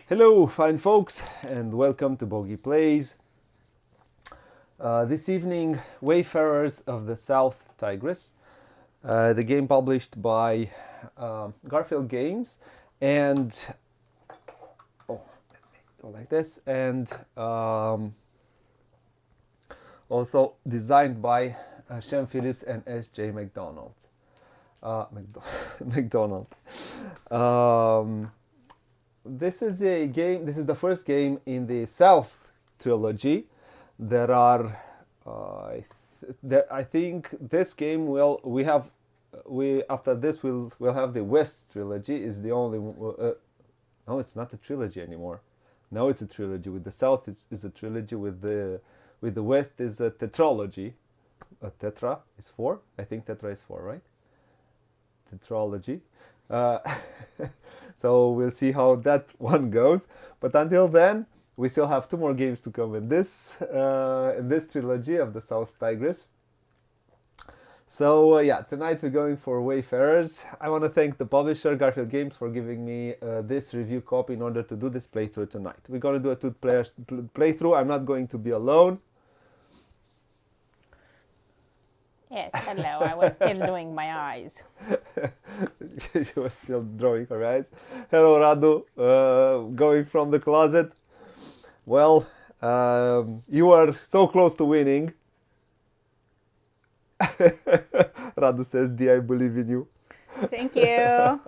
Hello, fine folks, and welcome to Booghy Plays. This evening, Wayfarers of the South Tigris, the game published by Garfield Games, and go like this, and also designed by Shem Phillips and S.J. McDonald. McDonald. This is a game. This is the first game in the South trilogy. There are, I think, this game will. We after this we'll have the West trilogy. Is the only. No, it's not a trilogy anymore. Now it's a trilogy. With the South, it's a trilogy. With the West is a tetralogy. A tetra is 4. I think tetra is 4, right? Tetralogy. So we'll see how that one goes. But until then, we still have 2 more games to come in this trilogy of the South Tigris. So tonight we're going for Wayfarers. I want to thank the publisher Garfield Games for giving me this review copy in order to do this playthrough tonight. We're going to do a 2-player playthrough. I'm not going to be alone. Yes, hello. I was still doing my eyes. She was still drawing her eyes. Hello, Radu. Going from the closet. Well, you are so close to winning. Radu says, "D, I believe in you." Thank you.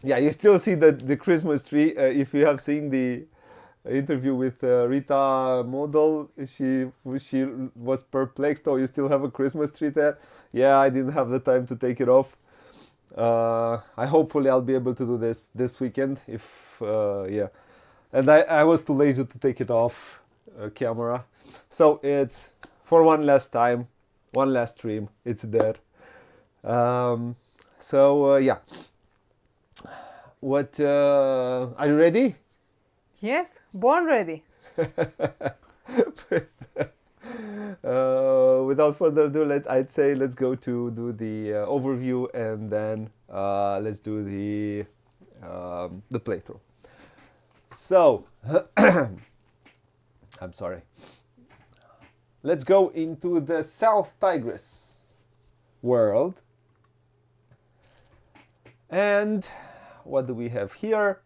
You still see the Christmas tree. If you have seen the interview with Rita Model, she was perplexed. Oh, you still have a Christmas tree there? Yeah, I didn't have the time to take it off. Hopefully I'll be able to do this weekend. And I was too lazy to take it off camera. So it's for one last time, one last stream. It's there. What are you ready? Yes, born ready. Without further ado, I'd say let's go to do the overview, and then let's do the playthrough. So, I'm sorry. Let's go into the South Tigris world. And what do we have here?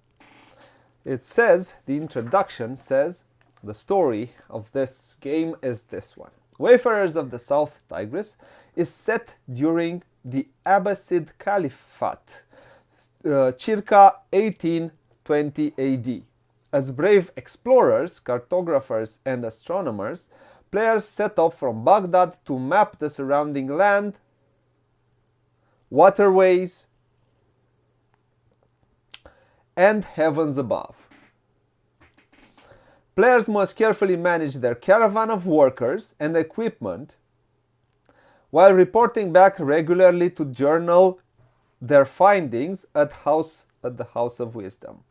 It says, the introduction says, the story of this game is this one. Wayfarers of the South Tigris is set during the Abbasid Caliphate, circa 1820 AD. As brave explorers, cartographers, and astronomers, players set off from Baghdad to map the surrounding land, waterways, and heavens above. Players must carefully manage their caravan of workers and equipment while reporting back regularly to journal their findings at the House of Wisdom.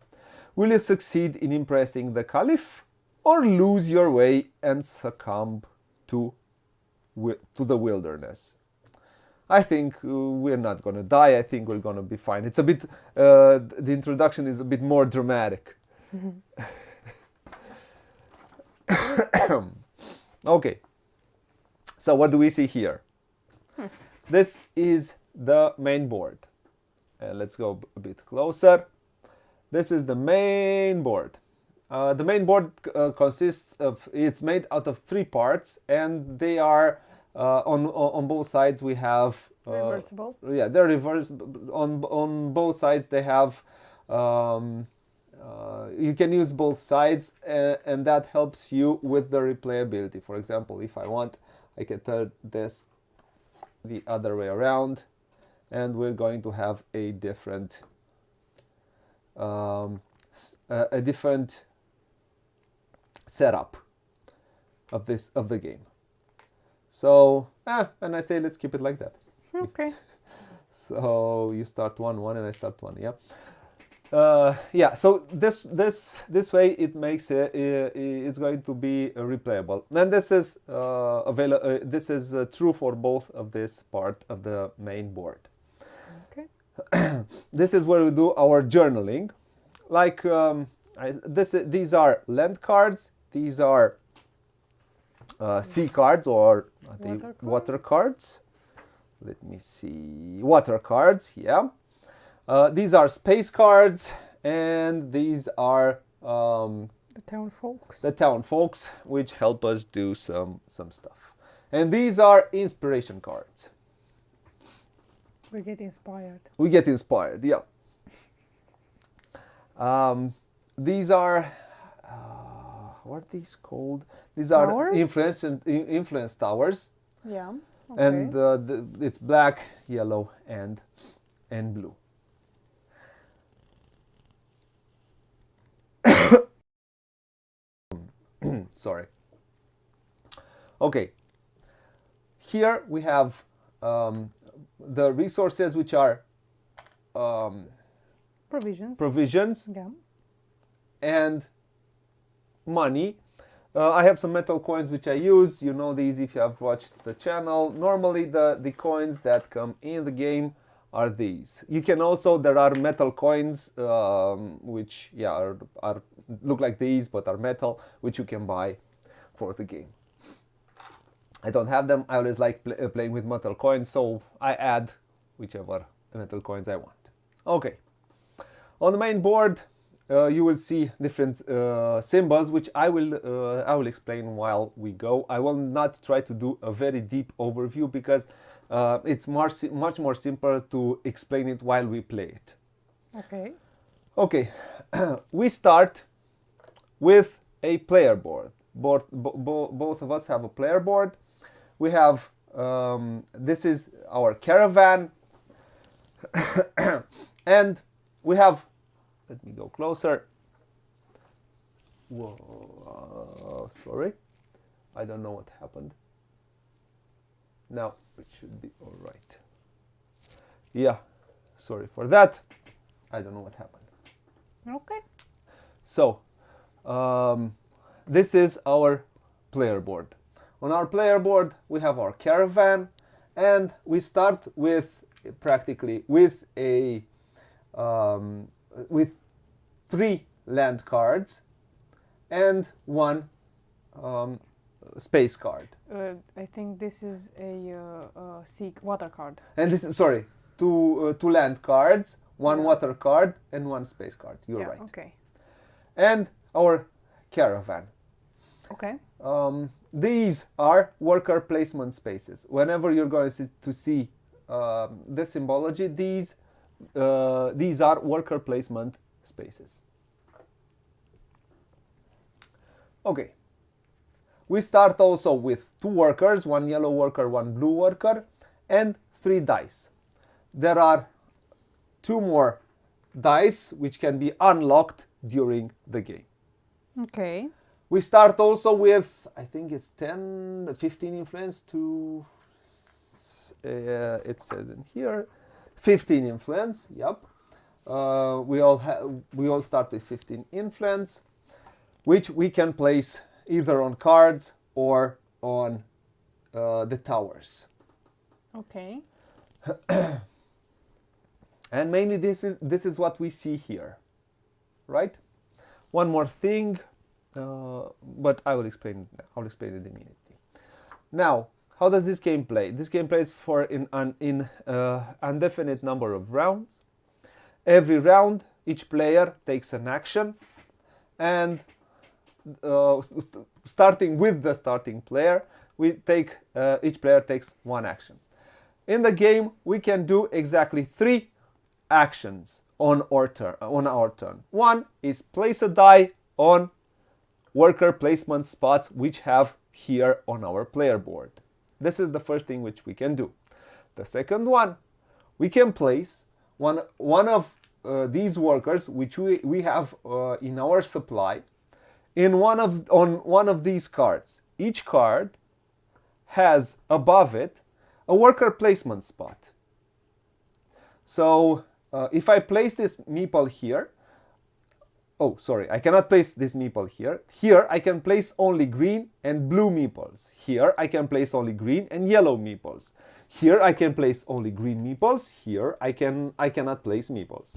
Will you succeed in impressing the Caliph, or lose your way and succumb to the wilderness? I think we're not going to die. I think we're going to be fine. It's a bit, the introduction is a bit more dramatic. Okay. So what do we see here? This is the main board. Let's go a bit closer. This is the main board. The main board consists of, it's made out of 3 parts, and they are on both sides we have Reversible. Yeah, they're reversible. On both sides they have you can use both sides, and that helps you with the replayability. For example, if I want, I can turn this the other way around, and we're going to have a different setup of the game. So, and I say let's keep it like that. Okay. So you start 1, and I start 1. Yeah. So this way it makes it's going to be replayable. And this is This is true for both of this part of the main board. Okay. This is where we do our journaling. like these are land cards. These are sea cards or water cards. Let me see. Water cards. Yeah. These are space cards, and these are The town folks. the town folks, which help us do some stuff. And these are inspiration cards. We get inspired. We get inspired, yeah. These are what are these called? These are Towers? influence towers, Yeah. Okay. and it's black, yellow, and blue. Sorry. Okay. Here we have the resources, which are Provisions. Yeah. and money. I have some metal coins which I use. You know these if you have watched the channel. Normally the coins that come in the game are these. You can also, there are metal coins which are look like these but are metal, which you can buy for the game. I don't have them. I always like playing with metal coins, so I add whichever metal coins I want. Okay. On the main board, you will see different symbols, which I will explain while we go. I will not try to do a very deep overview because it's much more simple to explain it while we play it. Okay. Okay, we start with a player board. Both of us have a player board. We have this is our caravan, and we have. Let me go closer. Whoa, sorry, I don't know what happened. Now it should be all right. Yeah, sorry for that. I don't know what happened. Okay. So, this is our player board. On our player board, we have our caravan, and we start with practically with a with 3 land cards and 1 space card. I think this is a water card. And this is, sorry, 2 land cards, 1 water card, and 1 space card. You're right. Okay. And our caravan. Okay. These are worker placement spaces. Whenever you're going to see the symbology, these are worker placement spaces. Okay. We start also with 2 workers, 1 yellow worker, 1 blue worker, and 3 dice. There are 2 more dice which can be unlocked during the game. Okay. We start also with, I think it's 15 influence to, it says in here, 15 influence, yep. We all start with 15 influence, which we can place either on cards or on the towers. Okay. And mainly this is what we see here, right? One more thing, but I will explain it. I'll explain it immediately. Now, how does this game play? This game plays for an indefinite number of rounds. Every round, each player takes an action, and starting with the starting player, each player takes 1 action. In the game, we can do exactly 3 actions on our turn. 1 is place a die on worker placement spots which have here on our player board. This is the first thing which we can do. The second one, we can place one of these workers which we have in our supply on one of these cards. Each card has above it a worker placement spot. So if I place this meeple here, oh sorry, I cannot place this meeple here. Here I can place only green and blue meeples. Here I can place only green and yellow meeples. Here I can place only green meeples. Here I cannot place meeples.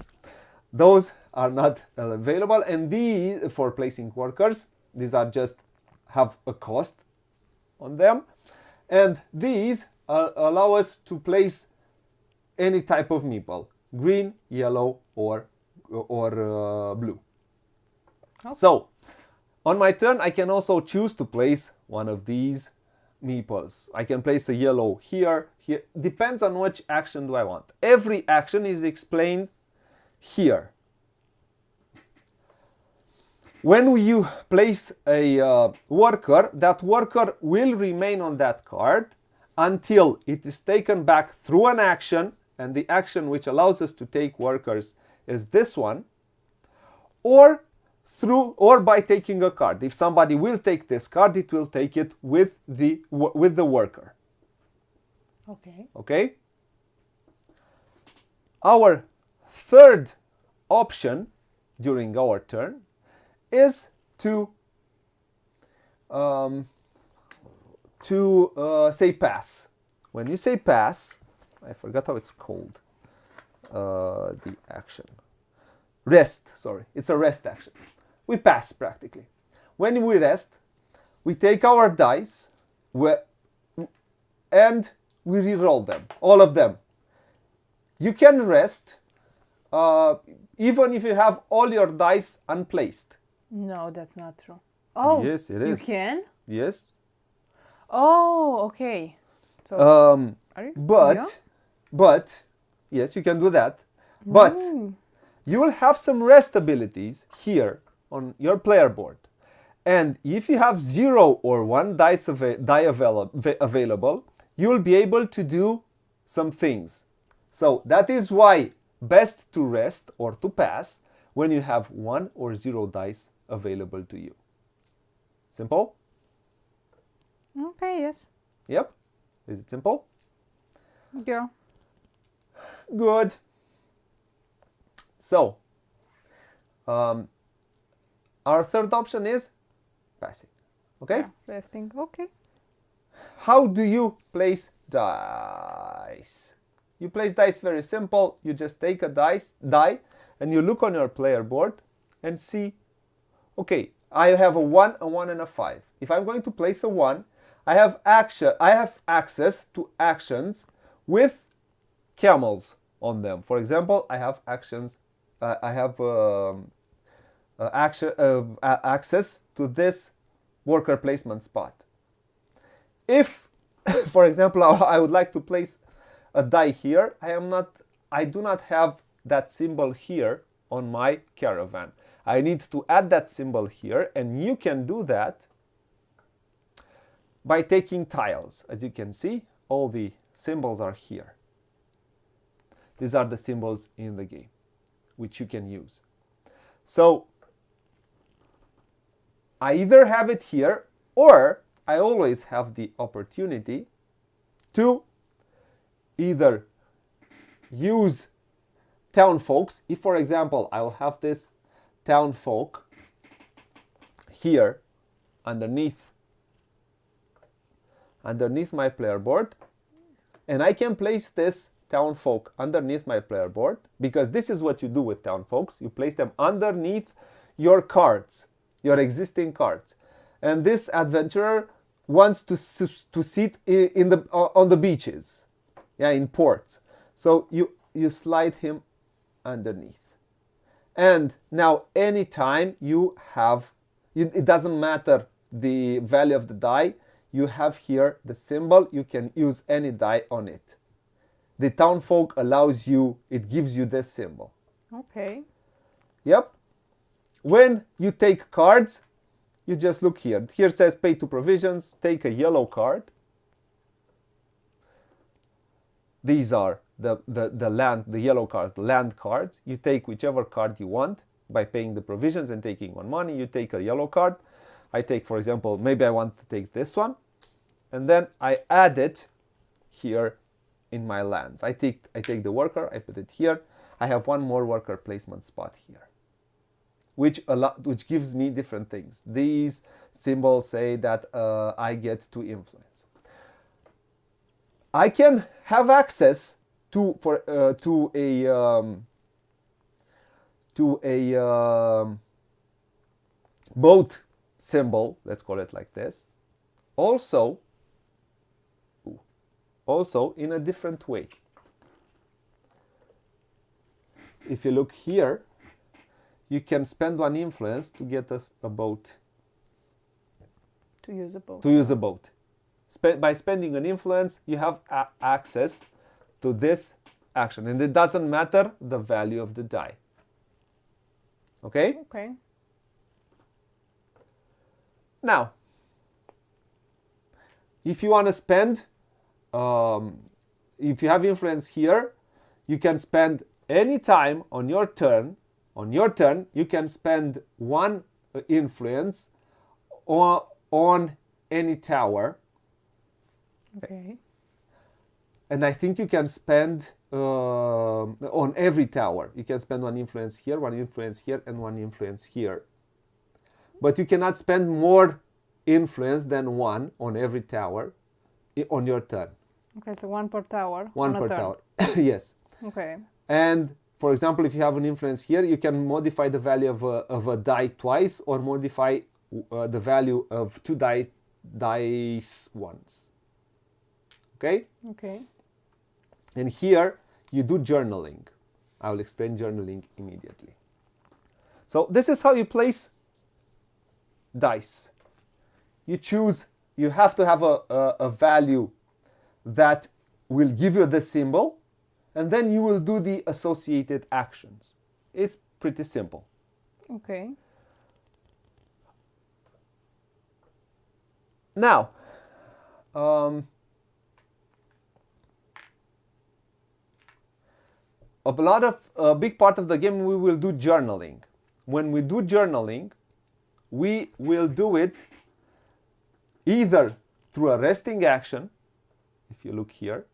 those are not available, and these for placing workers, these are just have a cost on them, and these allow us to place any type of meeple: green, yellow, or blue. Okay. So on my turn, I can also choose to place one of these meeples. I can place a yellow here. Depends on which action do I want. Every action is explained here. When you place a worker, that worker will remain on that card until it is taken back through an action, and the action which allows us to take workers is this one, or by taking a card. If somebody will take this card, it will take it with the worker. Okay. Okay? Our third option during our turn is to say pass. When you say pass, I forgot how it's called. The action. Rest, sorry. It's a rest action. We pass practically. When we rest, we take our dice and we re-roll them, all of them. You can rest even if you have all your dice unplaced. No, that's not true. Oh, Yes, it is. You can? Yes. Oh, okay. So, are you? Yeah? But yes, you can do that. But you will have some rest abilities here on your player board. And if you have 0 or 1 die available, you will be able to do some things. So that is why best to rest or to pass when you have 1 or 0 dice available to you. Simple? Okay, yes. Yep. Is it simple? Yeah. Good. So, our third option is passing. Okay? Yeah, resting. Okay. How do you place dice? You place dice very simple. You just take a die and you look on your player board and see, okay, I have a 1, a 1, and a 5. If I'm going to place a 1, I have access to actions with camels on them. For example, I have actions. I have access to this worker placement spot. If, for example, I would like to place a die here, I do not have that symbol here on my caravan. I need to add that symbol here, and you can do that by taking tiles. As you can see, all the symbols are here. These are the symbols in the game, which you can use. So I either have it here, or I always have the opportunity to either use town folks. If, for example, I'll have this town folk here underneath my player board, and I can place this town folk underneath my player board, because this is what you do with town folks. You place them underneath your cards, your existing cards, and this adventurer wants to sit on the beaches, in ports. So you slide him underneath, and now anytime you have, it doesn't matter the value of the die, you have here the symbol, you can use any die on it. The townfolk allows you, it gives you this symbol. Okay. Yep. When you take cards, you just look here. Here says pay to provisions, take a yellow card. These are the yellow cards, the land cards. You take whichever card you want by paying the provisions and taking 1 money. You take a yellow card. I take, for example, maybe I want to take this one, and then I add it here in my lands. I take the worker, I put it here. I have 1 more worker placement spot here, which gives me different things. These symbols say that I get to influence. I can have access to to a boat symbol, let's call it like this, also in a different way. If you look here, you can spend one influence to get us a boat. To use a boat. To use a boat. By spending an influence, you have access to this action, and it doesn't matter the value of the die. Okay? Okay. Now, if you want to spend, if you have influence here, you can spend any time on your turn. On your turn, you can spend one influence on any tower. Okay. And I think you can spend on every tower. You can spend one influence here, and one influence here. But you cannot spend more influence than one on every tower on your turn. Okay, so one per tower. One on per a turn. tower. Yes. Okay. And for example, if you have an influence here, you can modify the value of a die twice, or modify the value of two dice once. Okay? Okay. And here you do journaling. I will explain journaling immediately. So this is how you place dice. You choose, you have to have a value that will give you the symbol, and then you will do the associated actions. It's pretty simple. Okay. Now, a big part of the game we will do journaling. When we do journaling, we will do it either through a resting action. If you look here,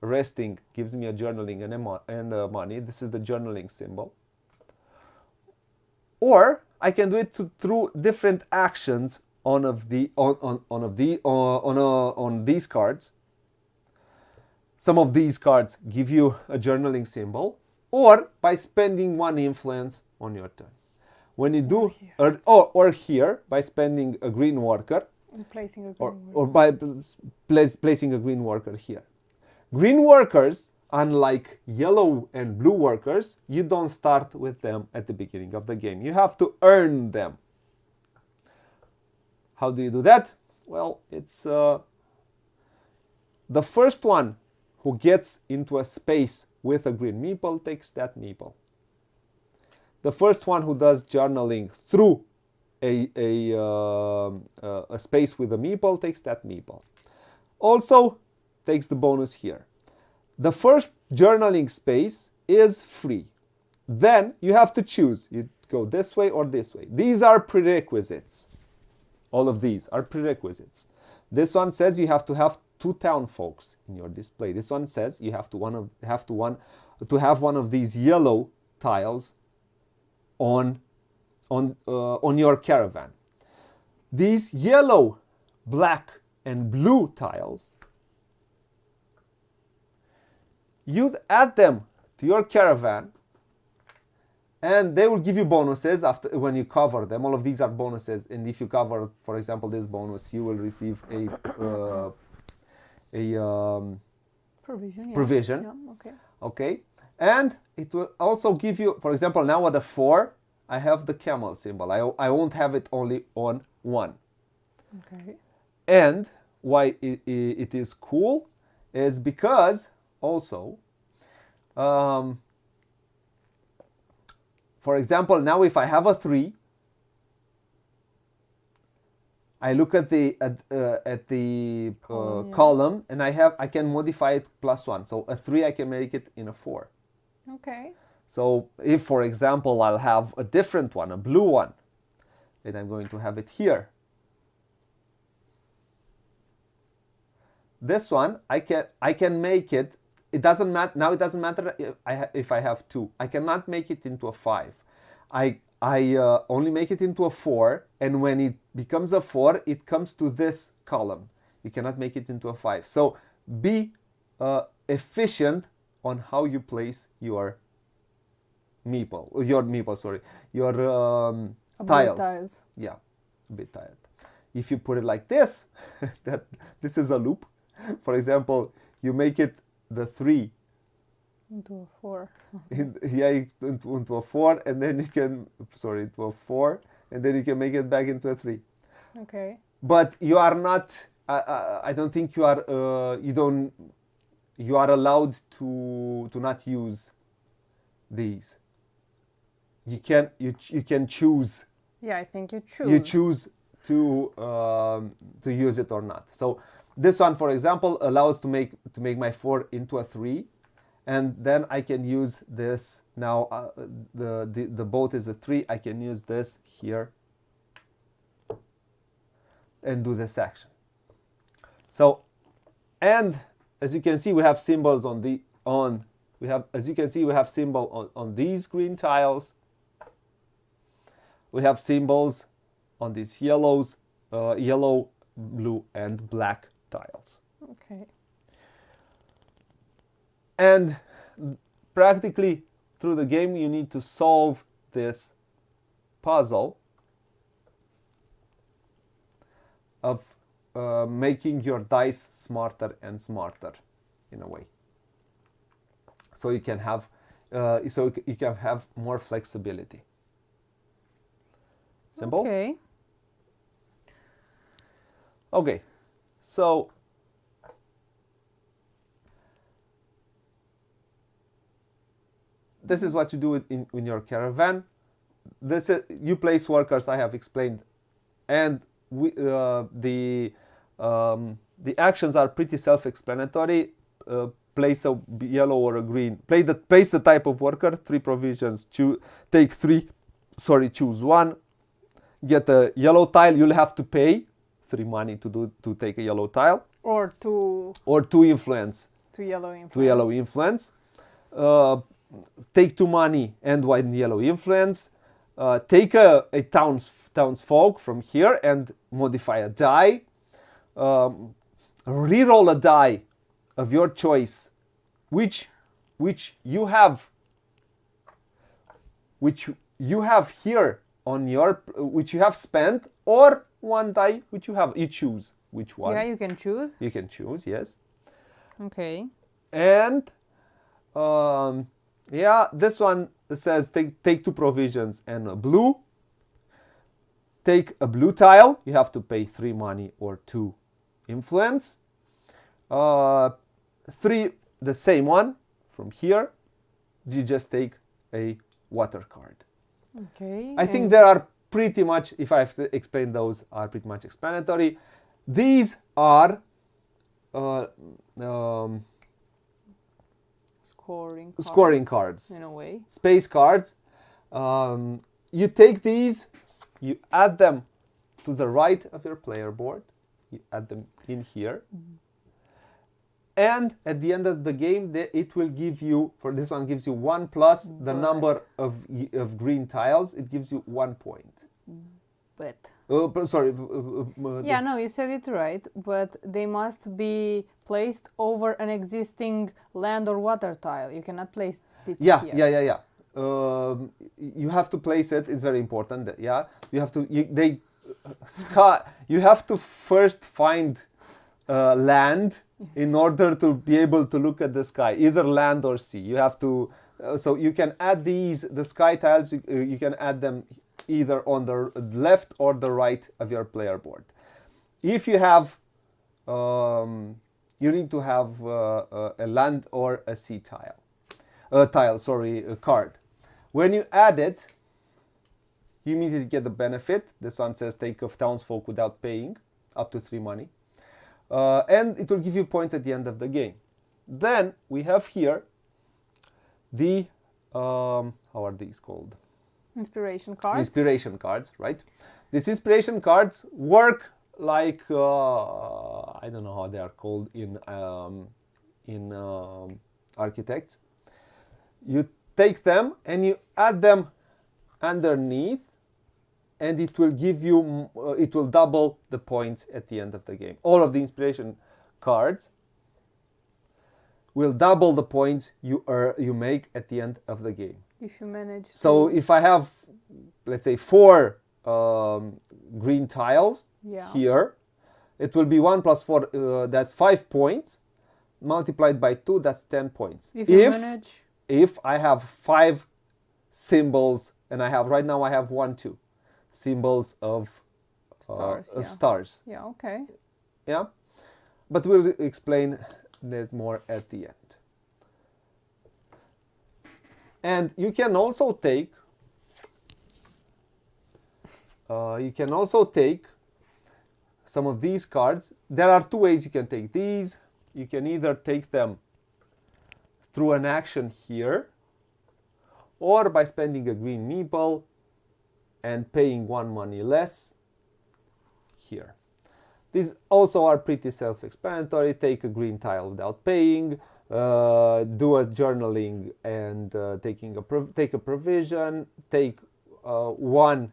resting gives me a journaling and a money. This is the journaling symbol. Or I can do it through different actions on these cards. Some of these cards give you a journaling symbol, or by spending one influence on your turn. When you do, or here by spending a green worker, And placing a green or by placing a green worker here. Green workers, unlike yellow and blue workers, you don't start with them at the beginning of the game. You have to earn them. How do you do that? Well, it's the first one who gets into a space with a green meeple takes that meeple. The first one who does journaling through a space with a meeple takes that meeple. Also takes the bonus here. The first journaling space is free. Then you have to choose. You go this way or this way. These are prerequisites. All of these are prerequisites. This one says you have to have 2 town folks in your display. This one says you have to have one of these yellow tiles on your caravan. These yellow, black, and blue tiles, you'd add them to your caravan, and they will give you bonuses when you cover them. All of these are bonuses, and if you cover, for example, this bonus, you will receive a provision. Yeah. provision. Yeah, okay. Okay, and it will also give you, for example, now at a 4, I have the camel symbol. I won't have it only on 1. Okay. And why it is cool is because also, for example, now if I have a 3, I look at the column, and I can modify it +1. So a 3 I can make it in a 4. Okay. So if, for example, I'll have a different one, a blue one, then I'm going to have it here. This one I can make it. It doesn't matter now. It doesn't matter if I have 2. I cannot make it into a 5. I only make it into a 4, and when it becomes a 4, it comes to this column. You cannot make it into a 5. So be efficient on how you place your meeple, your meeple, sorry, your A bit tiles. Yeah, a bit tired. If you put it like this, that this is a loop. For example, you make it the 3 Into a 4. into a 4, and then you can, sorry, into a 4, and then you can make it back into a 3. Okay. But you are not. I don't think you are. You are allowed to not use these. You can choose. Yeah, I think you choose. You choose to use it or not. So this one, for example, allows to make my 4 into a 3, and then I can use this now. The boat is a 3. I can use this here and do this action. So, and as you can see, we have symbols on symbol on these green tiles. We have symbols on these yellow, blue, and black tiles. Okay. And practically through the game, you need to solve this puzzle of making your dice smarter and smarter, in a way. So you can have, more flexibility. Simple? Okay. Okay. So this is what you do in your caravan. This is, you place workers, I have explained, and the actions are pretty self-explanatory. Place a yellow or a green. Place the type of worker. 3 provisions. Take 3. Sorry, choose 1. Get a yellow tile. You'll have to pay 3 money to take a yellow tile. Or 2. Or 2 influence. 2 yellow influence. 2 yellow influence. Take 2 money and 1 yellow influence. Take a townsfolk from here and modify a die. Reroll a die of your choice, which you have here on your, which you have spent, or 1 die which you choose which one. Yeah, you can choose. You can choose, yes. Okay. And yeah, this one says take 2 provisions and a blue. Take a blue tile. You have to pay 3 money or 2 influence. 3, the same one from here. You just take a water card. Okay. I think there are pretty much, if I have to explain those, are pretty much explanatory. These are scoring cards. In a way. Space cards. You take these, you add them to the right of your player board. You add them in here. Mm-hmm. And at the end of the game, it will give you, for this one, gives you 1 plus the number of green tiles. It gives you 1 point. But sorry. Yeah, no, you said it right. But they must be placed over an existing land or water tile. You cannot place it here. Yeah. You have to place it. It's very important. Yeah, you have to. You have to first find land in order to be able to look at the sky, either land or sea. You have to. So you can add the sky tiles. You can add them either on the left or the right of your player board. If you have, you need to have a land or a sea tile. A card. When you add it, you immediately get the benefit. This one says take of townsfolk without paying, up to 3 money. And it will give you points at the end of the game. Then we have here the, how are these called? Inspiration cards. Inspiration cards, right? These inspiration cards work like, I don't know how they are called in Architects. You take them and you add them underneath, and it will give you, it will double the points at the end of the game. All of the inspiration cards will double the points you make at the end of the game. If you manage So to... if I have, let's say, 4 green tiles Yeah. here, it will be 1 plus 4, that's 5 points, multiplied by 2, that's 10 points. If you manage... If I have 5 symbols, and I have, right now I have 1, 2 symbols of Stars, yeah. stars. Yeah, okay. Yeah, but we'll explain that more at the end. And you can also take some of these cards. There are 2 ways you can take these. You can either take them through an action here, or by spending a green meeple and paying 1 money less here. These also are pretty self-explanatory. Take a green tile without paying, do a journaling and take a provision, take 1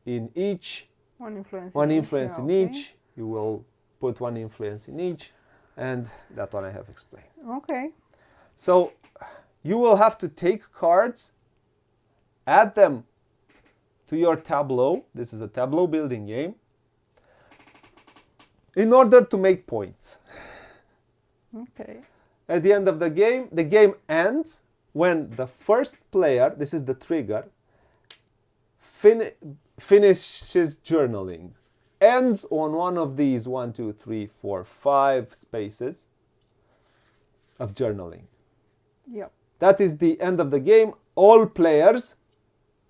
in each, One influence in yeah, each. You will put 1 influence in each, and that one I have explained. Okay. So you will have to take cards, add them to your tableau. This is a tableau building game, in order to make points. Okay. At the end of the game ends when the first player, this is the trigger, finishes journaling. Ends on one of these 1, 2, 3, 4, 5 spaces of journaling. Yep. That is the end of the game. All players,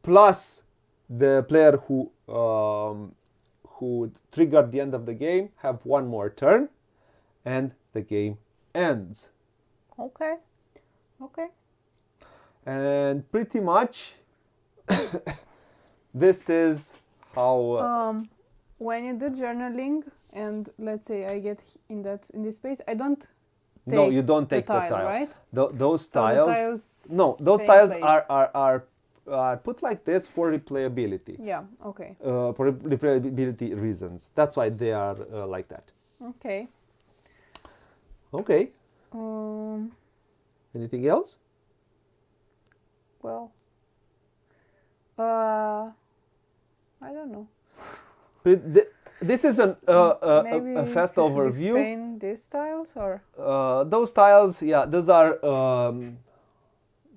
plus the player who triggered the end of the game, have 1 more turn, and the game ends. Okay. Okay. And pretty much this is how When you do journaling, and let's say I get in this space, I don't take no, you don't take the tile, right? Those So the tiles, tiles no, those stay in tiles place. are put like this for replayability. Yeah, okay. For replayability reasons. That's why they are like that. Okay. Okay. Anything else? Well, I don't know. This is Maybe a fast you should overview. explain these tiles, or Those tiles, yeah, those are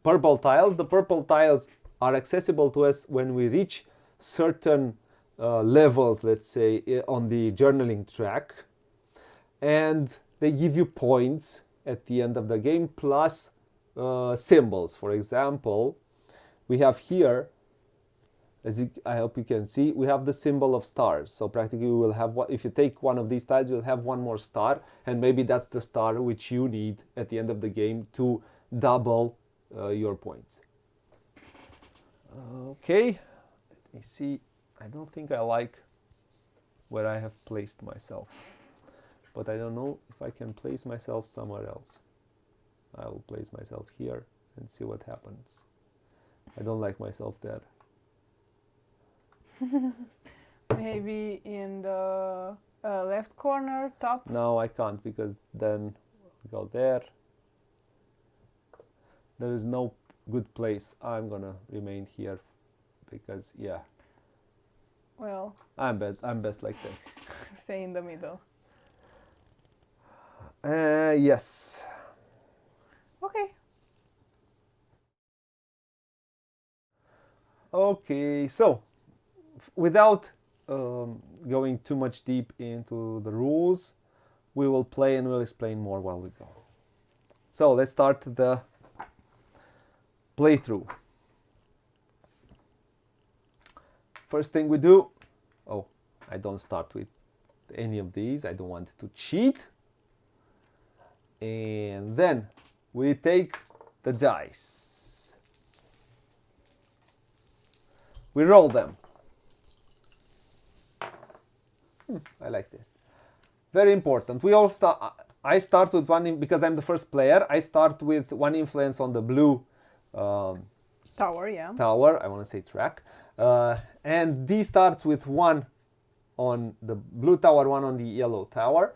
purple tiles. The purple tiles are accessible to us when we reach certain levels, let's say, on the journaling track. And they give you points at the end of the game, plus symbols. For example, we have here, I hope you can see, we have the symbol of stars. So practically we will have, if you take one of these tiles, you'll have 1 more star, and maybe that's the star which you need at the end of the game to double your points. Okay, let me see. I don't think I like where I have placed myself, but I don't know if I can place myself somewhere else. I will place myself here and see what happens. I don't like myself there. maybe in the left corner, top. No, I can't, because then I'll go there. There is no good place. I'm gonna remain here because, yeah, Well, I'm best like this. stay in the middle. Yes. Okay. Okay, so without going too much deep into the rules, we will play and we'll explain more while we go. So let's start the playthrough. First thing we do, I don't start with any of these. I don't want to cheat. And then we take the dice. We roll them. I like this. Very important. We all start. I start with one, because I'm the first player. I start with 1 influence on the blue Tower, yeah. tower. I want to say track. And D starts with 1 on the blue tower, 1 on the yellow tower,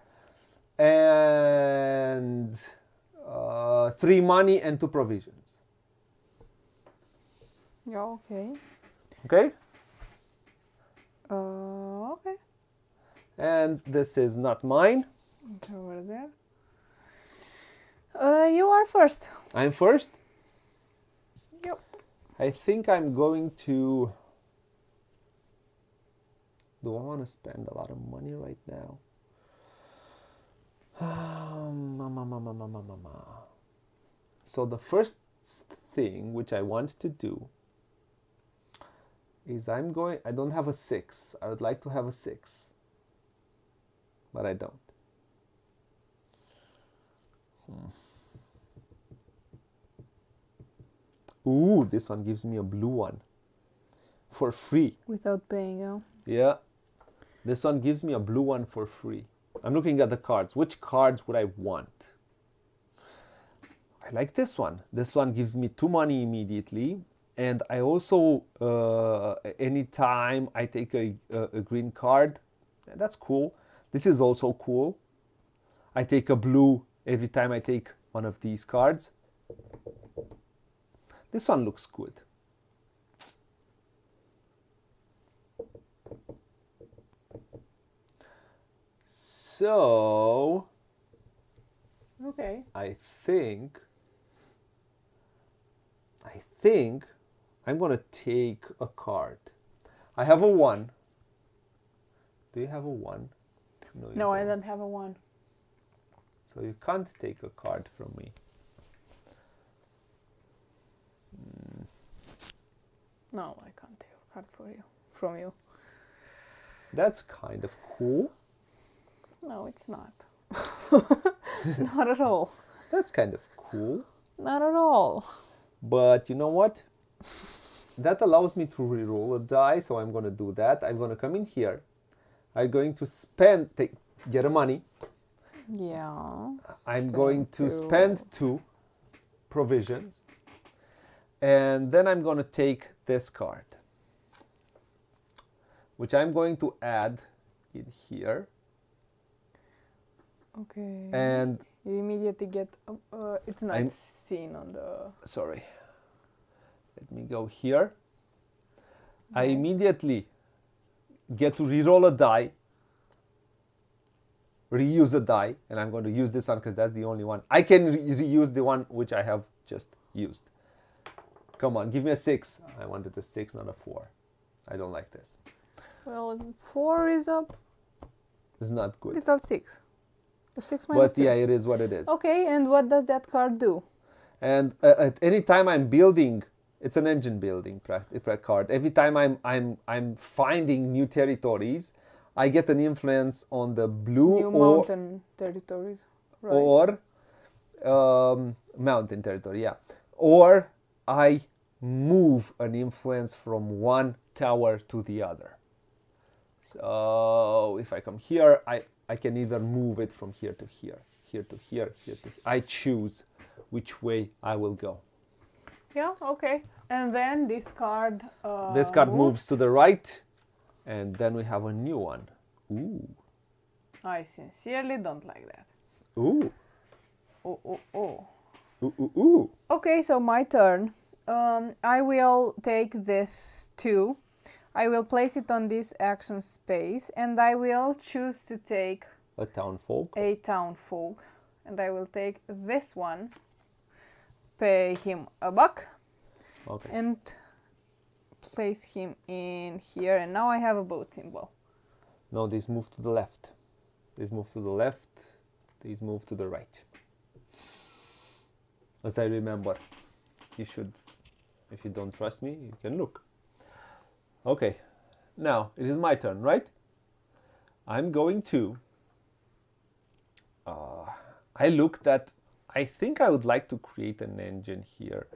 and 3 money and 2 provisions. Yeah, okay. Okay? Okay. And this is not mine. It's over there. You are first. I'm first. Yep. I think I'm going to... Do I want to spend a lot of money right now? So the first thing which I want to do is I don't have a 6. I would like to have a 6. But I don't. Ooh, this one gives me a blue one. For free. Without paying, yeah. Yeah. This one gives me a blue one for free. I'm looking at the cards. Which cards would I want? I like this one. This one gives me 2 money immediately. And I also, anytime I take a green card, that's cool. This is also cool. I take a blue every time I take one of these cards. This one looks good. So, Okay. I think I'm going to take a card. I have a 1. Do you have a 1? No, you No, I don't have a 1. So you can't take a card from me. No, I can't take a card from you. That's kind of cool. No, it's not. Not at all. That's kind of cool. Not at all. But you know what? That allows me to reroll a die, so I'm going to do that. I'm going to come in here. I'm going to get a money. Yeah. I'm going to spend 2 provisions. And then I'm going to take this card, which I'm going to add in here. Okay. And you immediately get. It's not seen on the. Sorry. Let me go here. Okay. I immediately get to reroll a die, reuse a die, and I'm going to use this one because that's the only one. I can reuse the one which I have just used. Come on, give me a 6. I wanted a 6, not a 4. I don't like this. Well, 4 is up. It's not good. Without 6. The 6 minus But 2. yeah, it is what it is. Okay, and what does that card do? And at any time I'm building, it's an engine building card. Every time I'm finding new territories, I get an influence on the blue New mountain territories. Right. or mountain territory, yeah. Or I move an influence from one tower to the other. So if I come here, I can either move it from here to here, here to here, here to here. I choose which way I will go. Yeah, okay. And then this card moves to the right, and then we have a new one. Ooh. I sincerely don't like that. Ooh. Oh, oh, oh. Ooh, ooh, ooh. Okay, so my turn. I will take this 2. I will place it on this action space, and I will choose to take A town folk. a town folk. And I will take this one, pay him a buck, Okay. and place him in here. And now I have a boat symbol. No, these move to the left. These move to the left. These move to the right. As I remember, you should, if you don't trust me, you can look. Okay, now it is my turn, right? I'm going to, I looked at, I think I would like to create an engine here.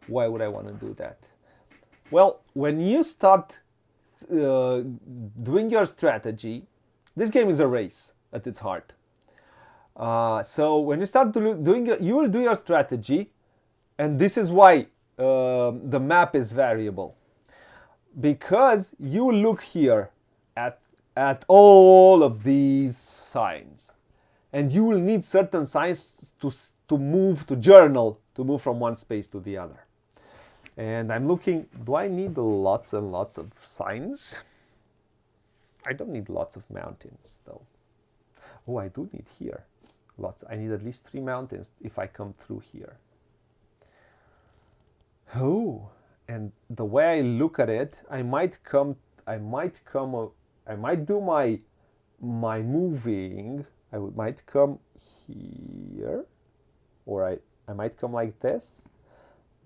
Why would I want to do that? Well, when you start doing your strategy, this game is a race at its heart. So when you start you will do your strategy, and this is why the map is variable. Because you look here at all of these signs, and you will need certain signs to move, to journal, to move from one space to the other. And I'm looking, do I need lots and lots of signs? I don't need lots of mountains though. Oh, I do need here lots. I need at least 3 mountains if I come through here. Oh, and the way I look at it, I might do my moving. Might come here, or I might come like this,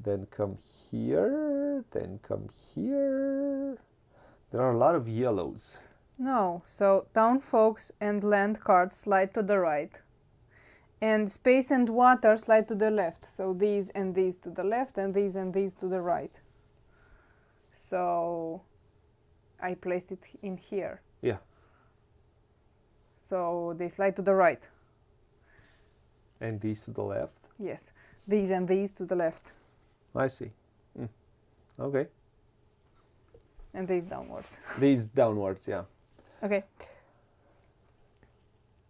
then come here, then come here. There are a lot of yellows. No, so town folks and land cards slide to the right. And space and water slide to the left. So these and these to the left, and these to the right. So I placed it in here. Yeah. So they slide to the right. And these to the left. Yes. These and these to the left. I see. Okay. And these downwards. These downwards, yeah. Okay.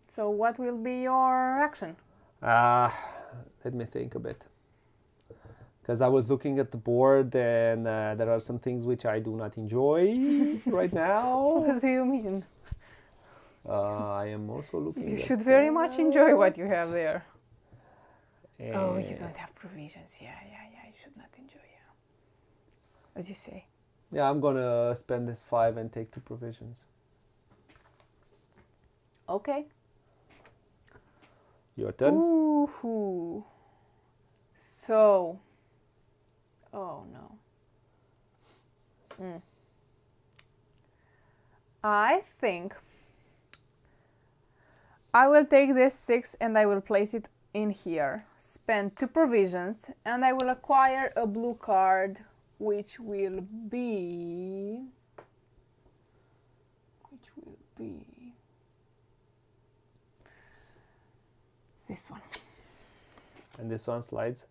So what will be your action? Let me think a bit. Because I was looking at the board and there are some things which I do not enjoy right now. What do you mean? I am also looking You at should very much enjoy what you have there. Oh, you and- don't have provisions. Yeah. You should not enjoy, yeah. As you say. Yeah, I'm gonna spend this 5 and take 2 provisions. Okay. Your turn. Ooh. So. Oh no. I think I will take this 6 and I will place it in here. Spend 2 provisions and I will acquire a blue card, which will be this one. And this one slides.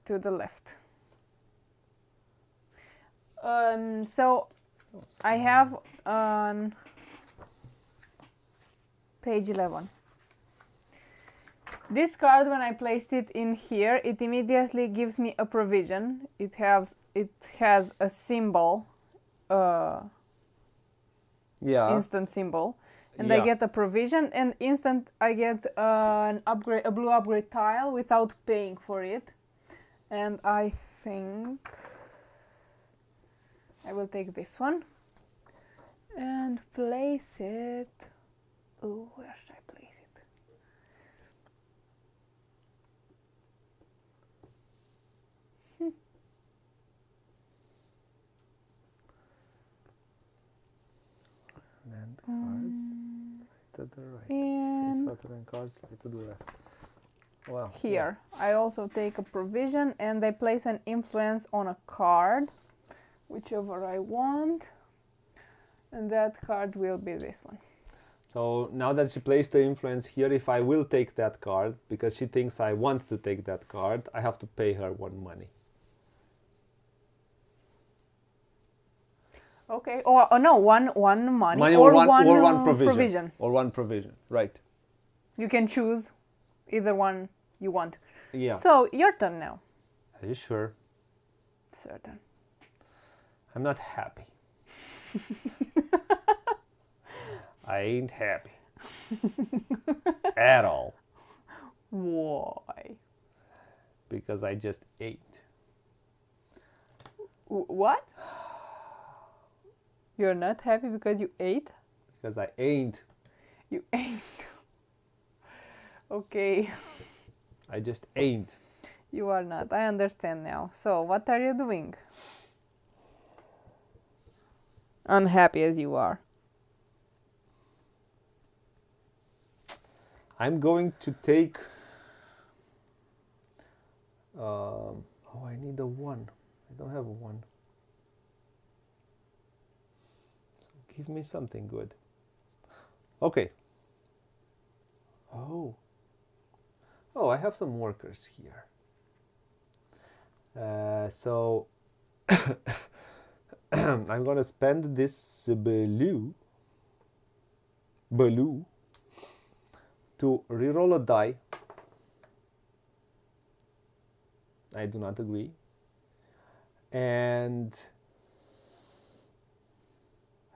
To the left. So I have on page 11. This card, when I placed it in here, it immediately gives me a provision. It has a symbol, Yeah. instant symbol, and I Yeah. get a provision, and instant I get an upgrade, a blue upgrade tile without paying for it. And I think I will take this one and place it. Oh, where should I place it? And cards to the right. And Water and cards slide to the left. Wow. here, I also take a provision and I place an influence on a card, whichever I want, and that card will be this one. So now that she placed the influence here, if I will take that card, because she thinks I want to take that card, I have to pay her 1 money. Okay, or no, one money, or one one provision. Or one provision, right. You can choose either one you want. Yeah. So, your turn now. Are you sure? Certain. I'm not happy. I ain't happy. At all. Why? Because I just ate. What? You're not happy because you ate? Because I ain't. You ate. Okay. I just ain't. You are not. I understand now. So, what are you doing? Unhappy as you are. I'm going to take... I need a 1. I don't have a 1. So give me something good. Okay. Oh, I have some workers here. So I'm gonna spend this blue to reroll a die. I do not agree. and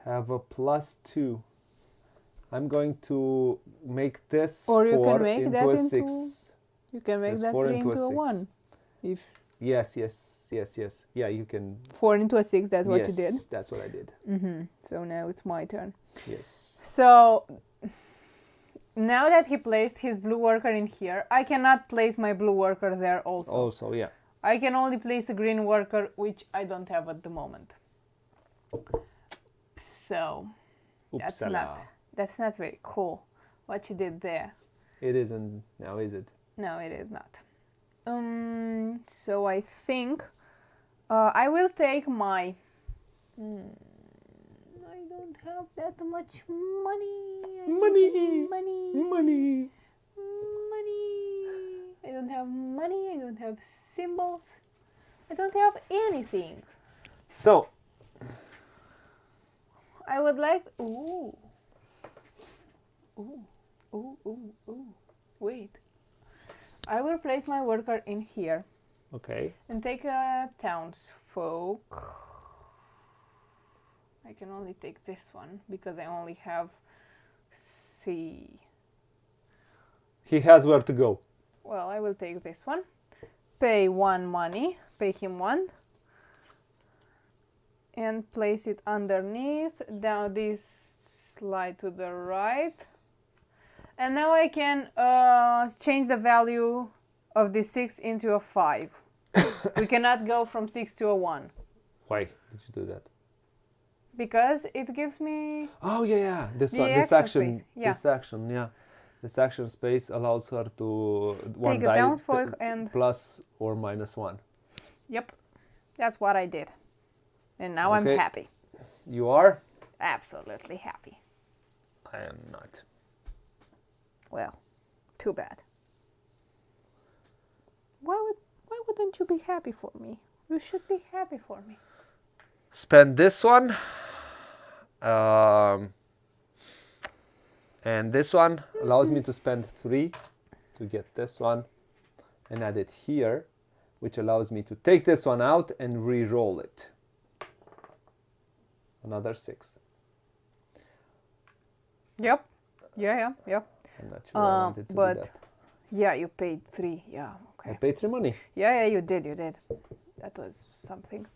have a +2. I'm going to make this Or you 4 can make into that a into 6. You can make Yes, that 4 3 into a into a 6. 1. If Yes. Yeah, you can. 4 into a 6, that's what Yes, you did. that's what I did. So now it's my turn. Yes. So now that he placed his blue worker in here, I cannot place my blue worker there also. Also, yeah. I can only place a green worker, which I don't have at the moment. So Oopsala. that's not very cool what you did there. It isn't now, is it? No, it is not. So I think I will take my. I don't have that much money. Money. I don't have money. I don't have symbols. I don't have anything. So, I would like. Ooh. Wait. I will place my worker in here. okay. And take a townsfolk. I can only take this one because I only have C. He has where to go. Well, I will take this one. Pay 1 money. Pay him 1. And place it underneath. Now this slide to the right. And now I can change the value of the 6 into a 5. We cannot go from 6 to a 1. Why did you do that? Because it gives me... Oh yeah. This The one, this action action, space, yeah. this action, yeah. This action space allows her to one Take a die townsfolk and... plus or -1. Yep, that's what I did. And now I'm Okay. happy. You are? Absolutely happy. I am not. Well, too bad. Why wouldn't you be happy for me? You should be happy for me. Spend this one. And this one allows me to spend 3 to get this one and add it here, which allows me to take this one out and re-roll it. Another 6. Yep. Yeah. I'm not sure I wanted to do but that. yeah, you paid 3. Yeah, I okay. paid 3 money. Yeah, you did. That was something.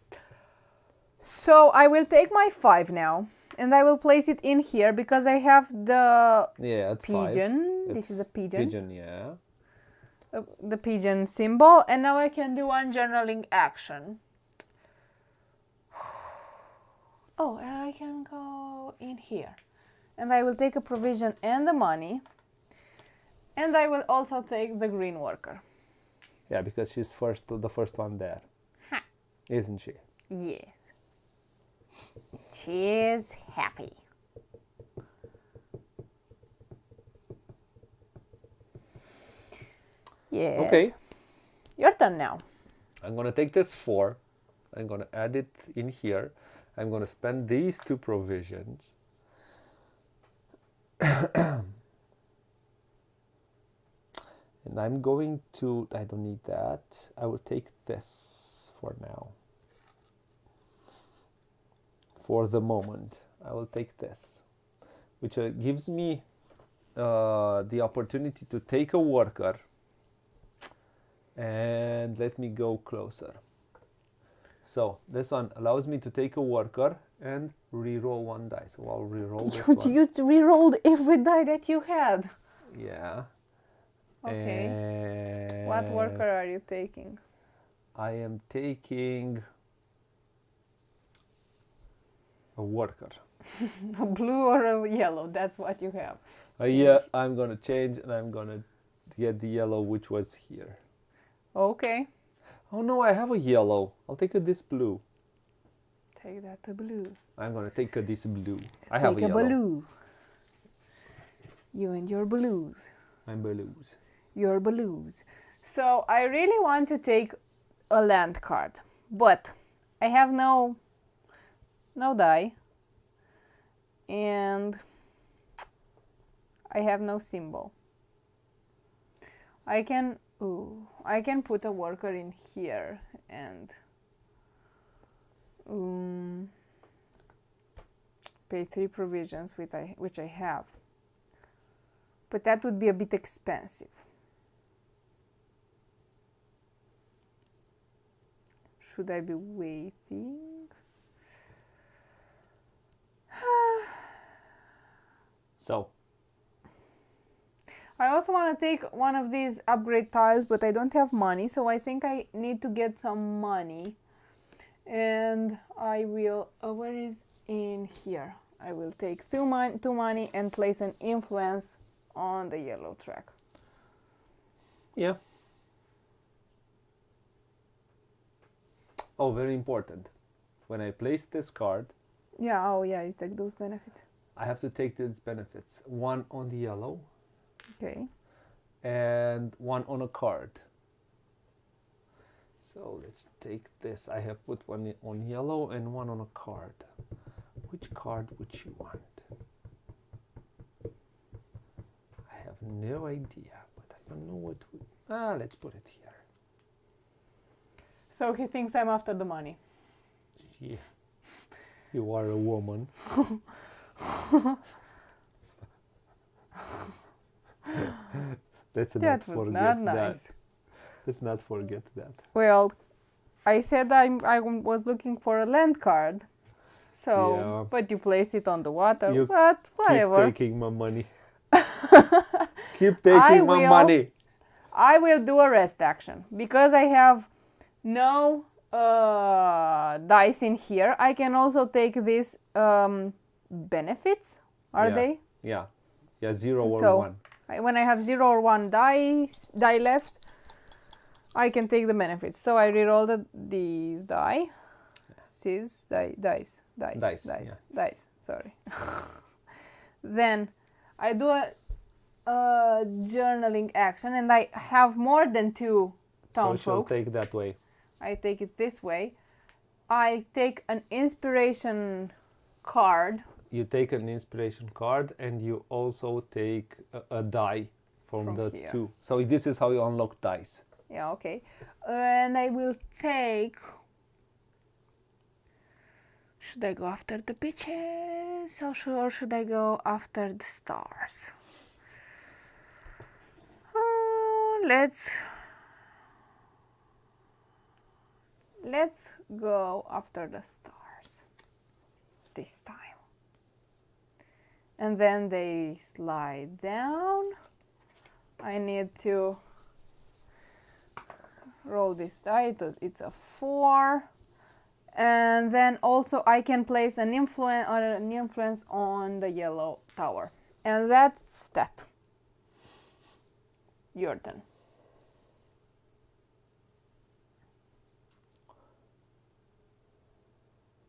So I will take my 5 now, and I will place it in here because I have the Yeah, at 5. pigeon. This is a pigeon. Pigeon, yeah. The pigeon symbol, and now I can do one journaling action. Oh, and I can go in here. And I will take a provision and the money. And I will also take the green worker. Yeah, because she's the first one there. Ha. Isn't she? Yes. She is happy. Yes. Okay. Your turn now. I'm going to take this 4. I'm going to add it in here. I'm going to spend these 2 provisions. And I'm going to, I don't need that. I will take this for now. For the moment, I will take this, which gives me the opportunity to take a worker. And let me go closer. So this one allows me to take a worker and re-roll 1 die. So I'll re-roll this one. You re-rolled every die that you had. Yeah. Okay. And What worker are you taking? I am taking a worker. A blue or a yellow? That's what you have. Yeah, I'm gonna change and I'm gonna get the yellow which was here. Okay. Oh no, I have a yellow. I'll take this blue. Take that to blue. I'm gonna take this blue. I have a Take a yellow. blue. You and your blues. I'm blues. Your blues. So I really want to take a land card, but I have no die, and I have no symbol. I can put a worker in here, and pay 3 provisions, which I have. But that would be a bit expensive. Should I be waiting? So, I also want to take one of these upgrade tiles, but I don't have money, so I think I need to get some money. And I will, where is in here? I will take two money and place an influence on the yellow track. yeah. Oh, very important. When I place this card, Yeah, oh yeah, you take those benefits. I have to take these benefits. One on the yellow Okay. and one on a card. So let's take this. I have put one on yellow and one on a card. Which card would you want? I have no idea, but I don't know what would... let's put it here. So he thinks I'm after the money. Yeah. You are a woman. Let's That not was forget not that. nice. Let's not forget that. Well, I said I was looking for a land card. So, Yeah. but you placed it on the water. You But whatever. Keep taking my money. Keep taking my money. I will do a rest action because I have no dice in here. I can also take these benefits. Are Yeah. they? Yeah. Yeah, 0 or So, 1. When I have 0 or 1 die left, I can take the benefits. So I reroll these die. Dice. Sorry. Then I do a journaling action, and I have more than 2 So town she'll folks. take that way. I take it this way. I take an inspiration card. You take an inspiration card and you also take a die from the here. 2. So this is how you unlock dice. Yeah, okay. And I will take... Should I go after the beaches or should I go after the stars? Let's go after the stars this time. And then they slide down. I need to roll this die. It's a 4. And then also I can place an influence on the yellow tower. And that's that. Your turn.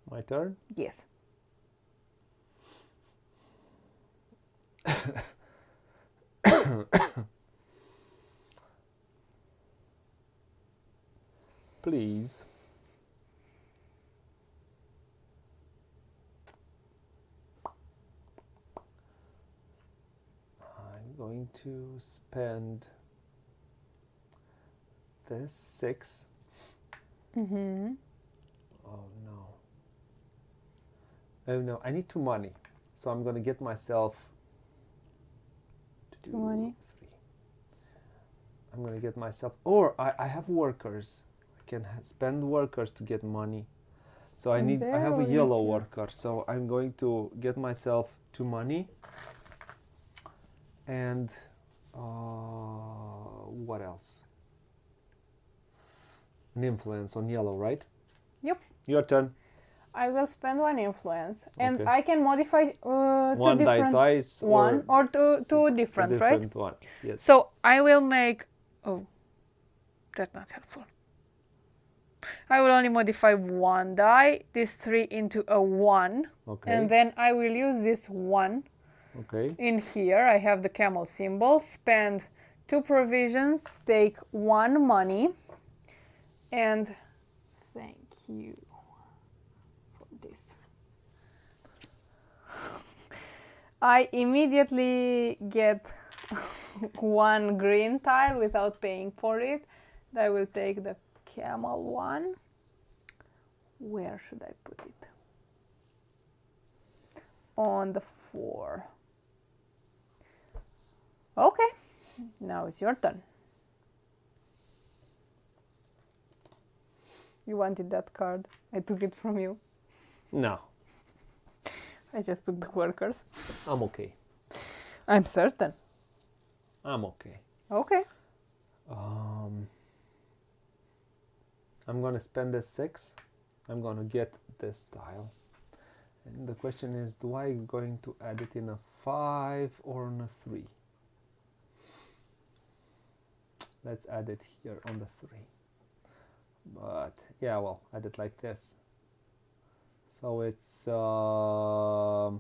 My turn? Yes. Please. I'm going to spend this 6. Mm-hmm. Oh no. Oh no, I need 2 money. So I'm going to get myself 2 money. 3. I'm going to get myself, or I have workers. I can spend workers to get money. So I have a yellow worker. So I'm going to get myself 2 money. And what else? An influence on yellow, right? Yep. Your turn. I will spend 1 influence, and Okay. I can modify 2 One different dice one or two different, right? different ones. Yes. So I will make. Oh, that's not helpful. I will only modify 1 die, this 3 into a 1, Okay. and then I will use this 1 Okay. in here. I have the camel symbol. Spend 2 provisions, take 1 money, and thank you for this. I immediately get 1 green tile without paying for it. I will take the camel one. Where should I put it? On the 4. Okay, now it's your turn. You wanted that card. I took it from you. No, I just took the workers. I'm okay. I'm certain. I'm okay. Okay. I'm gonna spend the 6. I'm gonna get this tile. And the question is, do I going to add it in a 5 or in a 3? Let's add it here on the 3. But yeah, well, add it like this. So it's I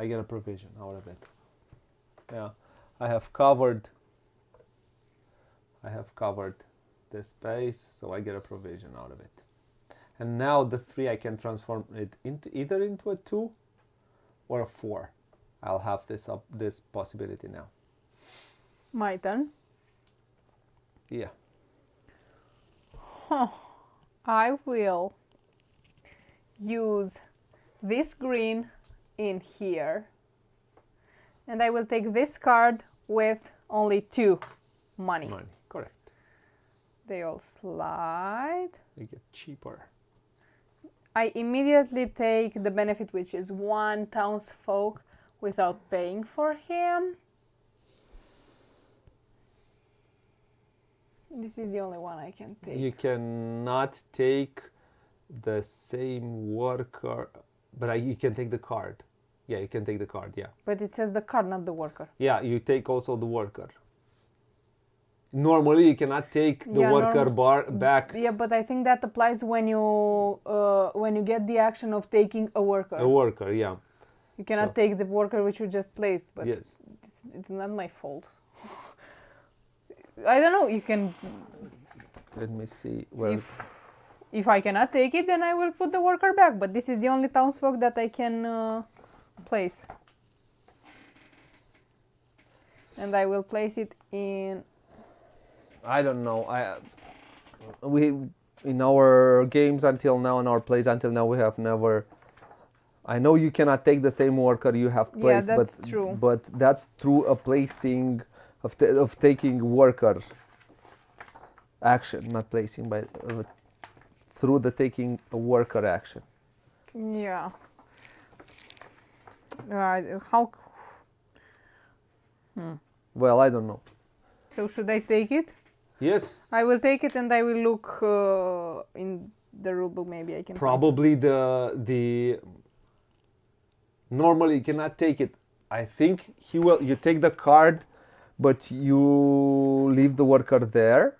get a provision out of it. Yeah, I have covered this space, so I get a provision out of it. And now the 3, I can transform it into either into a 2 or a 4. I'll have this possibility now. My turn. Yeah. I will use this green in here, and I will take this card with only 2 money. Money, correct. They all slide. They get cheaper. I immediately take the benefit, which is 1 townsfolk without paying for him. This is the only one I can take. You cannot take the same worker, but you can take the card. Yeah, you can take the card, yeah. But it says the card, not the worker. Yeah, you take also the worker. Normally, you cannot take the worker back. Yeah, but I think that applies when you get the action of taking a worker. A worker, yeah. You cannot take the worker which you just placed, but yes. It's not my fault. I don't know, you can... Let me see where... If I cannot take it, then I will put the worker back, but this is the only townsfolk that I can place. And I will place it in... I don't know. We in our games until now, in our plays until now, we have never... I know you cannot take the same worker you have placed, yeah, that's true. But that's through a placing of taking worker action, not placing, but through the taking a worker action. Yeah. How? Well, I don't know. So should I take it? Yes. I will take it, and I will look in the rulebook. Maybe I can. Probably the. Normally you cannot take it. I think he will. You take the card, but you leave the worker there.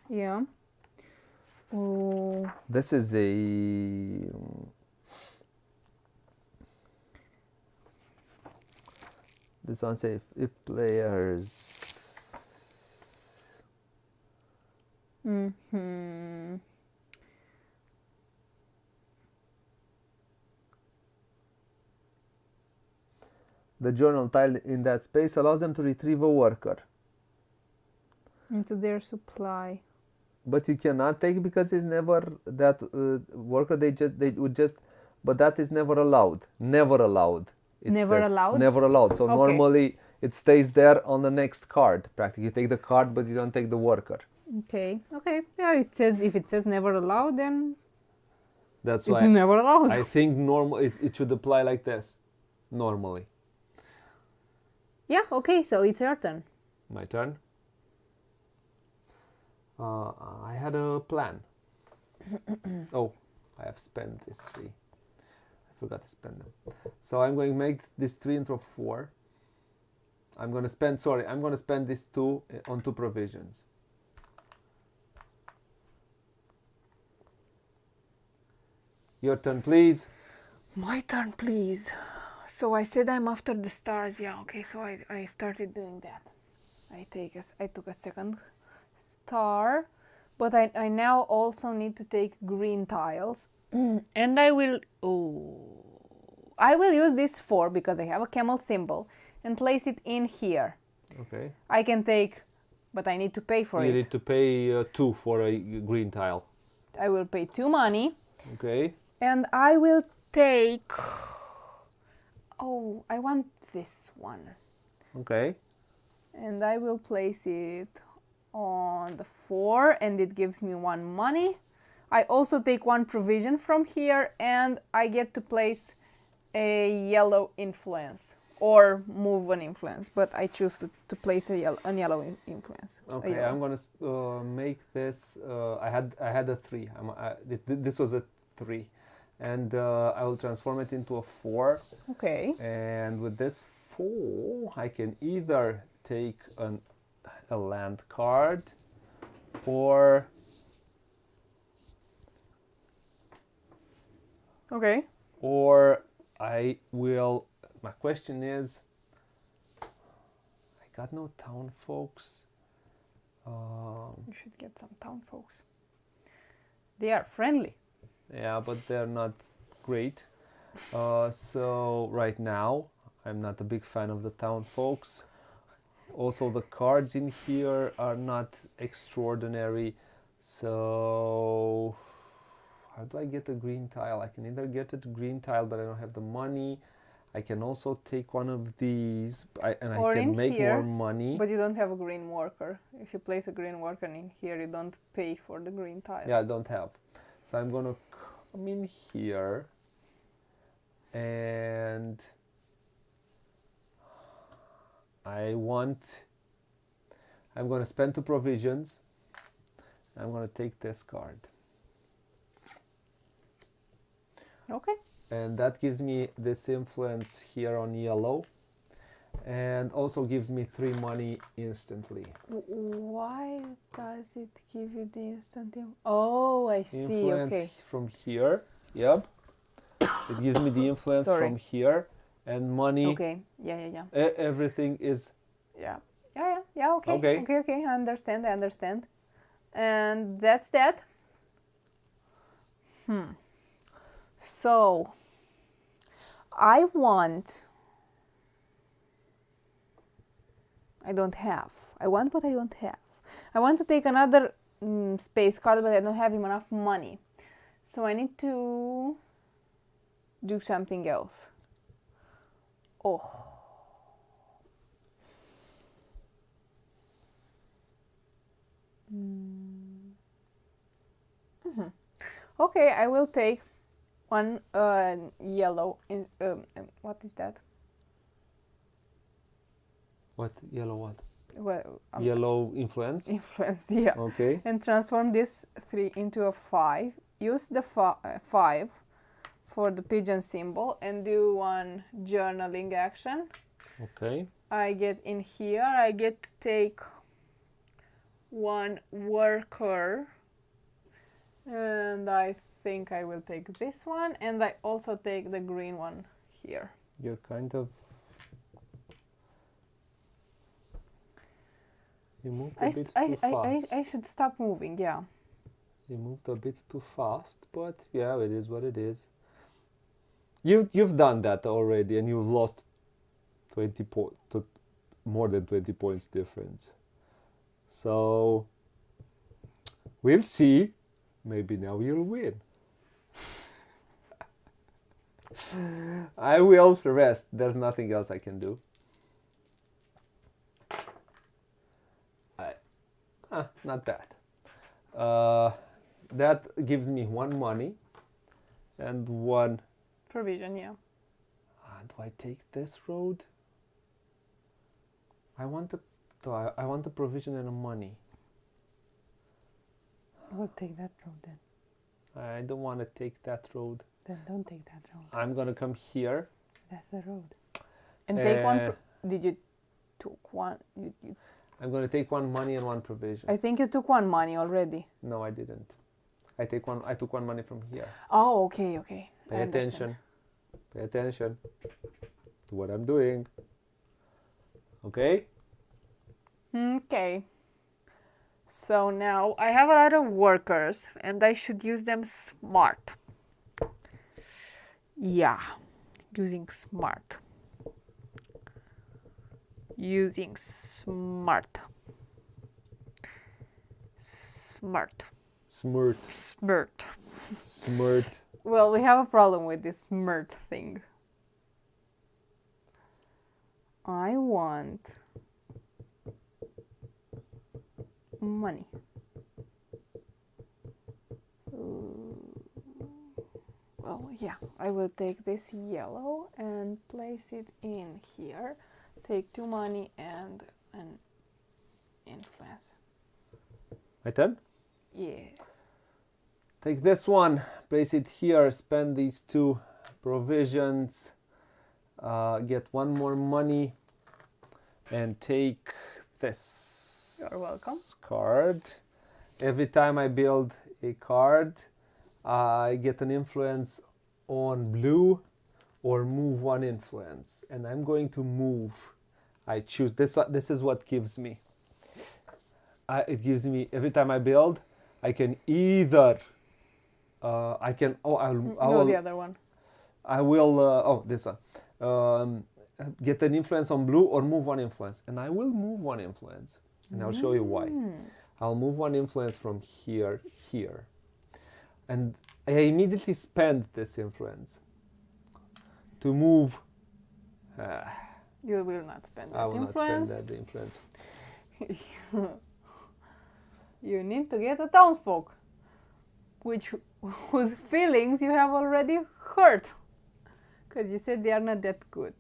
Yeah. Oh. This is a. This one says if players. Mm-hmm. The journal tile in that space allows them to retrieve a worker. Into their supply. But you cannot take because it's never that worker. They would just, but that is never allowed. Never allowed. Never allowed. Never allowed. So okay. Normally it stays there on the next card. Practically, you take the card, but you don't take the worker. Okay. Okay. Yeah. It says if it says never allowed, then that's it's why never allowed. I think normal. It should apply like this. Normally. Yeah. Okay. So it's your turn. My turn. I had a plan. Oh, I have spent this 3. I forgot to spend them. So I'm going to make this 3 into a 4. I'm going to spend this 2 on 2 provisions. Your turn, please. My turn, please. So I said I'm after the stars. Yeah. Okay. So I started doing that. I took a second star, but I now also need to take green tiles, and I will use this 4 because I have a camel symbol and place it in here. Okay. I can take, but I need to pay for it. You need to pay 2 for a green tile. I will pay 2 money. Okay. And I will take... Oh, I want this one. Okay. And I will place it on the 4, and it gives me 1 money. I also take 1 provision from here, and I get to place a yellow influence or move an influence, but I choose to place a yellow influence. Okay, I'm gonna make this. I had a 3. This was a 3, and I will transform it into a 4. Okay. And with this 4, I can either take a land card, or Okay. or I will. My question is, I got no town folks. You should get some town folks. They are friendly. Yeah, but they're not great. So right now, I'm not a big fan of the town folks. Also, the cards in here are not extraordinary. So how do I get a green tile? I can either get a green tile, but I don't have the money. I can also take one of these, and I can make more money. But you don't have a green worker. If you place a green worker in here, you don't pay for the green tile. Yeah, I don't have. So I'm gonna come in here, and I'm gonna spend 2 provisions. I'm gonna take this card. Okay. And that gives me this influence here on yellow, and also gives me 3 money instantly. Why does it give you the instant? Oh, I see. Influence Okay. from here. Yep. It gives me the influence from here, and money. Okay. Yeah. Everything is. Yeah. Okay. Okay. Okay. I understand. And that's that. So I want what I don't have. I want to take another space card, but I don't have enough money. So I need to do something else. Oh. Okay, I will take 1 yellow. What is that? What? Yellow what? Well, Yellow influence? Influence, yeah. Okay. And transform this 3 into a 5. Use the 5 for the pigeon symbol and do 1 journaling action. Okay. I get in here, I get to take 1 worker, and I think I will take this one, and I also take the green one here. You're kind of... You moved a bit too fast. I should stop moving, yeah. You moved a bit too fast, but yeah, it is what it is. You've done that already, and you've lost 20 to more than 20 points difference. So we'll see. Maybe now you'll win. I will rest. There's nothing else I can do. Not bad. That gives me 1 money and 1 provision, yeah. Do I take this road? I want a provision and a money. We'll take that road then. I don't want to take that road. Then don't take that road. I'm gonna come here. That's the road. And take 1. Did you took 1? You I'm gonna take 1 money and 1 provision. I think you took 1 money already. No, I didn't. I took 1 money from here. Oh, okay. Pay attention. Pay attention to what I'm doing. Okay? Okay. So now I have a lot of workers and I should use them smart. Yeah, using smart. Using smart. Smart. Smirt. Smirt. Smirt. Well, we have a problem with this smirt thing. I want money. Well, yeah, I will take this yellow and place it in here. Take 2 money and an influence. My turn? Yes. Take this one, place it here, spend these 2 provisions, get 1 more money, and take this. You're welcome. Card. Every time I build a card, I get an influence on blue or move 1 influence. And I'm going to move. I choose this one. This is what gives me. It gives me, every time I build, I can either, No, the other one. I will, this one. Get an influence on blue or move 1 influence. And I will move 1 influence. And I'll show you why. I'll move 1 influence from here, here. And I immediately spend this influence to move. You will not spend that I will influence. not spend that influence. You need to get a townsfolk, whose feelings you have already hurt, because you said they are not that good.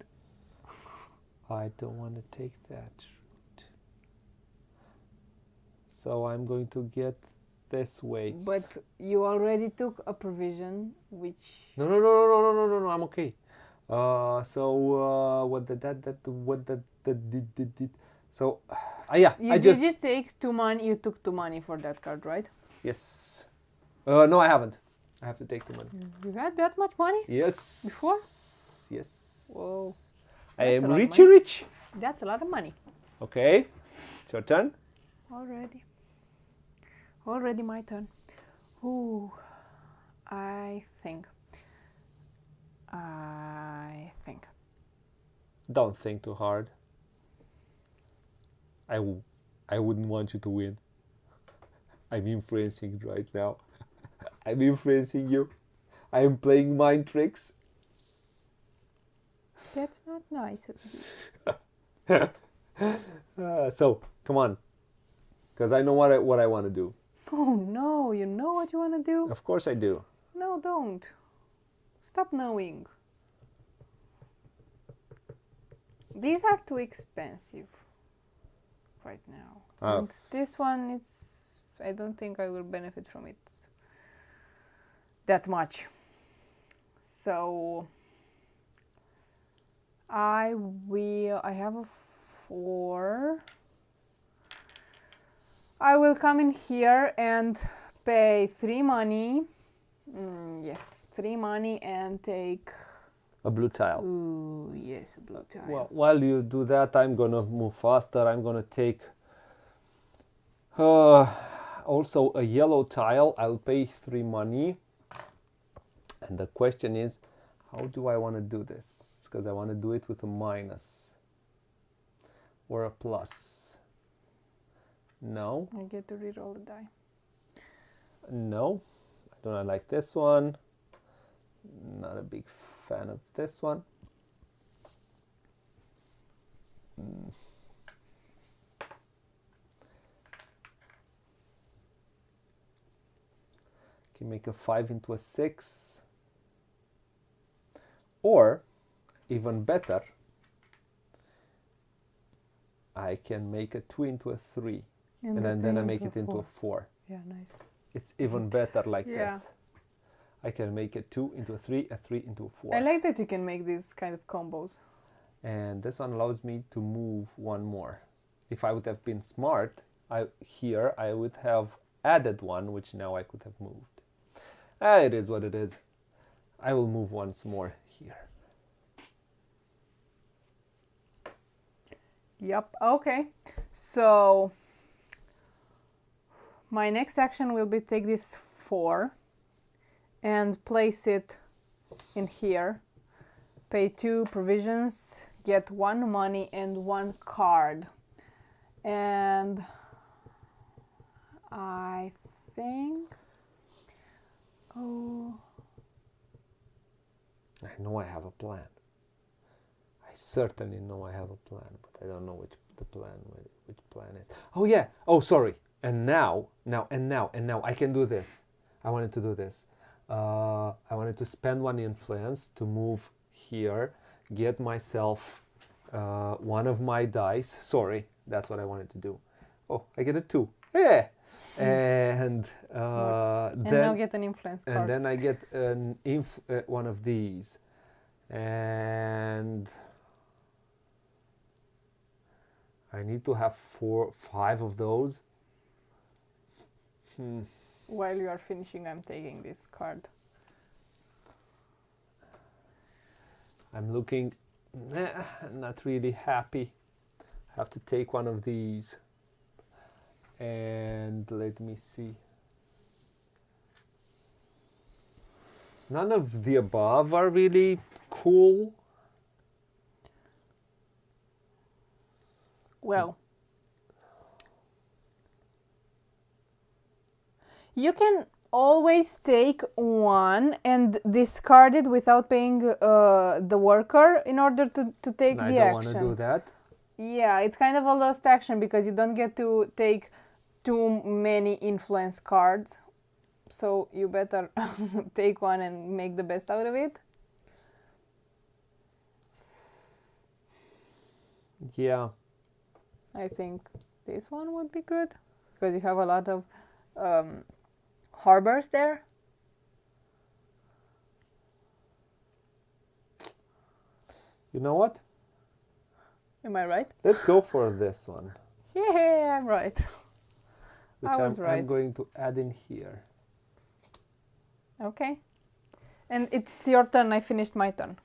I don't want to take that route. So I'm going to get this way. But you already took a provision, which... No, I'm okay. What did. So, yeah, Did you take 2 money? You took 2 money for that card, right? Yes. No, I haven't. I have to take 2 money. You had that much money? Yes. Before? Yes. Whoa. I That's am a lot of rich. money. Rich. That's a lot of money. Okay. It's your turn. Already my turn. Ooh, I think. Don't think too hard. I wouldn't want you to win. I'm influencing right now. I'm influencing you. I am playing mind tricks. That's not nice of you. So, come on. Because I know what I want to do. Oh no, you know what you want to do? Of course I do. No, don't. Stop knowing. These are too expensive right now. Oh. And this one, I don't think I will benefit from it that much. So I have a 4. I will come in here and pay 3 money. Yes, 3 money and take... A blue tile. Ooh, yes, a blue tile. Well, while you do that, I'm going to move faster. I'm going to take also a yellow tile. I'll pay 3 money. And the question is, how do I want to do this? Because I want to do it with a minus or a plus. No. I get to reroll the die. No. I do not like this one. Not a big fan of this one. Can make a 5 into a 6. Or, even better, I can make a 2 into a 3. And then I make it into a 4. Yeah, nice. It's even better like Yeah. this. I can make a 2 into a 3 into a 4. I like that you can make these kind of combos. And this one allows me to move 1 more. If I would have been smart, I would have added 1, which now I could have moved. It is what it is. I will move once more here. Yep, okay. So my next action will be take this 4 and place it in here. Pay 2 provisions, get 1 money and 1 card. And I think Oh. I know I have a plan. I certainly know I have a plan, but I don't know which plan is. Oh yeah. Oh, sorry. And now I can do this. I wanted to do this. I wanted to spend one influence to move here, get myself one of my dice. Sorry, that's what I wanted to do. Oh, I get a 2. Yeah. And And then now get an influence card. and then I get one of these, and I need to have 5 of those. While you are finishing, I'm taking this card. I'm looking not really happy. I have to take one of these, and let me see. None of the above are really cool. Well, you can always take one and discard it without paying the worker in order to take I the don't want to action. do that. Yeah, it's kind of a lost action because you don't get to take too many influence cards. So you better take one and make the best out of it. Yeah. I think this one would be good because you have a lot of harbors there. You know what? Am I right? Let's go for this one, Yeah, I'm right. which I was I'm right. going to add in here. Okay. And it's your turn. I finished my turn.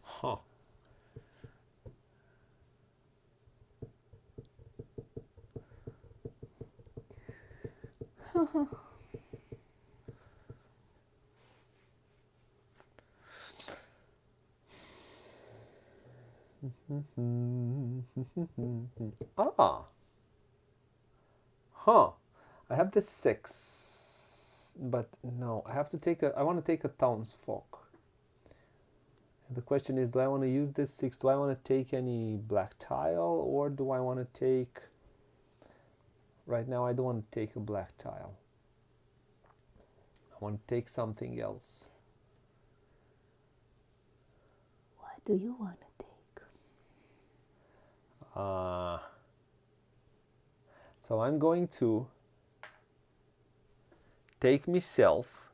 Huh. Ah. Huh. I have the 6, but no, I have to take I want to take a townsfolk. And the question is, do I want to use this 6? Do I want to take any black tile, or do I want to take... Right now, I don't want to take a black tile. I want to take something else. What do you want to take? So I'm going to take myself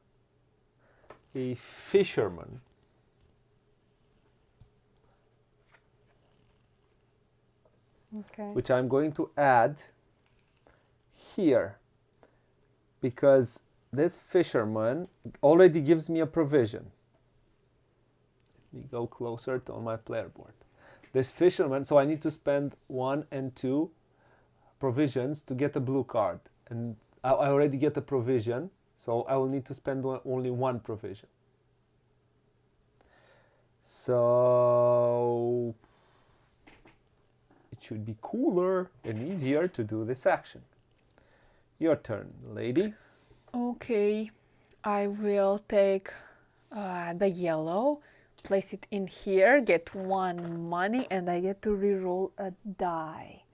a fisherman. Okay. Which I'm going to add here, because this fisherman already gives me a provision. Let me go closer to on my player board. This fisherman, so I need to spend 1 and 2 provisions to get a blue card, and I already get a provision, so I will need to spend only 1 provision. So it should be cooler and easier to do this action. Your turn, lady. Okay. I will take the yellow, place it in here, get 1 money, and I get to reroll a die.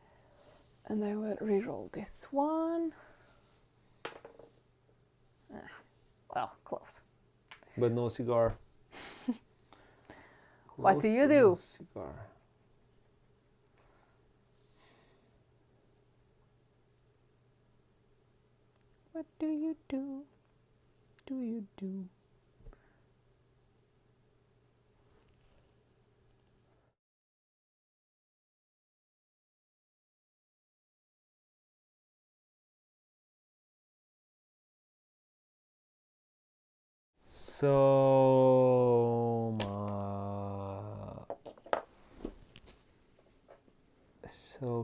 And I will reroll this one. Well, close. But no cigar. What do you Close, but do? no cigar. What do you do? Do you do?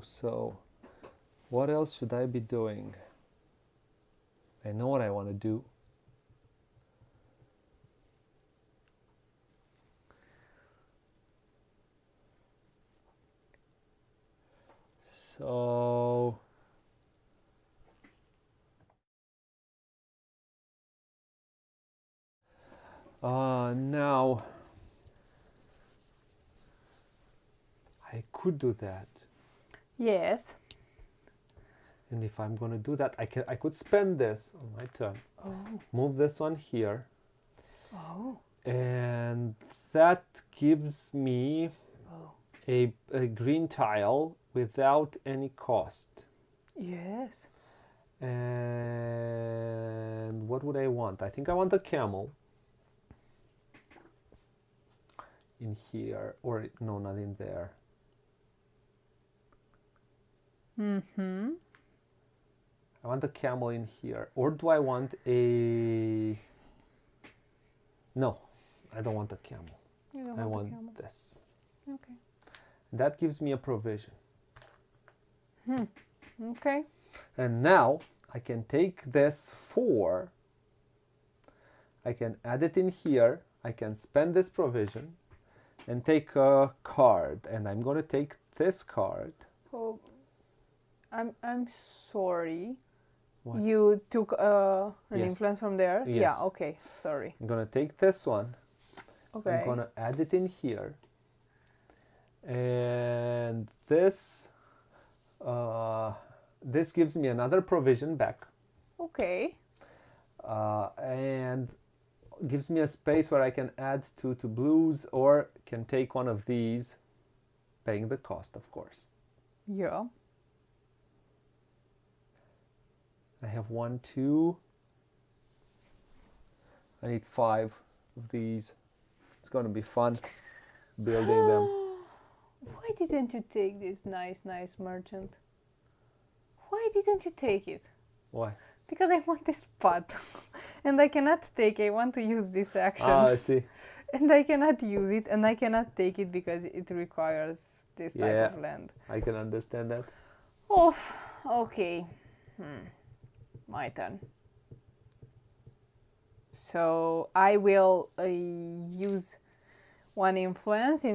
So, what else should I be doing? I know what I want to do. So, Now I could do that. Yes. And if I'm going to do that, I could spend this on my turn. Oh. Move this one here. Oh. And that gives me Oh. a green tile without any cost. Yes. And what would I want? I think I want a camel in here, or no, not in there. Mm-hmm. I want a camel in here, or do I want a... No, I don't want a camel. You don't I want want a camel. this. Okay. That gives me a provision. Okay. And now I can take this 4, I can add it in here, I can spend this provision and take a card, and I'm going to take this card. Oh, I'm sorry. What? You took an Yes. influence from there? Yes. Yeah, okay. Sorry. I'm going to take this one, Okay. I'm going to add it in here, and this gives me another provision back. Okay. And gives me a space where I can add 2 to blues, or can take one of these, paying the cost, of course. Yeah. I have 1, 2. I need 5 of these. It's going to be fun building them. Why didn't you take this nice merchant? Why didn't you take it? Why? Because I want this pot. And I cannot take it. I want to use this action. I see. And I cannot use it, and I cannot take it because it requires this type of land. I can understand that. Oof. Okay. My turn. So I will use 1 influence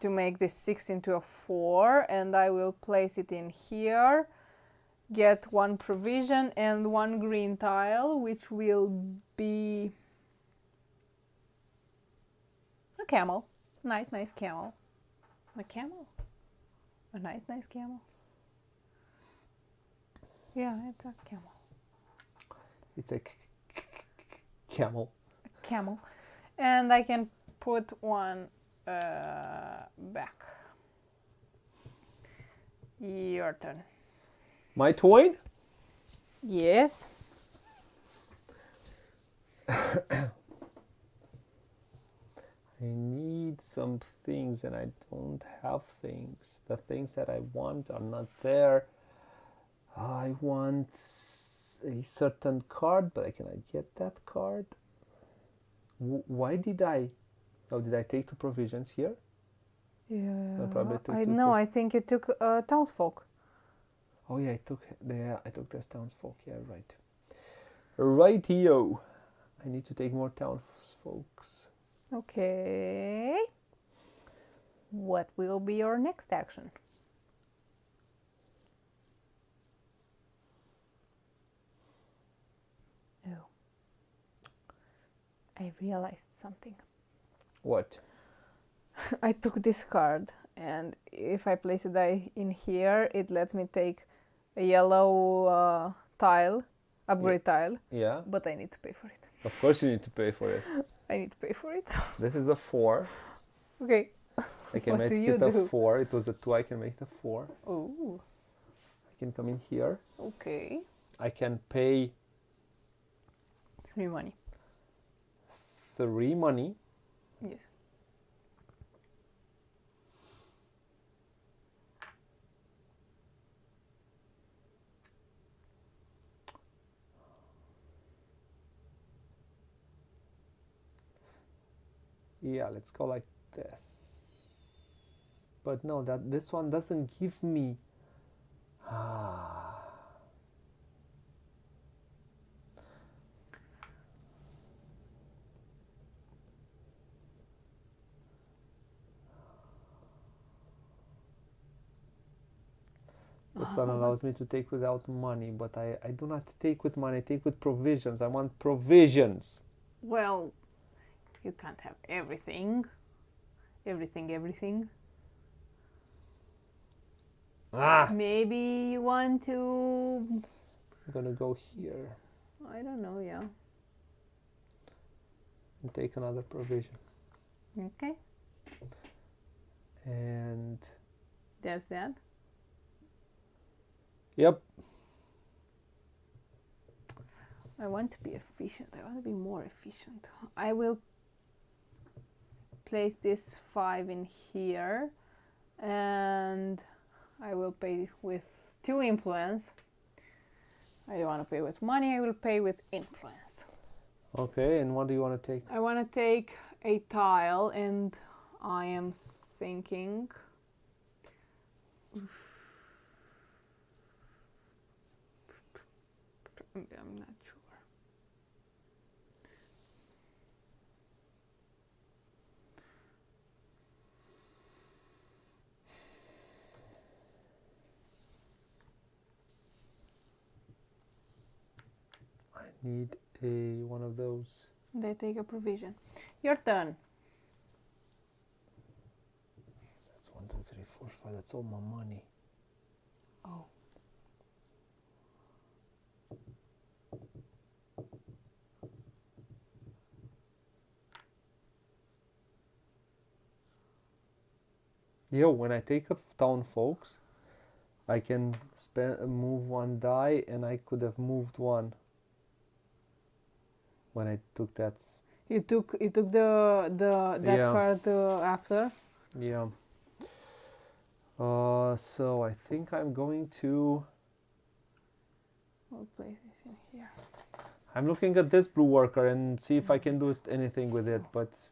to make this 6 into a 4, and I will place it in here. Get 1 provision and 1 green tile, which will be a camel. Nice camel. A camel? A nice camel. Yeah, it's a camel. It's a camel. Camel. And I can put 1 back. Your turn. My turn? Yes. I need some things and I don't have things. The things that I want are not there. I want a certain card, but I cannot get that card. Why did I? Oh, did I take 2 provisions here? Yeah. I probably took I two know. too. I think you took townsfolk. Oh yeah, I took this townsfolk. Yeah, right. Rightio. I need to take more townsfolks. Okay. What will be your next action? Oh. I realized something. What? I took this card, and if I place it in here, it lets me take a yellow tile, upgrade tile, Yeah. but I need to pay for it. Of course you need to pay for it. I need to pay for it. This is a 4. Okay. I can What make do you it a do? 4. It was a 2. I can make it a 4. Oh, I can come in here. okay. I can pay 3 money. 3 money. Yes. Yeah, let's go like this. But no, this one doesn't give me. This one allows me to take without money, but I do not take with money, I take with provisions. I want provisions. Well, You can't have everything. Everything. Ah! Maybe you want to... I'm gonna go here I don't know, yeah. and take another provision. Okay. And That's that. yep. I want to be efficient. I want to be more efficient. I will place this 5 in here, and I will pay with 2 influence. I don't want to pay with money. I will pay with influence. Okay, and what do you want to take? I want to take a tile, and I am thinking... I'm not sure. I need a one of those. They take a provision. Your turn. That's 1, 2, 3, 4, 5. That's all my money. Oh. Yo, when I take a town, folks, I can move 1 die, and I could have moved 1 when I took that. You took that Yeah. card after. Yeah. So I think I'm going to. What place is in here? I'm looking at this blue worker and see if I can do anything with it, but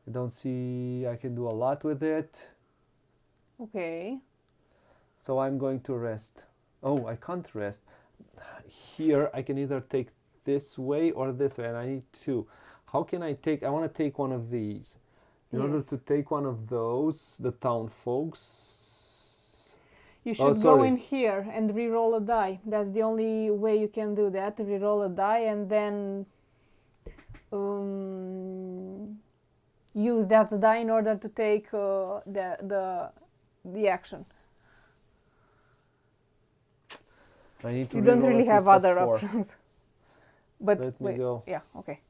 I don't see I can do a lot with it. Okay. So I'm going to rest. Oh, I can't rest. Here I can either take this way or this way, and I need 2. How can I take? I want to take one of these. In order Yes. to take one of those, the town folks. You Oh, should go sorry. in here and re-roll a die. That's the only way you can do that. Re-roll a die and then use that die in order to take the action. I need to. You don't reroll really at have least a other 4. options. But Let me wait, go. yeah, okay.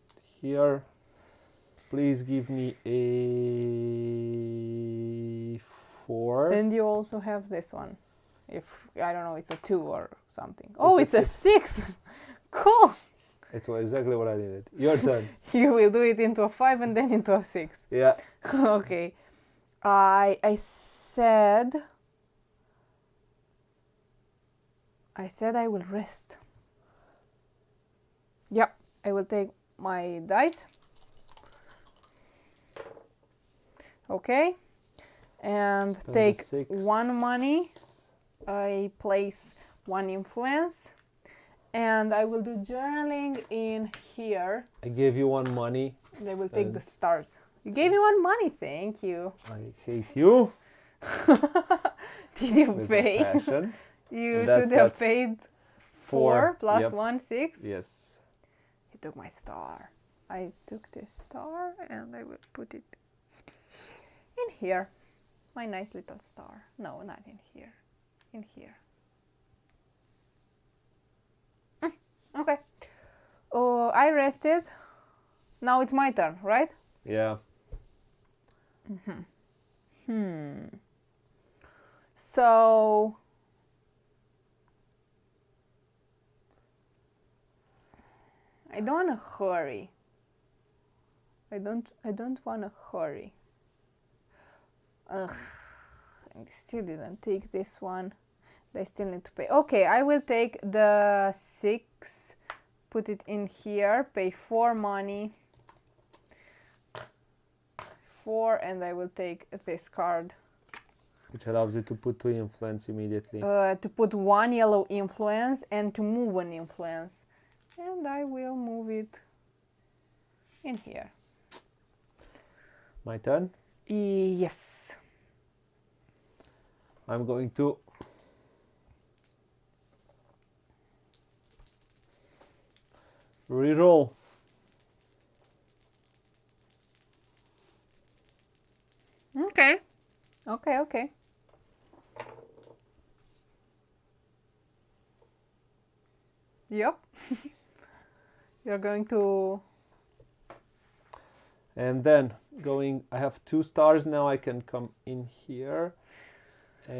Here, please give me a 4. And you also have this one. If I don't know, it's a 2 or something. Oh, It's it's a a 6. Cool. It's exactly what I needed. Your turn. You will do it into a 5 and then into a 6. Yeah. Okay. I said I will rest. Yep, I will take my dice. Okay. And Spend the take 6. 1 money. I place 1 influence. And I will do journaling in here. I gave you 1 money. And I will take the stars. You gave me 1 money, thank you. I hate you. Did you With pay? a passion. You And that's should have that paid 4. 4 plus Yep. 1, 6. Yes. You took my star. I took this star and I will put it in here. My nice little star. No, not in here. In here. Okay. Oh, I rested. Now it's my turn, right? Yeah. So I don't want to hurry. I don't want to hurry. Ugh. I still didn't take this one. I still need to pay. Okay, I will take the 6, put it in here, pay 4 money. 4, and I will take this card. Which allows you to put 2 influence immediately. To put 1 yellow influence and to move an influence. And I will move it in here. My turn. Yes. I'm going to reroll. Okay. Okay, okay. Yep. You're going to... And then going, I have 2 stars now. I can come in here. And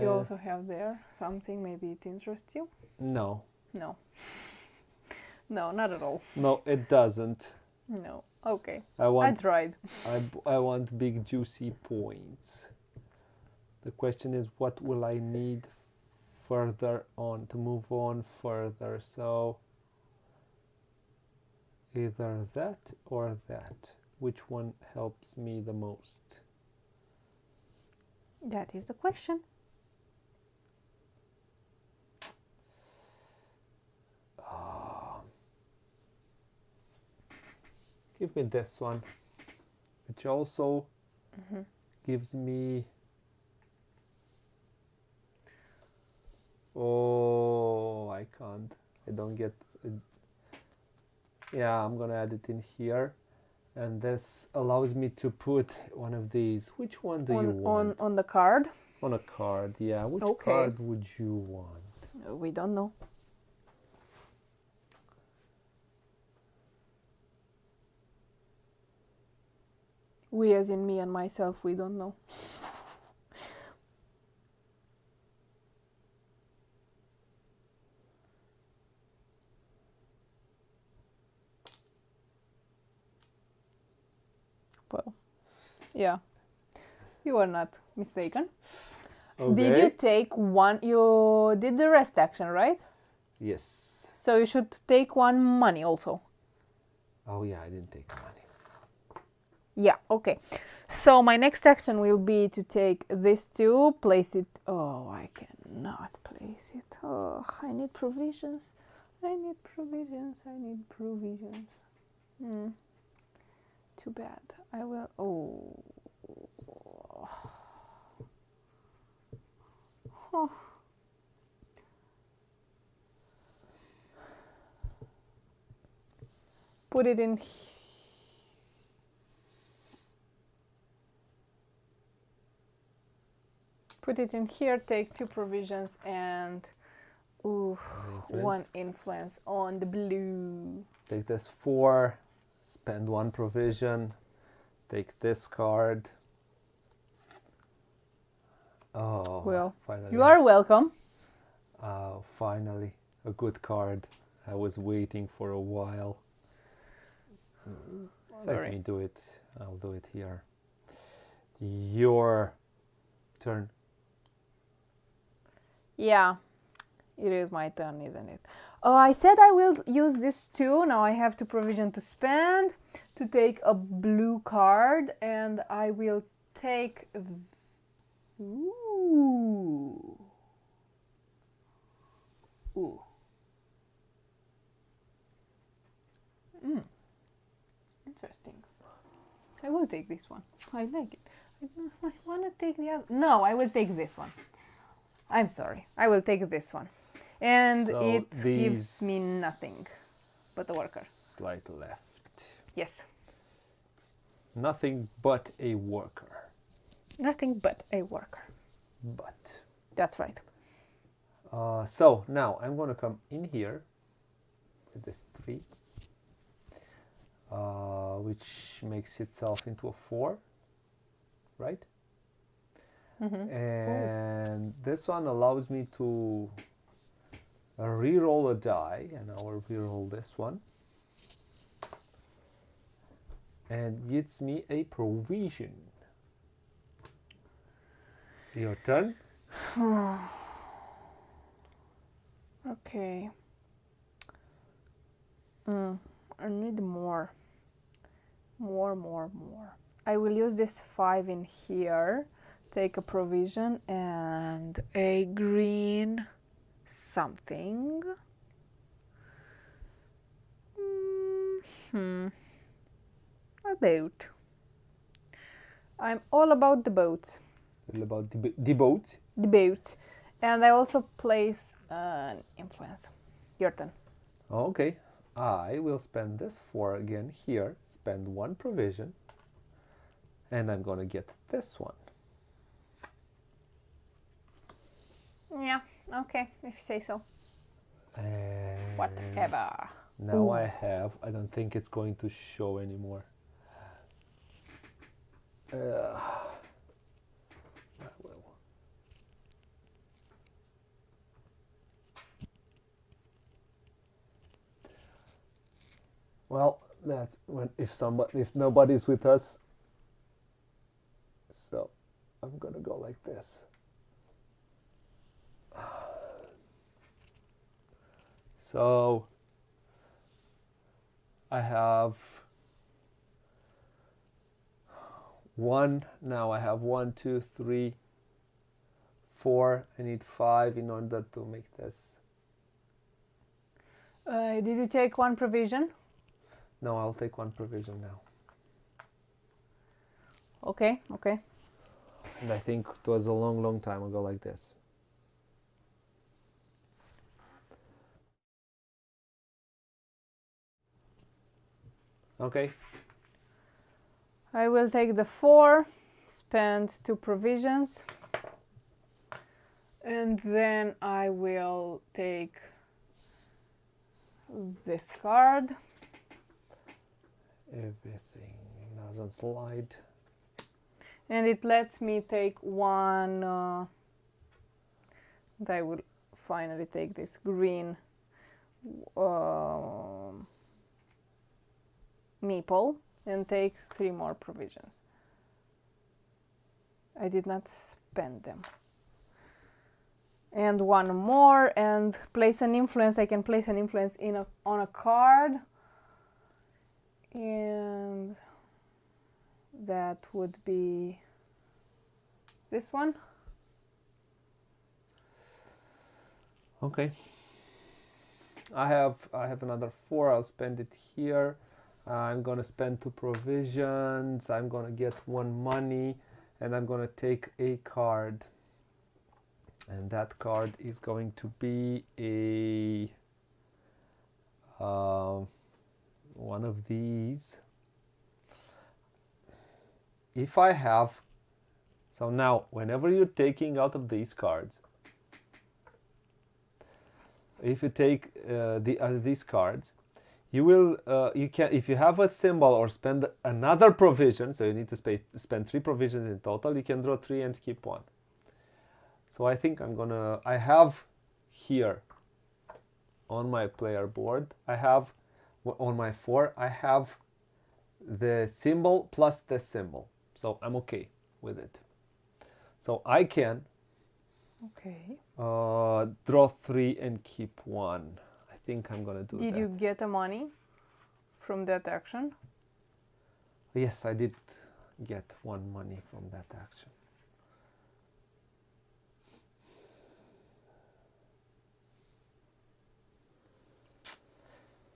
You also have there something, maybe it interests you? no. No. No, not at all. No, it doesn't. No. Okay. I I want tried. I want big juicy points. The question is, what will I need further on to move on further? So either that or that. Which one helps me the most? That is the question. Give me this one, which also gives me... Oh, I can't. I don't get... Yeah, I'm gonna add it in here. And this allows me to put one of these. Which one do you want? On the card? On a card, yeah. Which Okay. card would you want? We don't know. We as in me and myself, we don't know. Well, yeah. You are not mistaken. Okay. Did you take one? You did the rest action, right? Yes. So you should take one money also. Oh yeah, I didn't take money. Yeah, okay. So my next action will be to take this two, place it... Oh, I cannot place it. Oh, I need provisions. I need provisions. I need provisions. Too bad. I will... Oh. Oh. Put it in... Put it in here, take 2 provisions and one influence on the blue. Take this 4, spend 1 provision, take this card. Oh, Well, finally. you are welcome. Finally, a good card. I was waiting for a while. Let me do it. I'll do it here. Your turn. Yeah, it is my turn, isn't it? Oh, I said I will use this too. Now I have 2 provision to spend to take a blue card, and I will take... Ooh. Ooh. Interesting. I will take this one. I like it. I want to take the other... No, I will take this one. I'm sorry. I will take this one. And So it gives me nothing but a worker. Slide left. Yes. Nothing but a worker. Nothing but a worker. But. That's right. So now I'm going to come in here with this 3, which makes itself into a 4, right? And this one allows me to re-roll a die, and I will re-roll this one, and gives me a provision. Your turn. Okay. I need more. More. I will use this 5 in here. Take a provision and a green something. A boat. I'm all about the boat. All about the boat. The boat. And I also place an influence. Your turn. Okay. I will spend this 4 again here. Spend 1 provision. And I'm gonna get this one. Yeah, okay, if you say so. And Whatever. now I have, I don't think it's going to show anymore. I will. Well, that's when if nobody's with us. So I'm gonna go like this. So I have one, now I have 1, 2, 3, 4. I need 5 in order to make this. Did you take one provision? No, I'll take one provision now. Okay, okay. And I think it was a long, long time ago like this. Okay. I will take the 4, spend 2 provisions, and then I will take this card. Everything doesn't slide. And it lets me take one, and I will finally take this green meeple and take 3 more provisions. I did not spend them. And one more, and place an influence. I can place an influence on a card. And that would be this one. Okay. I have another 4. I'll spend it here. I'm gonna spend 2 provisions. I'm gonna get 1 money, and I'm gonna take a card. And that card is going to be a one of these. If I have, so now whenever you're taking out of these cards, if you take these cards, you will you can, if you have a symbol or spend another provision, so you need to spend 3 provisions in total, you can draw 3 and keep 1. So I think I have here on my player board, I have on my 4, I have the symbol plus the symbol. So I'm okay with it. So I can draw 3 and keep 1. I think I'm gonna do that. Did you get a money from that action? Yes, I did get 1 money from that action.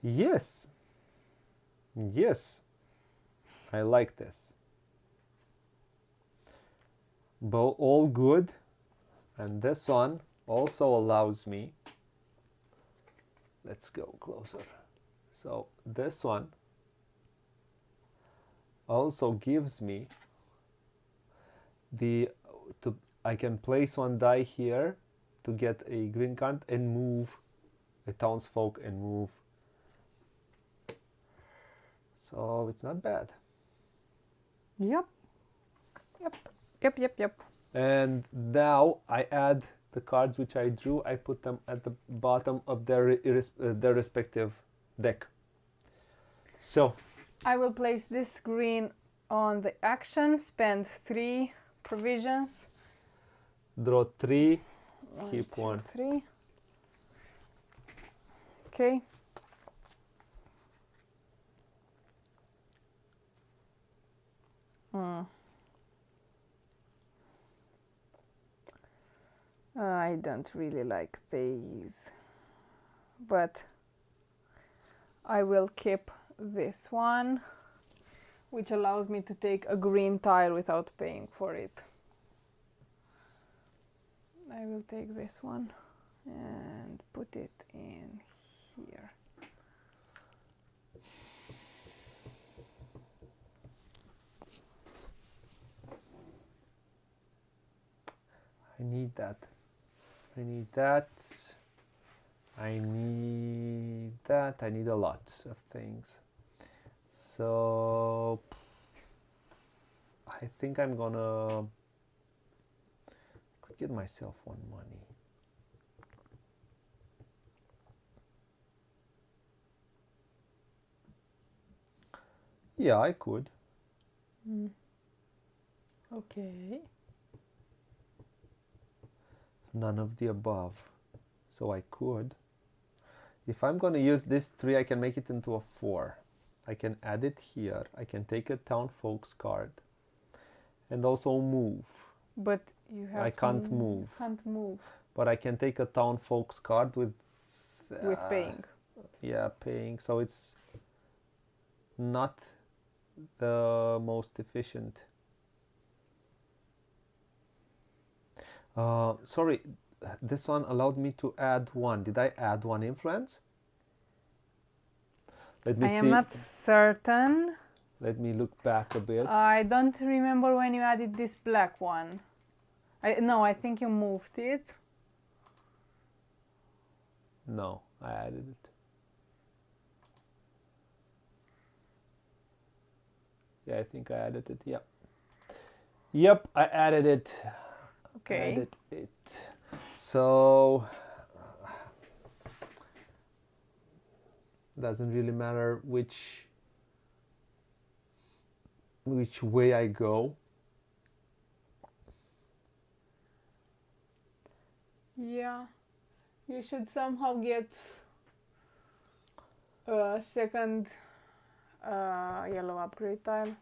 Yes. Yes. I like this. All good. And this one also allows me, let's go closer. So this one also gives me I can place 1 die here to get a green card and move a townsfolk and move. So it's not bad. Yep. And now I add the cards which I drew. I put them at the bottom of their respective deck. So I will place this green on the action, spend 3 provisions. Draw 3, 1, keep 2, 1. 3. Okay. I don't really like these, but I will keep this one, which allows me to take a green tile without paying for it. I will take this one and put it in here. need that. I need that. I need that. I need a lot of things. So I think I'm gonna could get myself one money. Yeah, I could. Okay. None of the above. So I could. If I'm going to use this 3, I can make it into a 4. I can add it here. I can take a town folks card. And also move. But you have I can't move. Can't move But I can take a town folks card with paying. Yeah, paying. So it's not the most efficient. Sorry, this one allowed me to add 1. Did I add 1 influence? Let me I see. am not certain. Let me look back a bit. I don't remember when you added this black one. No, I think you moved it. No, I added it. Yeah, I think I added it. Yep. Yep, I added it. Okay. Added it. So doesn't really matter which way I go. Yeah. You should somehow get a second yellow upgrade tile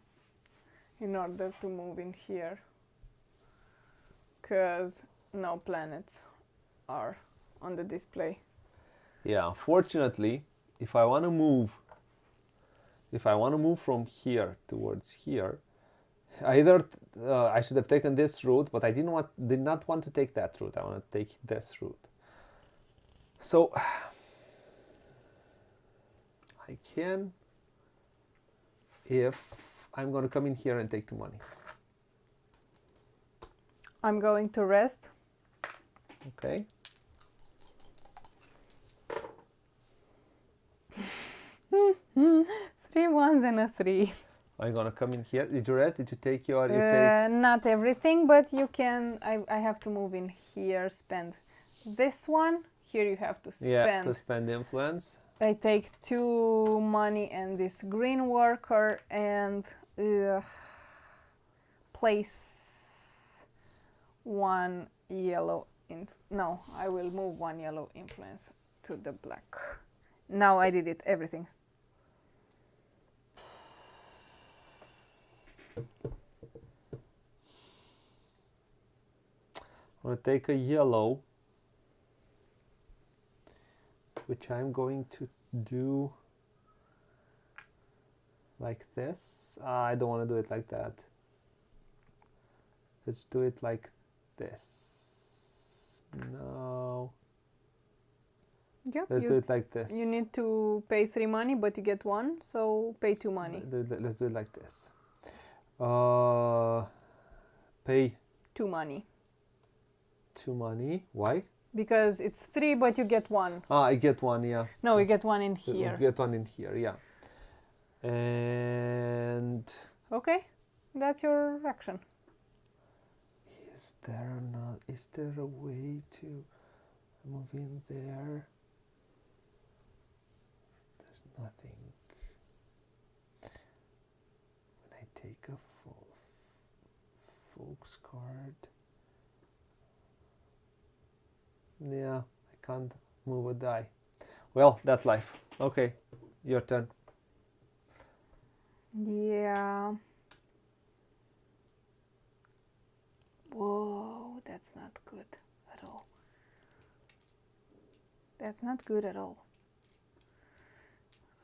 in order to move in here, because no planets are on the display. Yeah, unfortunately, if I want to move from here towards here, either I should have taken this route, but I did not want to take that route. I want to take this route. So I can, if I'm going to come in here and take 2 money. I'm going to rest. Okay. Three ones and a 3. I'm going to come in here. Did you rest? Did you take your... Not everything, but you can... I have to move in here, spend this one. Here you have to spend... Yeah, to spend influence. I take 2 money and this green worker and place 1 yellow... No, I will move 1 yellow influence to the black. Now I did it, everything. I'm going to take a yellow, which I'm going to do like this. I don't want to do it like that. Let's do it like this. No. Yep, Let's do it like this. You need to pay 3 money, but you get 1, so pay 2 money. Let's do it like this. Pay 2 money. 2 money. Why? Because it's 3, but you get 1. I get 1, yeah. No, you get 1 in here. You get 1 in here, yeah. And... Okay, that's your action. Is there a way to move in there? There's nothing. When I take a folks card, yeah, I can't move a die. Well, that's life. Okay, your turn. Yeah. Whoa, that's not good at all. That's not good at all.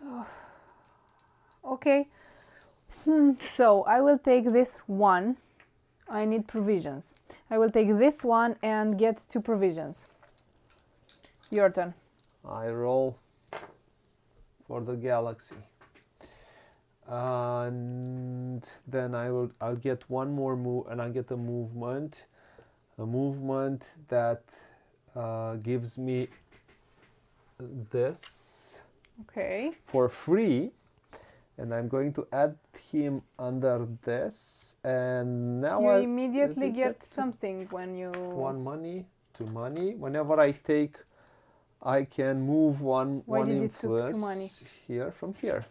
Oh. Okay. So I will take this 1. I need provisions. I will take this 1 and get 2 provisions. Your turn. I roll for the galaxy. And then I'll get 1 more move, and I'll get a movement. a movement that gives me this Okay. for free, and I'm going to add him under this, and now You I immediately get something when you... 1 money, 2 money. Whenever I take, I can move one Why did you influence took 2 money? here from here.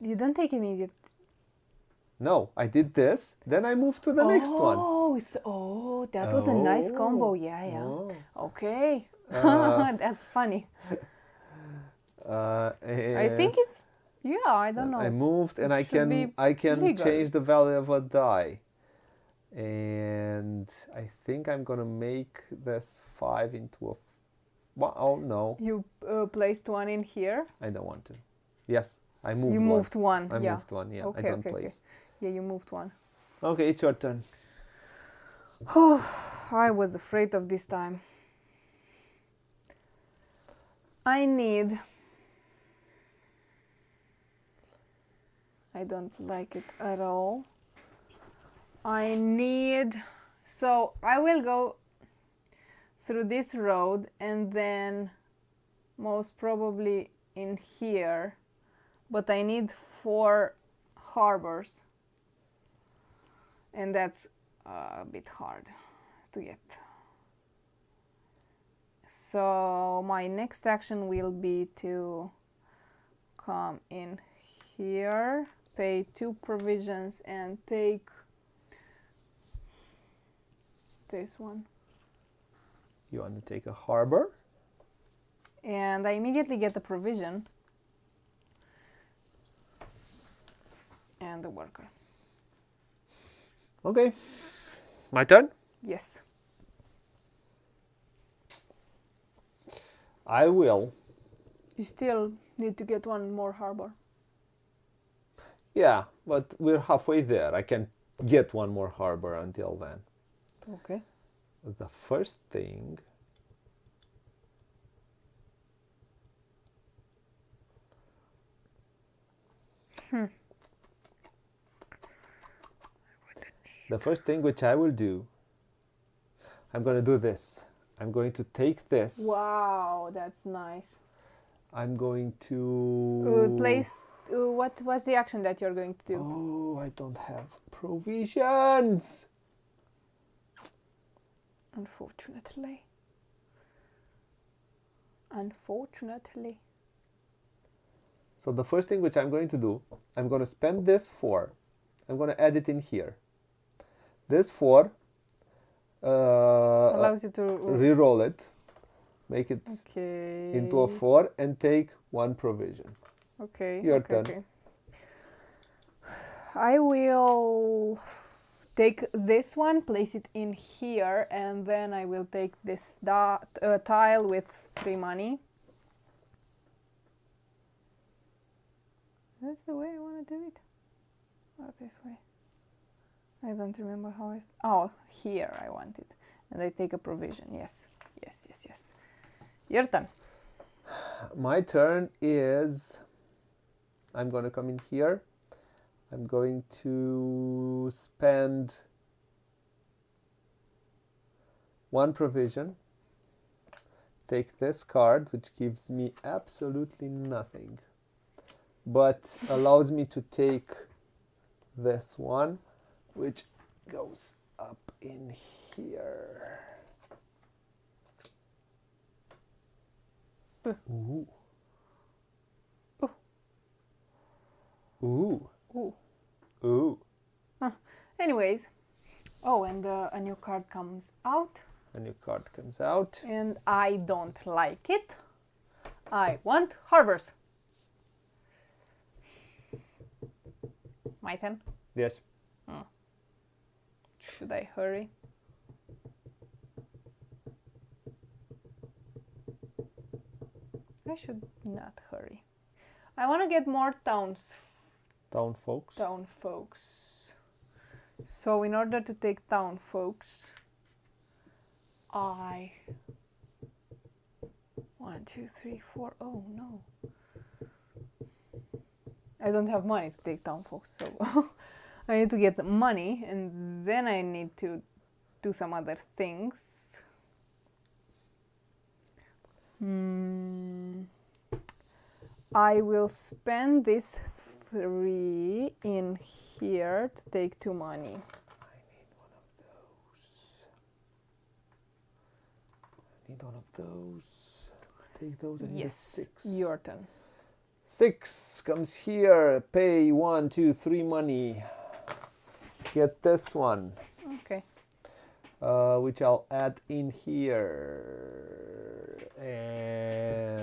You don't take immediate. No, I did this, then I move to the next one. Oh, that was a nice combo. Yeah, yeah. Oh. Okay. That's funny. I think it's... Yeah, I don't know. I moved, and It I should be can legal. change the value of a die, and I think I'm gonna make this 5 into a. Oh no, You placed 1 in here. I don't want to. Yes, I moved. You moved 1. I yeah. moved 1. Yeah, Okay, I don't okay, okay. place. Yeah, you moved 1. Okay, it's your turn. I was afraid of this time. I don't like it at all. So I will go through this road and then most probably in here, but I need 4 harbors, and that's a bit hard to get. So my next action will be to come in here, pay 2 provisions, and take this one. You want to take a harbor? And I immediately get the provision and the worker. Okay, my turn. Yes. I will. You still need to get 1 more harbor. Yeah, but we're halfway there. I can get 1 more harbor until then. Okay. The first thing. The first thing which I will do, I'm going to do this. I'm going to take this. Wow, that's nice. I'm going to Place. What was the action that you're going to do? Oh, I don't have provisions. Unfortunately. Unfortunately. So the first thing which I'm going to do, I'm going to spend this 4. I'm going to add it in here. This 4 Allows you to re-roll it, make it Okay. into a 4, and take 1 provision. Okay. Your okay, turn. Okay. I will take this one, place it in here, and then I will take this tile with 3 money. That's the way I want to do it. Or this way. I don't remember how I... Oh, here I want it. And I take a provision. Yes. Yes, yes, yes. Your turn. My turn is, I'm going to come in here. I'm going to spend 1 provision. Take this card, which gives me absolutely nothing, but allows me to take this one, which goes up in here. Ooh. Ooh. Ooh. Ooh. Anyways. Oh, and a new card comes out. A new card comes out. And I don't like it. I want harbors. My turn. Yes. Should I hurry? I should not hurry. I want to get more town folks. So in order to take town folks, I 1, 2, 3, 4. Oh no. I don't have money to take town folks, so I need to get money, and then I need to do some other things. I will spend this 3 in here to take 2 money. I need one of those. I need one of those. Take those. I need a 6. Your turn. 6 comes here. Pay 1, 2, 3 money. Get this one. Okay. Which I'll add in here. And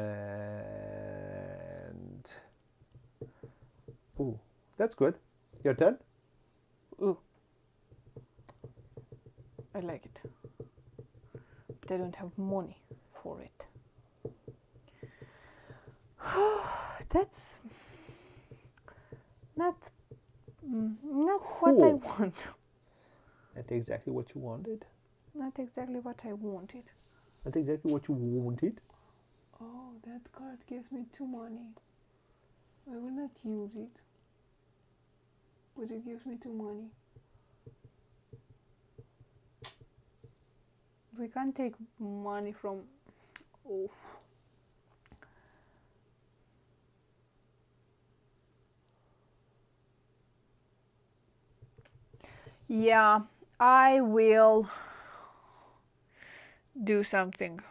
ooh, that's good. Your turn. Ooh. I like it. But I don't have money for it. That's not what I want. That's exactly what you wanted. Not exactly what I wanted. Not exactly what you wanted. Oh, that card gives me 2 money. I will not use it. But it gives me 2 money. We can't take money from... Oh. Yeah, I will do something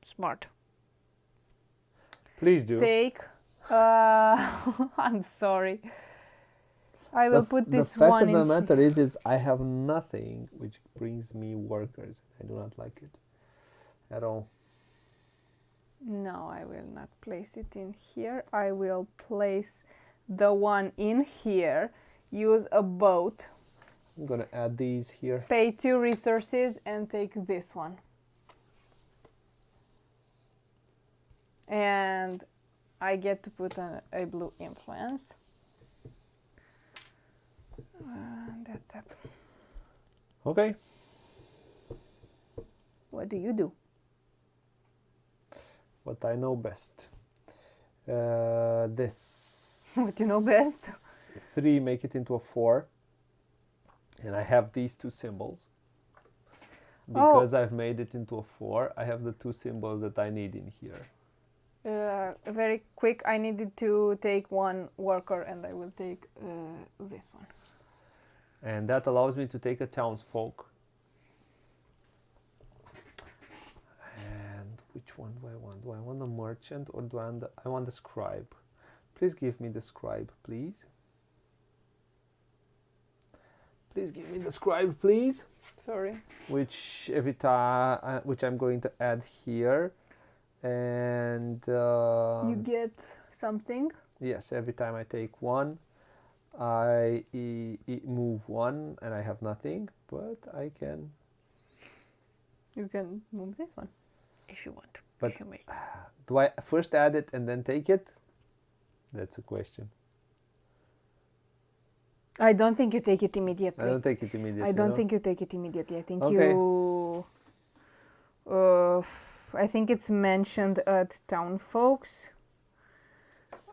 smart. Please do. Take... I'm sorry. I will put this one in... The fact of the matter is I have nothing which brings me workers. I do not like it at all. No, I will not place it in here. I will place the one in here. Use a boat. I'm gonna add these here. Pay 2 resources and take this one. And I get to put a blue influence. That's that. Okay. What do you do? What I know best. This. What you know best? 3 make it into a 4. And I have these 2 symbols. Because I've made it into a 4, I have the 2 symbols that I need in here. Very quick, I needed to take 1 worker and I will take this one. And that allows me to take a townsfolk. And which one do I want? Do I want the merchant or do I want the scribe? Please give me the scribe, please. Please give me the scribe, please. Sorry. Which every time, which I'm going to add here, and you get something. Yes, every time I take 1, I move 1, and I have nothing, but I can. You can move this one if you want. But if you make. Do I first add it and then take it? That's a question. I don't think you take it immediately. I don't take it immediately. I don't no? think you take it immediately. I think Okay. you. I think it's mentioned at town folks.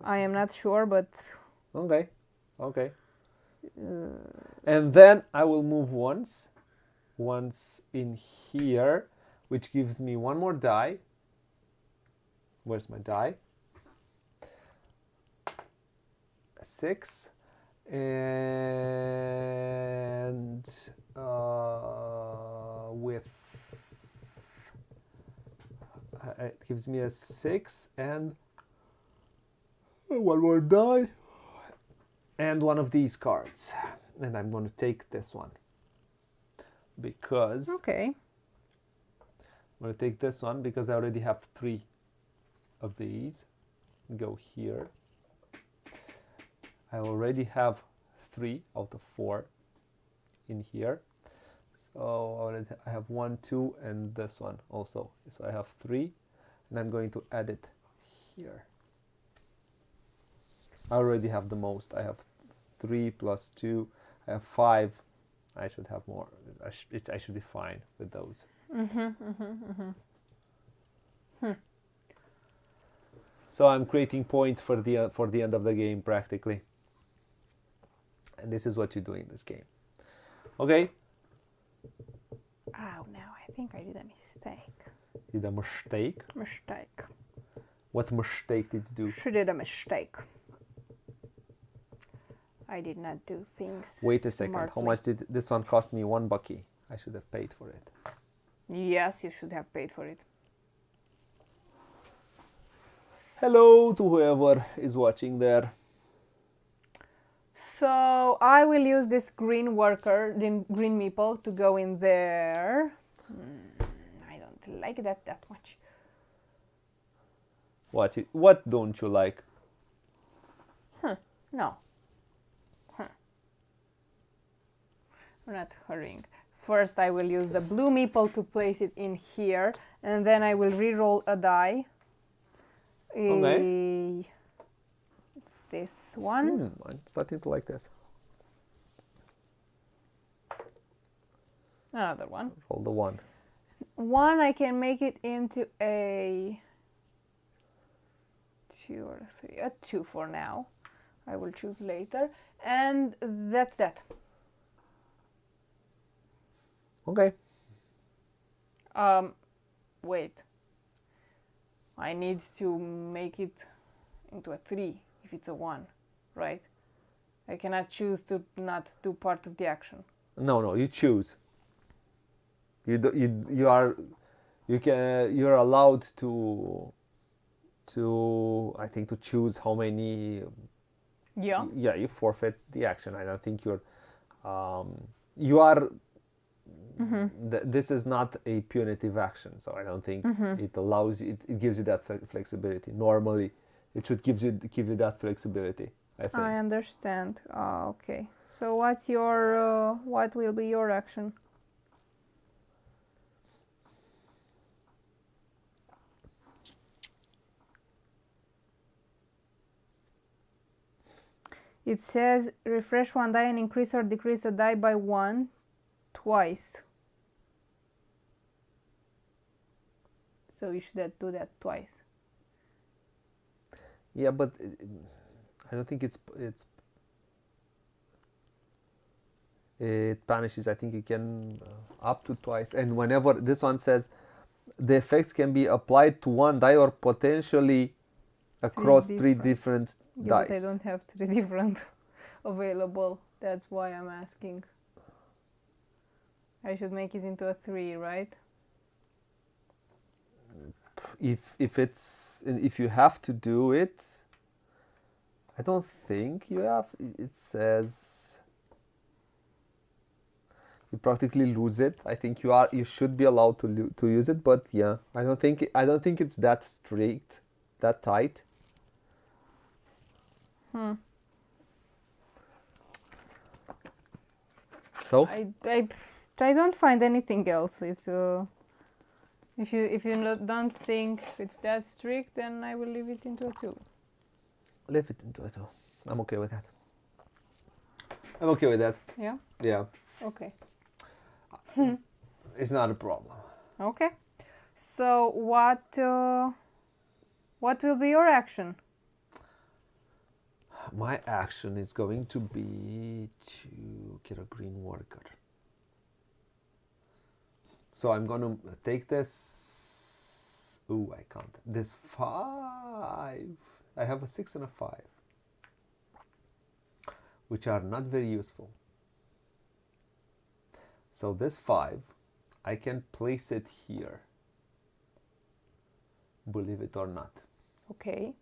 I am not sure, but. Okay. Okay. And then I will move once in here, which gives me 1 more die. Where's my die? 6. And with it gives me a 6 and 1 more die and 1 of these cards, and I'm going to take this one because Okay. I'm going to take this one because I already have 3 of these. Go here. I already have 3 out of 4 in here. So I have 1, 2, and this one also. So I have 3, and I'm going to add it here. I already have the most. I have 3 plus 2. I have 5. I should have more. I should be fine with those. So I'm creating points for the end of the game practically. And this is what you do in this game. Okay? Oh, no, I think I did a mistake. Did a mistake? Mistake. What mistake did you do? She did a mistake. I did not do things Wait a second. smartly. How much did this one cost me? 1 bucky. I should have paid for it. Yes, you should have paid for it. Hello to whoever is watching there. So I will use this green worker, the green meeple, to go in there. I don't like that much. What don't you like? No. We're not hurrying. First I will use the blue meeple to place it in here, and then I will re-roll a die. Okay. This one. I'm starting to like this. Another one. Roll the 1. One I can make it into a 2 or 3. A 2 for now. I will choose later. And that's that. Okay. Wait. I need to make it into a 3 if it's a 1, right? I cannot choose to not do part of the action. No, you choose. You're allowed to I think to choose how many. Yeah. Yeah, you forfeit the action. I don't think you are. This is not a punitive action, so I don't think it allows you. It gives you that flexibility. Normally, it should give you that flexibility, I think. I understand. Okay. So what's your what will be your action? It says refresh one die and increase or decrease a die by 1 twice. So you should do that twice. Yeah, but I don't think it punishes. I think you can up to twice. And whenever this one says the effects can be applied to one die or potentially across three different Yeah, dice. but I don't have 3 different available. That's why I'm asking. I should make it into a 3, right? If you have to do it, I don't think you have. It says you practically lose it. I think you should be allowed to use it, but yeah, I don't think it's that strict, that tight. So I don't find anything else. It's if you don't think it's that strict, then I will leave it into a 2. leave it into a 2. I'm okay with that. I'm okay with that. Yeah. Yeah, Okay. it's not a problem. Okay. So what will be your action? My action is going to be to get a green worker. So I'm going to take this. Ooh, I can't. This 5. I have a 6 and a 5, which are not very useful. So this 5, I can place it here. Believe it or not. Okay.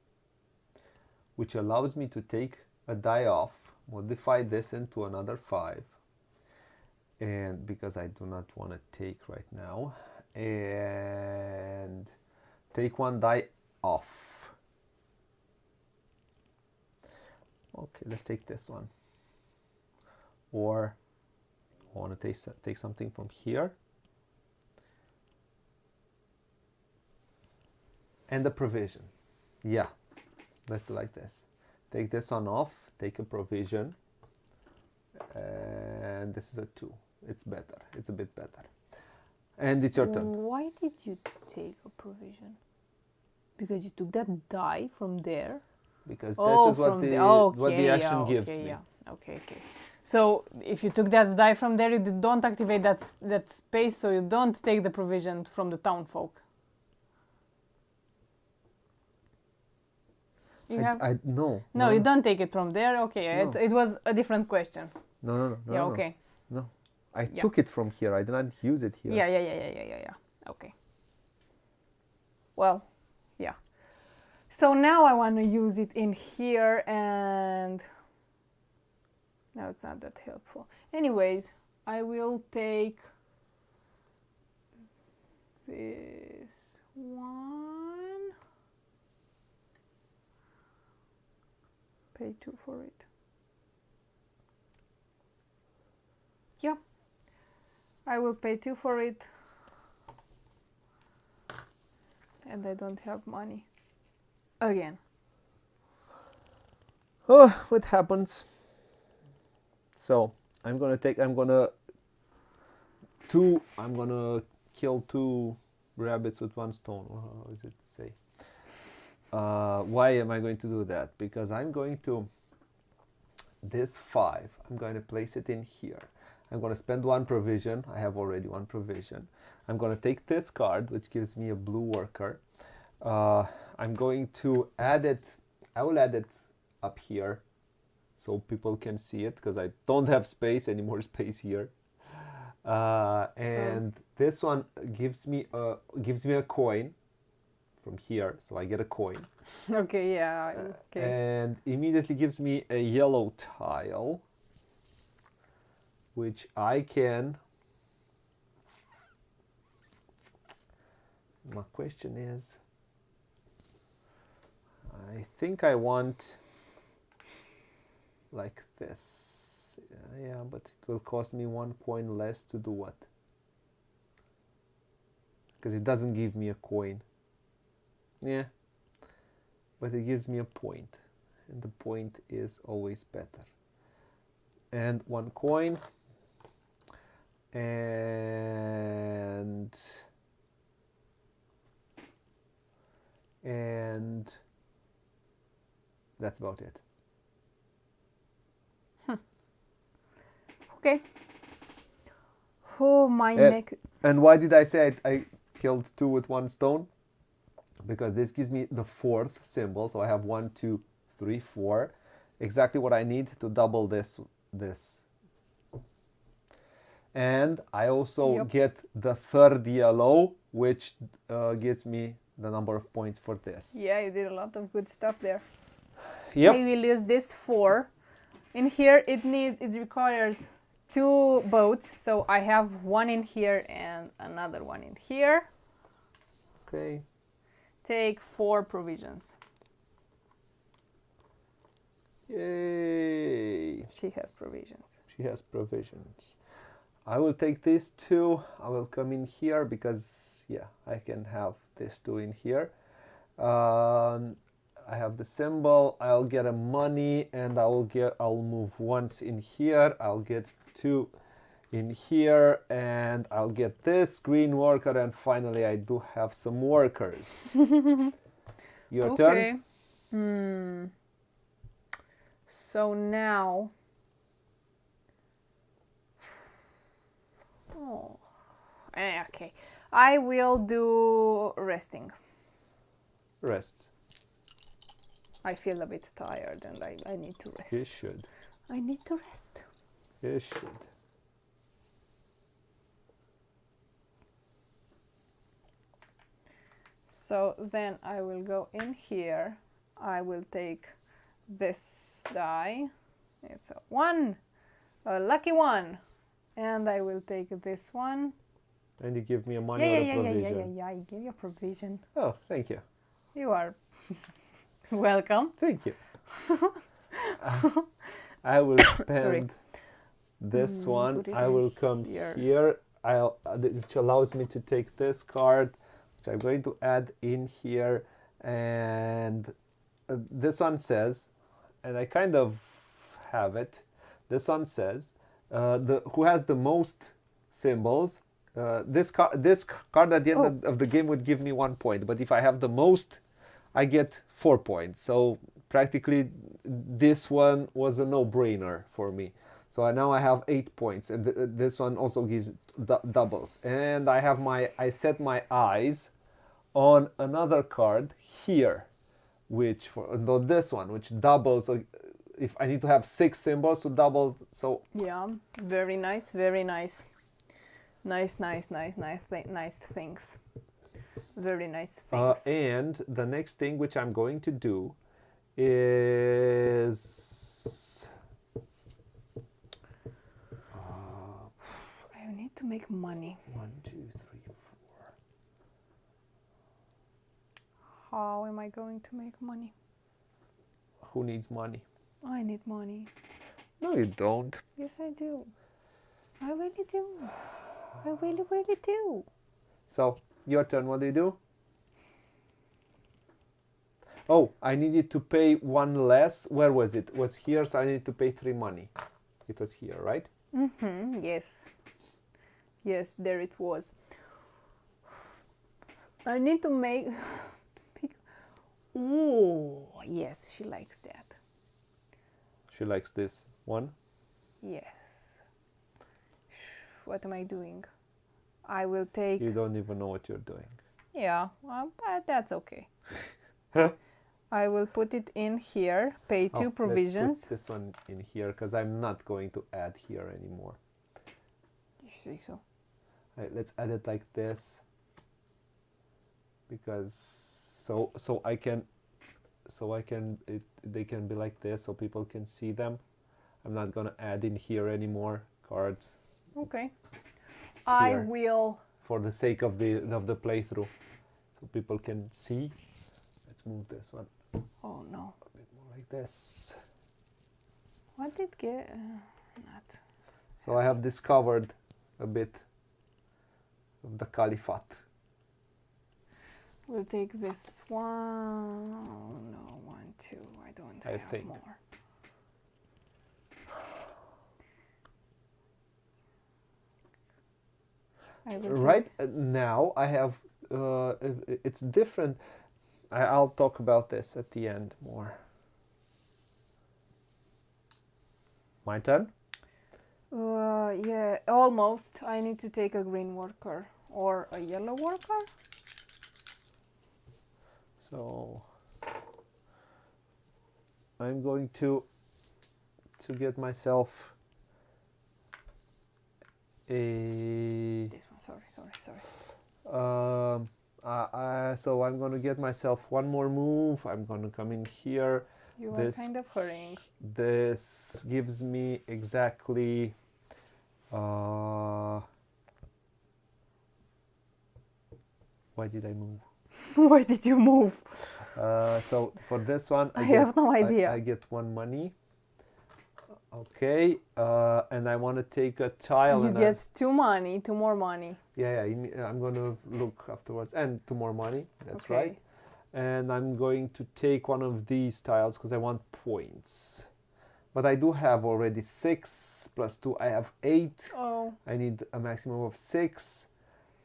Which allows me to take a die off, modify this into another 5, and because I do not want to take right now, and take 1 die off. Okay, let's take this one. Or I want to take something from here. And the provision. Yeah. Let's do like this. Take this one off, take a provision, and this is a 2. It's better. It's a bit better. And it's your turn. Why did you take a provision? Because you took that die from there? Because this is what the action gives me. Yeah. Okay. So if you took that die from there, you don't activate that space, so you don't take the provision from the townfolk. No. No, you don't take it from there. Okay, No. it was a different question. No. Yeah, okay. No. I took it from here. I did not use it here. Yeah. Okay. Well, yeah. So now I want to use it in here, and no, it's not that helpful. Anyways, I will take this one. Pay 2 for it. Yeah. I will pay 2 for it. And I don't have money. Again. Oh, what happens? So I'm gonna kill 2 rabbits with 1 stone. How does it say? Why am I going to do that? Because I'm going to this 5. I'm going to place it in here. I'm going to spend 1 provision. I have already 1 provision. I'm going to take this card, which gives me a blue worker. I'm going to add it. I will add it up here so people can see it, because I don't have any more space here. And this one gives me a coin from here, so I get a coin. Okay, yeah. Okay. And immediately gives me a yellow tile, which I can. My question is, I think I want like this. Yeah, but it will cost me 1 coin less to do what? Because it doesn't give me a coin. Yeah, but it gives me a point, and the point is always better. And 1 coin, and that's about it. Okay. Oh, my neck. And why did I say I killed 2 with 1 stone? Because this gives me the 4th symbol, so I have 1, 2, 3, 4. Exactly what I need to double this. And I also get the 3rd yellow, which gives me the number of points for this. Yeah, you did a lot of good stuff there. Yep. I will use this 4. In here it requires 2 boats, so I have 1 in here and another 1 in here. Okay. Take 4 provisions. Yay. She has provisions. She has provisions. I will take these 2. I will come in here because, yeah, I can have these 2 in here. I have the symbol. I'll get a money, and I'll move once in here. I'll get 2 in here, and I'll get this green worker, and finally I do have some workers. Your turn. So now, okay, I will do resting. Rest. I feel a bit tired and I need to rest. You should. I need to rest. You should. So then I will go in here. I will take this die. It's a 1, a lucky 1. And I will take this one. And you give me a money or a provision. Yeah, I give you a provision. Oh, thank you. You are welcome. Thank you. I will spend this one. I will come here. Which allows me to take this card, which I'm going to add in here. And this one says, and I kind of have it. This one says, who has the most symbols. This card at the end of the game would give me 1 point, but if I have the most, I get 4 points. So practically this one was a no-brainer for me. So now I have 8 points, and this one also gives doubles. And I set my eyes on another card here, which not this one, which doubles. So if I need to have 6 symbols to double, so Yeah, very nice, very nice. Nice things. Very nice things. and the next thing which I'm going to do is I need to make money. 1, 2, 3, 4. How am I going to make money? Who needs money? I need money. No, you don't. Yes, I do. I really do. I really, really do. So, your turn. What do you do? Oh, I needed to pay 1 less. Where was it? It was here, so I needed to pay 3 money. It was here, right? Mm-hmm, yes. Yes, there it was. I need to make... Ooh, yes, she likes that. She likes this one. Yes. What am I doing? I will take... You don't even know what you're doing. Yeah, but that's okay. I will put it in here, pay 2 provisions. Let's put this one in here, because I'm not going to add here anymore. You say so. Right, let's add it like this, because they can be like this, so people can see them. I'm not gonna add in here anymore cards. Okay. I Here. will... For the sake of the playthrough, so people can see. Let's move this one Oh no. a bit more like this. What did get... not... So I have discovered a bit of the Caliphate. We'll take this one. No, 1, 2. I don't have think. more. I will Right now I have, it's different. I'll talk about this at the end more. My turn? Yeah, almost. I need to take a green worker or a yellow worker. So I'm going to get myself a... This one, sorry. So I'm going to get myself one more move. I'm going to come in here. You This- are kind of hurrying. This gives me exactly why did I move? Why did you move? So for this one, I have no idea. I get 1 money. Okay, and I want to take a tile. You and get 2 money, 2 more money. yeah, I'm going to look afterwards. And 2 more money, that's Okay. right. And I'm going to take one of these tiles because I want points. But I do have already 6 plus 2. I have 8. Oh, I need a maximum of 6.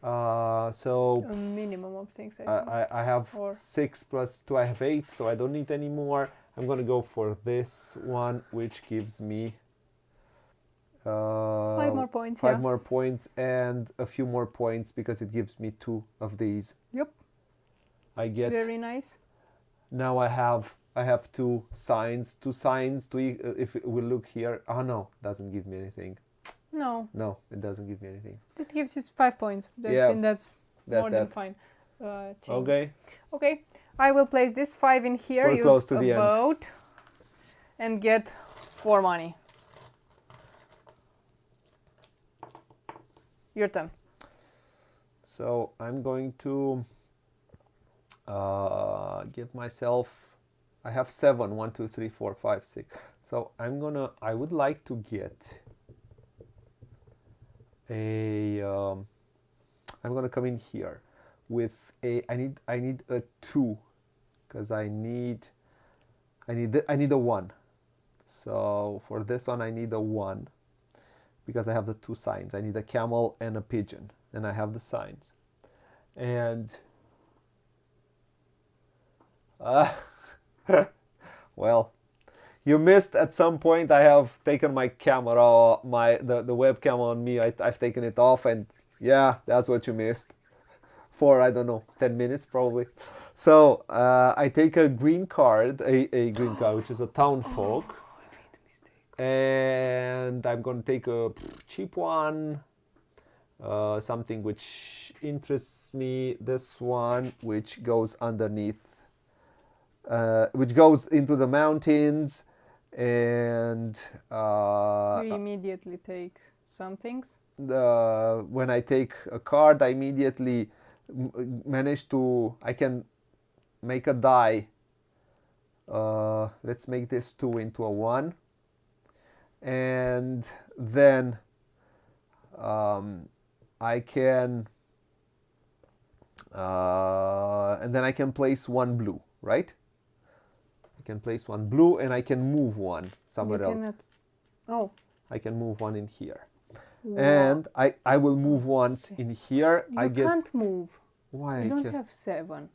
So a minimum of 6, I think. I have Or- 6 plus 2. I have 8, so I don't need any more. I'm going to go for this one, which gives me 5 more points, 5 yeah. more points and a few more points because it gives me 2 of these. Yep. I get... Very nice. Now I have 2 signs. 2 signs to if we look here. Oh no, doesn't give me anything. No, No, it doesn't give me anything. it gives you 5 points. Yeah, And that's more than that. fine. Change. Okay. Okay, I will place this 5 in here, We're use close to a the end. boat, and get 4 money. Your turn. So I'm going to get myself... I have 7. 1, 2, 3, 4, 5, 6. So I would like to get a... I'm gonna come in here with a... I need a 2 because I need a 1. So for this one I need a 1 because I have the 2 signs. I need a camel and a pigeon, and I have the signs. And well, You missed at some point. I have taken my camera, the webcam on me. I've taken it off, and yeah, that's what you missed. For I don't know, 10 minutes probably. So I take a green card, a green card, which is a town folk. I made a mistake. And I'm going to take a cheap one, something which interests me. This one, which goes underneath, which goes into the mountains, and You immediately take some things. when I take a card, I immediately manage to. I can make a die. Let's make this 2 into a 1. And then I can place 1 blue, right? I can place 1 blue, and I can move 1 somewhere You else. cannot- Oh. I can move 1 in here, Wow. and I will move once in here. You I get can't move. why You I don't can't. have 7.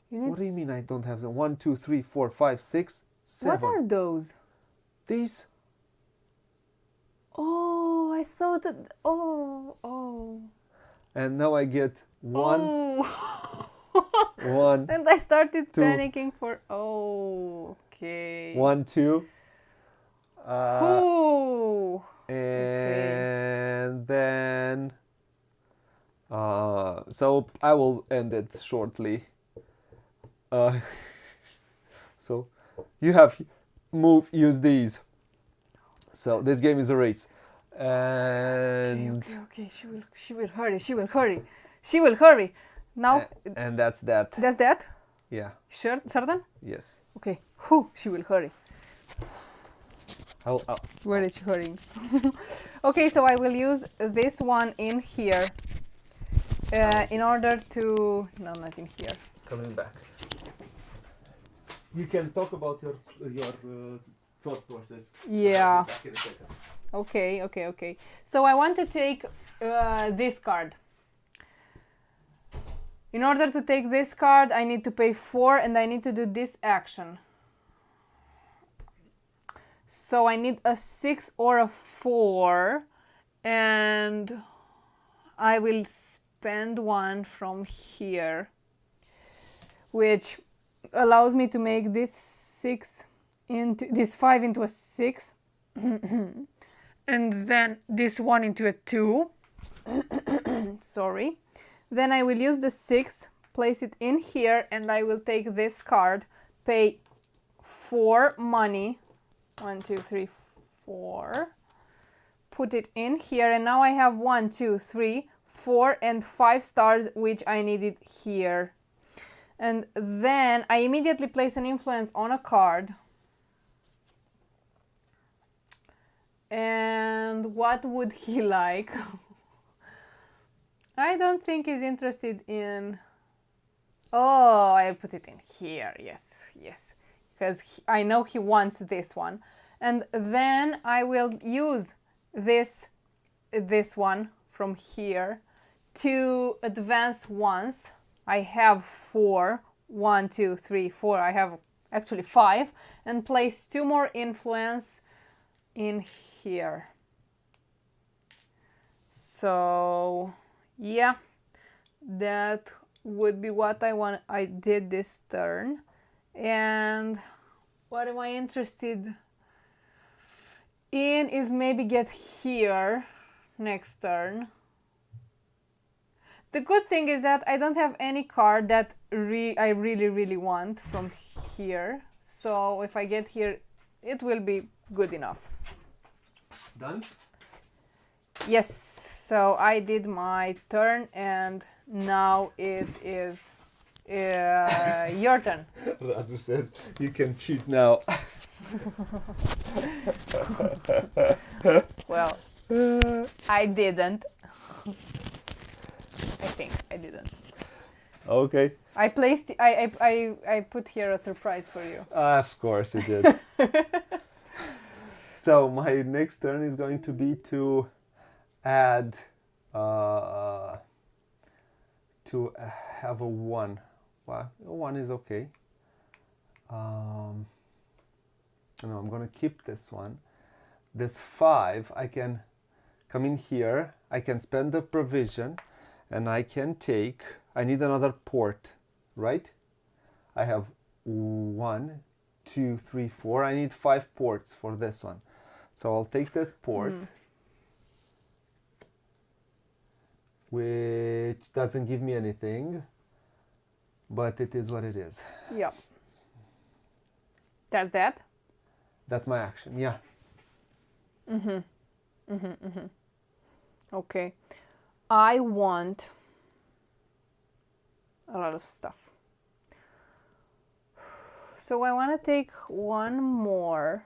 You need... What do you mean I don't have them? 1, 2, 3, 4, 5, 6, 7. What are those? These? Oh, I thought that. Oh. And now I get 1, Oh. 1, And I started 2. panicking for. Oh, okay. 1, 2. Ooh. And then so I will end it shortly. So you have use these. So this game is a race, and Okay. She will hurry. She will hurry. Now and that's that. that's that. Yeah. Sure, certain. Yes. Okay. Whew, she will hurry. I'll Where is she hurrying? Okay, so I will use this one in here in order to... No, not in here. coming back. You can talk about your thought process. Yeah. Back in a second. Okay. So I want to take this card. In order to take this card, I need to pay 4 and I need to do this action. So I need a 6 or a 4, and I will spend 1 from here, which allows me to make this 5 into a 6, and then this 1 into a 2. Sorry. Then I will use the 6, place it in here, and I will take this card, pay 4 money. 1, 2, 3, 4. Put it in here, and now I have 1, 2, 3, 4, and 5 stars, which I needed here. And then I immediately place an influence on a card. And what would he like? I don't think he's interested in... Oh, I put it in here. Yes. Because I know he wants this one. And then I will use this one from here to advance once. I have 4. 1, 2, 3, 4. I have actually 5. And place 2 more influence in here. So, yeah. That would be what I did this turn. And what am I interested in is maybe get here next turn. The good thing is that I don't have any card that I really want from here. So if I get here, it will be good enough. Done? Yes, so I did my turn and now it is your turn. Radu says you can cheat now. Well, I didn't. I think I didn't. Okay. I put here a surprise for you. Of course you did. So my next turn is going to be to add to have a 1. Well, a 1 is okay. No, I'm gonna keep this one. This 5, I can come in here, I can spend the provision, and I can take, I need another port, right? I have 1, 2, 3, 4. I need 5 ports for this one. So I'll take this port, which doesn't give me anything, but it is what it is. Yep. That's that? That's my action, yeah. Okay. I want a lot of stuff. So I want to take one more.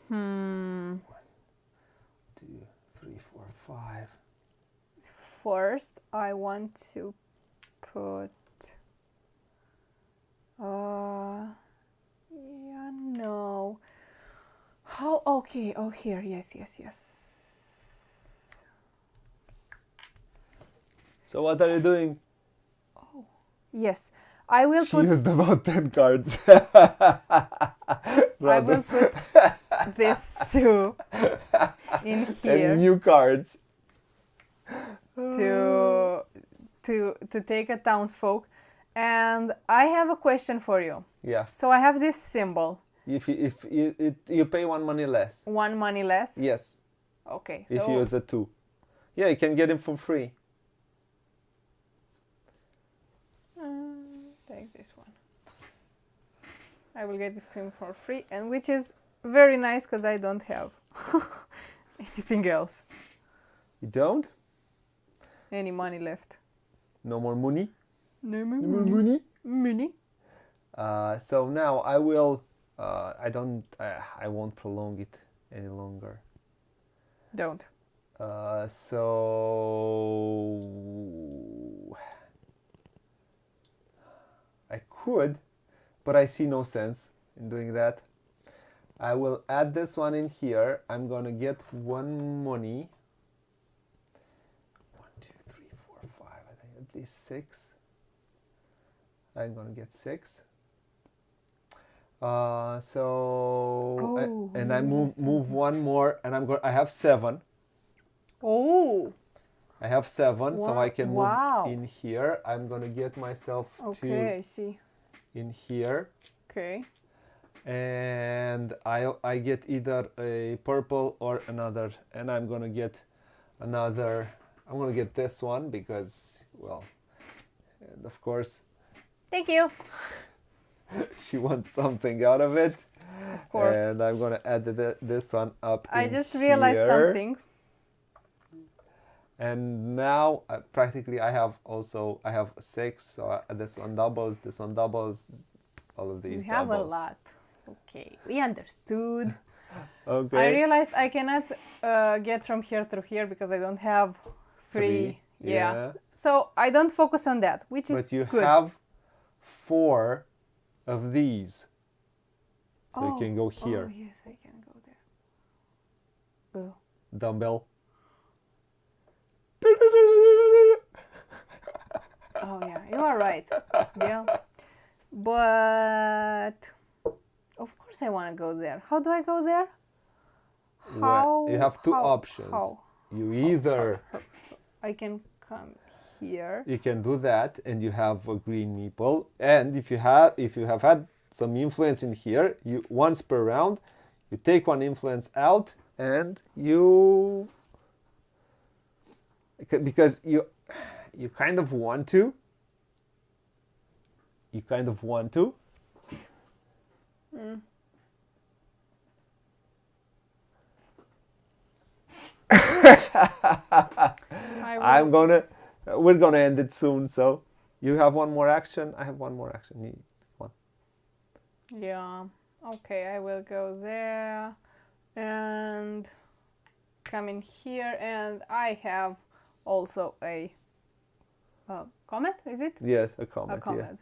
1, 2, 3, 4, 5. First, I want to put. Yeah, no. How? Okay. Oh, here. Yes. So what are you doing? Yes. I will She put. used about 10 cards. I will put this two in here And new cards. to take a townsfolk. And I have a question for you. Yeah. So I have this symbol. If you pay 1 money less. 1 money less. Yes. Okay. If So you use a 2. Yeah, you can get him for free. take this one. I will get him for free, and which is very nice because I don't have anything else. You don't? Any money left? No more money? No more No more money. money? Money. So now I will, I won't prolong it any longer. Don't. So I could, but I see no sense in doing that. I will add this one in here. I'm gonna get 1 money. 1, 2, 3, 4, 5. I think at least 6. I'm gonna get 6. And I move 1 more, and I have 7. Oh. I have 7, so I can move Wow. in here. I'm gonna get myself Okay, I see. in here, Okay. and I get either a purple or another, and I'm gonna get another. I'm gonna get this one because, well, and of course Thank you. she wants something out of it. Of course. And I'm gonna add this one up. I in just realized here. something. And now practically I have 6, so this one doubles, all of these We have doubles. a lot. Okay, we understood. Okay. I realized I cannot get from here through here because I don't have 3. Yeah. So I don't focus on that, which is But you good. have 4 of these. So you can go Oh, here. yes, I can go there. Oh. Dumbbell. Oh yeah, you are right. Yeah, but of course I want to go there. How do I go there? Well, you have 2 options. How? You either I can come here. you can do that, and you have a green meeple. And if you have had some influence in here, you once per round, you take 1 influence out, and you, because you kind of want to. You kind of want to. We're gonna end it soon. So you have 1 more action. I have 1 more action. You need 1. Yeah. Okay, I will go there and come in here, and I have also a comet. Is it? Yes, a comet. A comet. Yeah.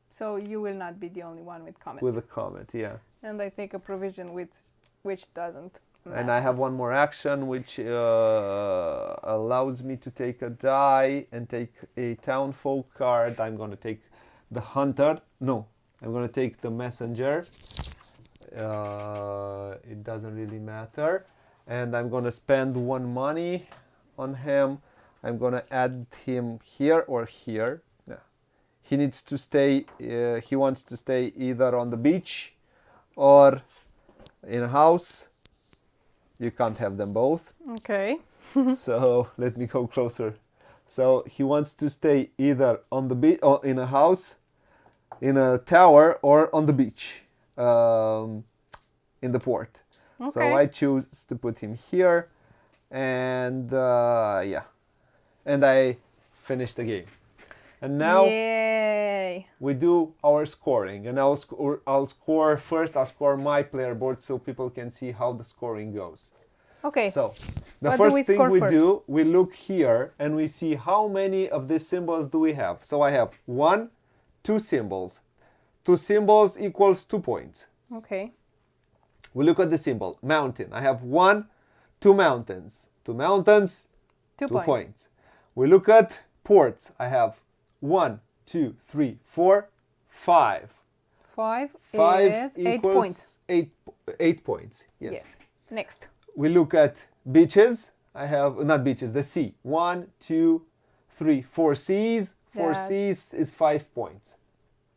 So you will not be the only one with comet. With a comet, yeah. And I take a provision which doesn't matter. And I have 1 more action, which allows me to take a die and take a townfolk card. I'm going to take the hunter. No, I'm going to take the messenger. It doesn't really matter. And I'm going to spend 1 money on him. I'm going to add him here or here. Yeah. He needs to stay, he wants to stay either on the beach or in a house. You can't have them both. Okay. So let me go closer. So he wants to stay either on the beach or in a house, in a tower, or on the beach, in the port. Okay. So I choose to put him here, and yeah, and I finish the game. And now Yay. we do our scoring, and I'll score first. I'll score my player board so people can see how the scoring goes. Okay. So the What do first we thing score we first? do, we look here and we see how many of these symbols do we have. So I have 1, 2 symbols. 2 symbols equals 2 points. Okay. We look at the symbol mountain. I have 1, 2 mountains. 2 mountains, 2 2 points. points. We look at ports. I have 1, 2, 3, 4, 5. 5 5 is 8 equals points. 8 points. Yes. Yes. Next. We look at beaches. I have, not beaches, the sea. 1, 2, 3, 4 seas. 4 That- seas is 5 points.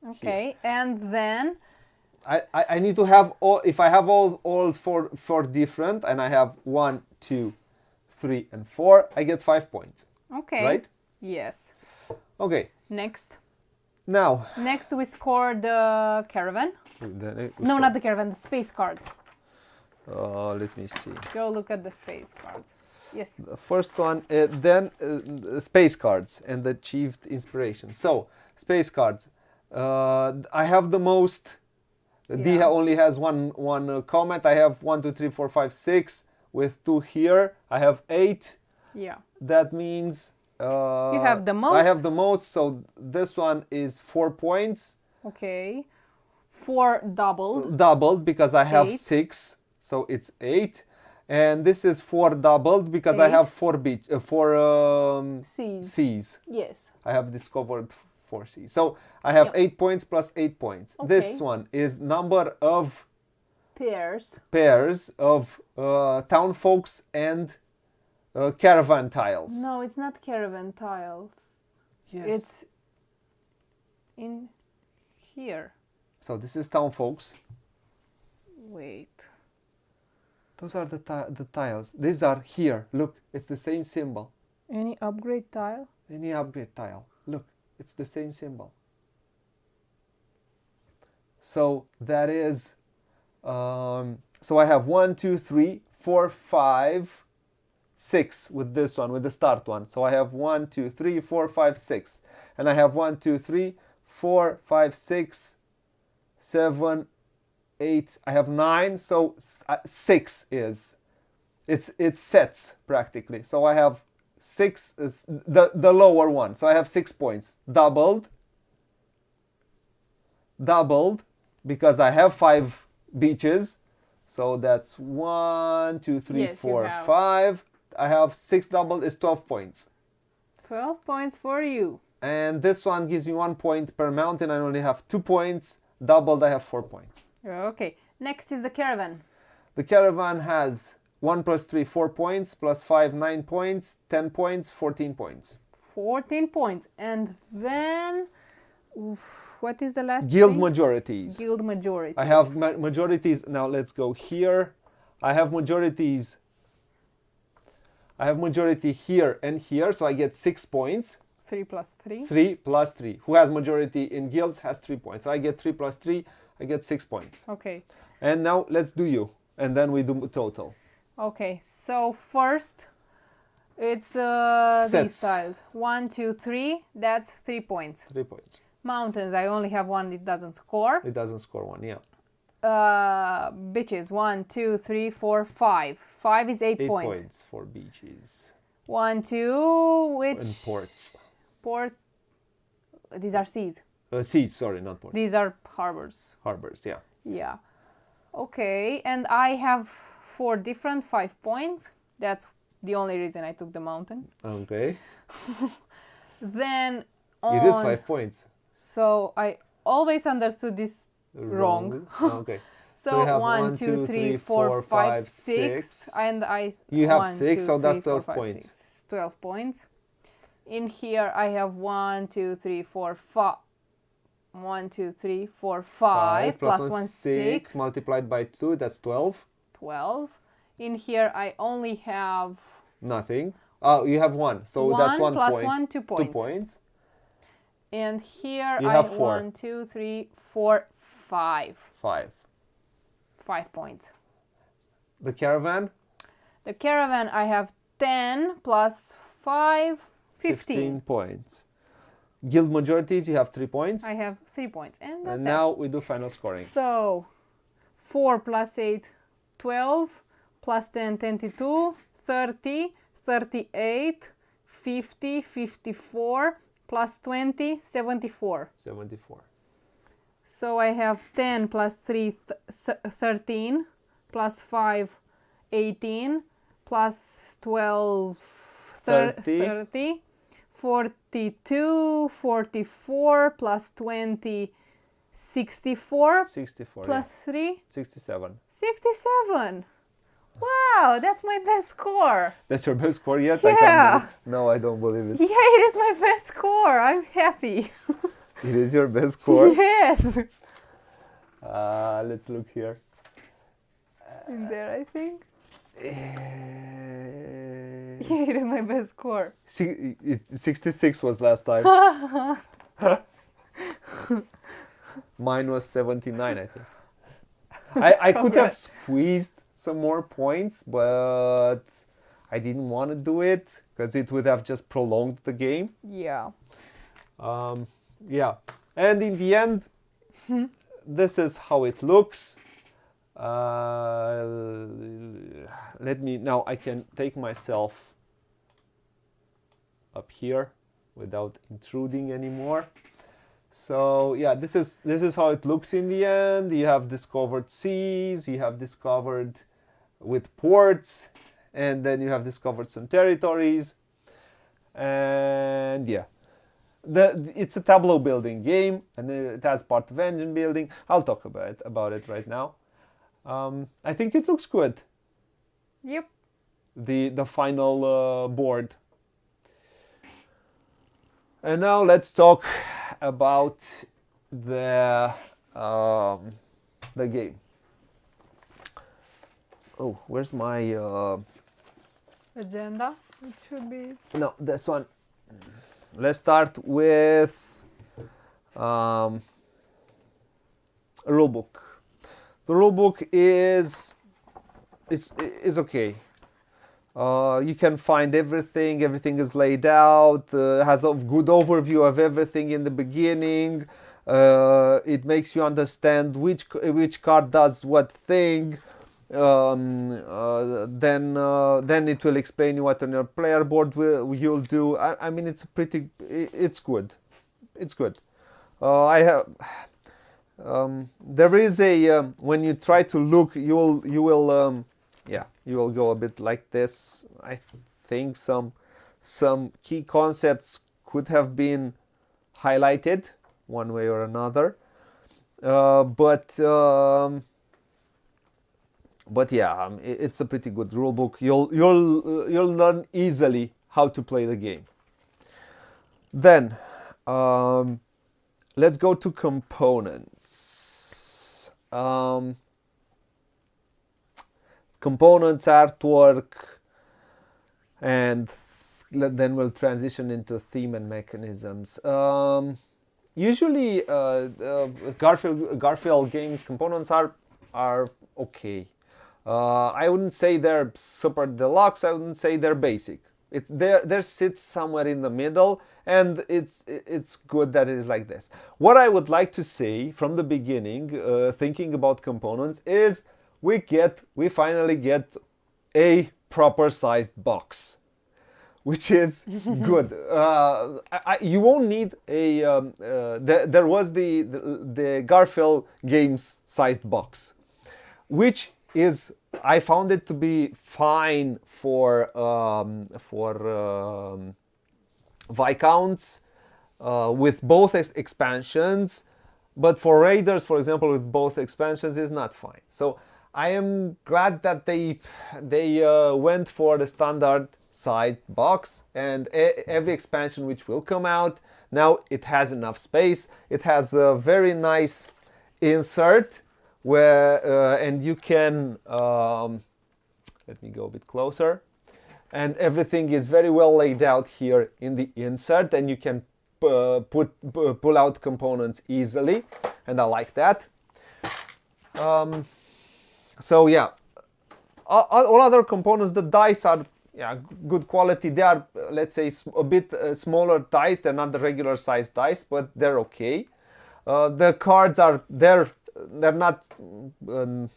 Okay. And then I need to have all, if I have all four different, and I have 1, 2, 3, and 4, I get 5 points. okay. Right? Yes. Okay. Next. Now. Next we score the caravan. No, not the caravan, the space cards. Let me see. Go look at the space cards. Yes. The first one, then space cards and the achieved inspiration. So space cards. I have the most. D Yeah. only has one comment. I have 1, 2, 3, 4, 5, 6 with 2 here. I have 8. Yeah. That means You have the most. I have the most. So this one is 4 points. Okay. 4 doubled. Doubled because I have 8. 6. So it's 8. And this is 4 doubled because I 8. have 4 Seas. C's. Yes. I have discovered 4 C's. So I have Yep. 8 points plus 8 points. This Okay. one is number of Pairs. of town folks and caravan tiles. No, it's not caravan tiles. Yes. It's in here. So this is town folks. Wait. Those are the tiles. These are here. Look, it's the same symbol. Any upgrade tile? Any upgrade tile. Look, it's the same symbol. So that is, so I have 1, 2, 3, 4, 5, 6 with this one, with the start one. So I have 1, 2, 3, 4, 5, 6. And I have 1, 2, 3, 4, 5, 6, 7, 8. I have 9. So 6 is, it's sets practically. So I have 6 is the lower one. So I have 6 points. Doubled because I have 5 beaches. So that's 1, 2, 3, Yes, you 4, have. 5. I have 6 doubled is 12 points. 12 points for you. And this one gives me 1 point per mountain. I only have 2 points. Doubled, I have 4 points. Okay. Next is the caravan. The caravan has 1 plus 3, 4 points, plus 5, 9 points, 10 points, 14 points. 14 points. And then, what is the last Guild thing? majorities. Guild majority. I have majorities. Now let's go here. I have majorities. I have majority here and here, so I get 6 points. 3 plus 3. 3 plus 3. Who has majority in guilds has 3 points. So I get 3 plus 3, I get 6 points. Okay. And now let's do you. And then we do total. Okay. So first, it's Sets. these tiles. 1, 2, 3. That's 3 points. 3 points. Mountains. I only have 1. It doesn't score. It doesn't score 1, yeah. Bitches. 1, 2, 3, 4, 5. 5 is 8 8 points. points for beaches 1, 2. Which and ports. ports? These are seas. Seas, sorry, not ports. These are harbors. Harbors, yeah. Yeah. Okay. And I have 4 different 5 points. That's the only reason I took the mountain. Okay. Then on, It is 5 points. So always understood this wrong. Okay. So, we have 1, 2, 3, 4, 5, 6, and I... You have 1, 6, 2, so that's 3, 4, 12 5, points. 6, 12 points. In here I have 1, 2, 3, 4, 5. 1, 2, 3, 4, 5 plus 1, 6 multiplied by 2, that's 12. 12. In here I only have Nothing. Oh, you have 1, so that's 1 plus point. 1, 2 points. 2 points. And here You I have have 4. 1, 2, 3, 4, 5. 5. 5 points. The caravan? The caravan I have 10 plus 5, 15. points. Guild majorities, you have 3 points. I have 3 points. And that's And that. now we do final scoring. So 4 plus 8, 12, plus 10, 22, 30, 38, 50, 54, plus 20, 74. 74. So I have 10 plus 3, 13, plus 5, 18, plus 12, 30, 42, 44, plus 20, 64, 64. plus 3, 67. 67. Wow, that's my best score. That's your best score yet? Yeah. I can't believe. No, I don't believe it. Yeah, it is my best score. I'm happy. It is your best score? Yes. Let's look here. In there, I think. Eh, Yeah, it is my best score. 66 was last time. Mine was 79, I think. I could have squeezed some more points, but I didn't want to do it because it would have just prolonged the game. Yeah. Yeah. And in the end, this is how it looks. Now I can take myself up here without intruding anymore. So yeah, this is how it looks in the end. You have discovered seas, you have discovered with ports, and then you have discovered some territories. And yeah, it's a tableau building game, and it has part of engine building. I'll talk about it right now. I think it looks good. Yep. The final board. And now let's talk about the game. Oh, where's my Agenda. It should be. no, this one. Let's start with rulebook. The rulebook is okay. You can find everything. Everything is laid out. Has a good overview of everything in the beginning. It makes you understand which card does what thing. Then it will explain you what on your player board you'll do. I mean, it's good. It's good. I have. There is a when you try to look, you will go a bit like this. I think some key concepts could have been highlighted one way or another, but yeah, it's a pretty good rule book. You'll learn easily how to play the game. Then let's go to components. Components, artwork, and then we'll transition into theme and mechanisms. Usually Garfield games components are okay. I wouldn't say they're super deluxe. I wouldn't say they're basic. They sit somewhere in the middle, and it's good that it is like this. What I would like to say from the beginning, thinking about components, is we finally get a proper sized box, which is good. You won't need a. There was the Garfield games sized box, which is, I found it to be fine for Viscounts with both expansions. but for Raiders, for example, with both expansions, is not fine. So I am glad that they went for the standard sized box, and every expansion which will come out now, it has enough space. It has a very nice insert where and you can let me go a bit closer, and everything is very well laid out here in the insert, and you can pull out components easily, and I like that. So yeah, all other components, the dice are good quality. They are, let's say, a bit smaller dice. They're not the regular size dice, but they're okay. The cards are they're not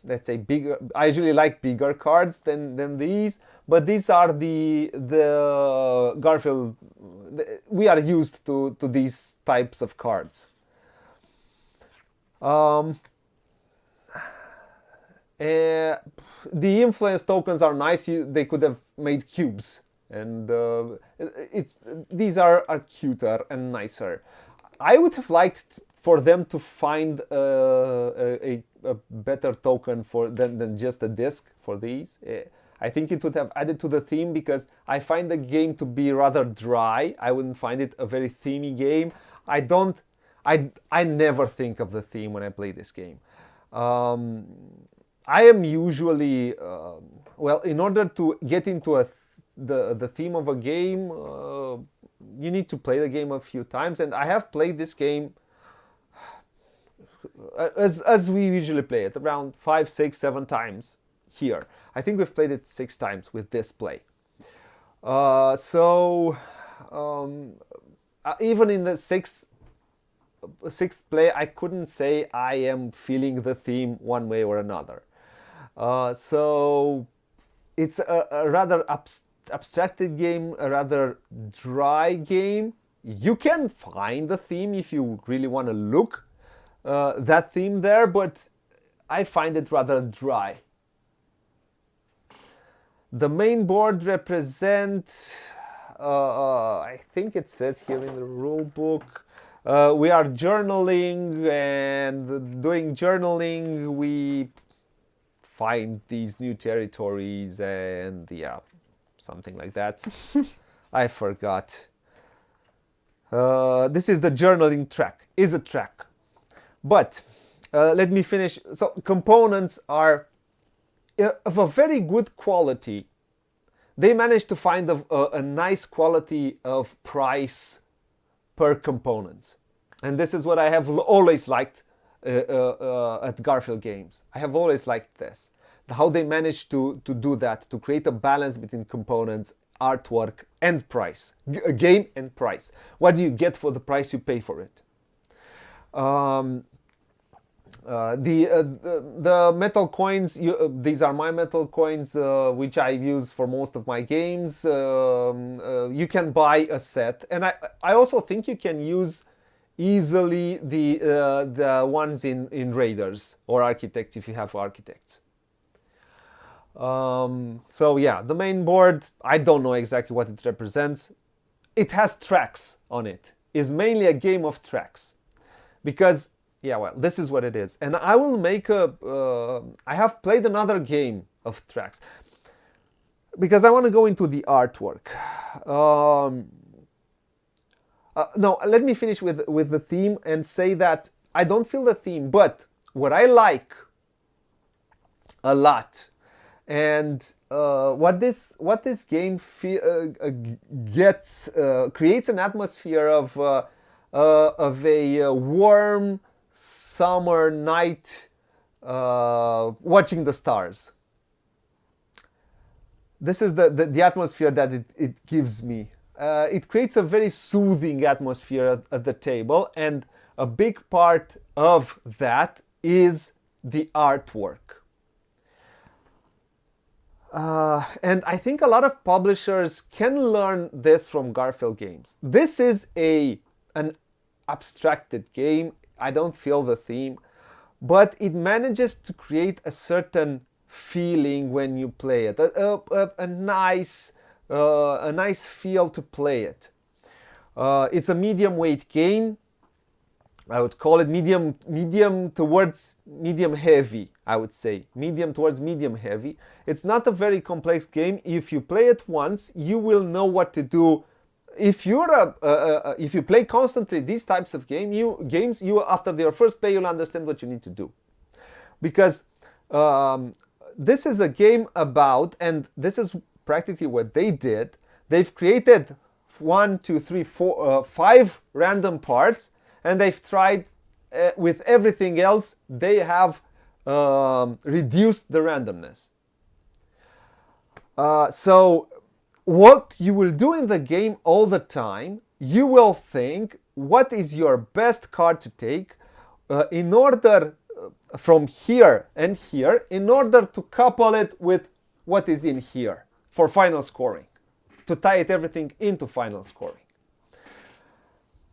let's say bigger. I usually like bigger cards than these, but these are the Garfield. We are used to these types of cards. The influence tokens are nice. They could have made cubes, and these are cuter and nicer. I would have liked for them to find a better token than just a disc for these. I think it would have added to the theme, because I find the game to be rather dry. I wouldn't find it a very themey game. I never think of the theme when I play this game. I am usually, in order to get into the theme of a game, you need to play the game a few times, and I have played this game as we usually play it, around 5, 6, 7 times here. I think we've played it 6 times with this play. Even in the sixth play, I couldn't say I am feeling the theme one way or another. So it's a rather abstracted game, a rather dry game. You can find the theme if you really want to look that theme there, but I find it rather dry. The main board represents, I think it says here in the rule book, we are journaling, and doing journaling we find these new territories, and something like that. I forgot. This is the journaling track, is a track. But let me finish. So components are of a very good quality. They managed to find a nice quality of price per component. And this is what I have always liked at Garfield games. I have always liked this. How they managed to do that, to create a balance between components, artwork, and price. A game and price. What do you get for the price you pay for it? The metal coins, these are my metal coins, which I use for most of my games. You can buy a set, and I also think you can use easily the ones in Raiders or Architects if you have Architects. So yeah, the main board, I don't know exactly what it represents. It has tracks on it. It's mainly a game of tracks, because this is what it is. And I will make I have played another game of tracks, because I want to go into the artwork. No, let me finish with the theme and say that I don't feel the theme, but what I like a lot, and what this game creates an atmosphere of a warm summer night watching the stars. This is the atmosphere that it gives me. It creates a very soothing atmosphere at the table, and a big part of that is the artwork. And I think a lot of publishers can learn this from Garfield games. This is an abstracted game. I don't feel the theme, but it manages to create a certain feeling when you play it. A nice feel to play it. It's a medium weight game. I would call it medium towards medium heavy, I would say. Medium towards medium heavy. It's not a very complex game. If you play it once, you will know what to do. If you play constantly these types of games, after your first play, you'll understand what you need to do. Because this is a game about, and this is practically what they did. They've created 1, 2, 3, 4, 5 random parts, and they've tried with everything else. They have reduced the randomness. So what you will do in the game all the time, you will think what is your best card to take in order from here and here, in order to couple it with what is in here for final scoring, to tie it everything into final scoring.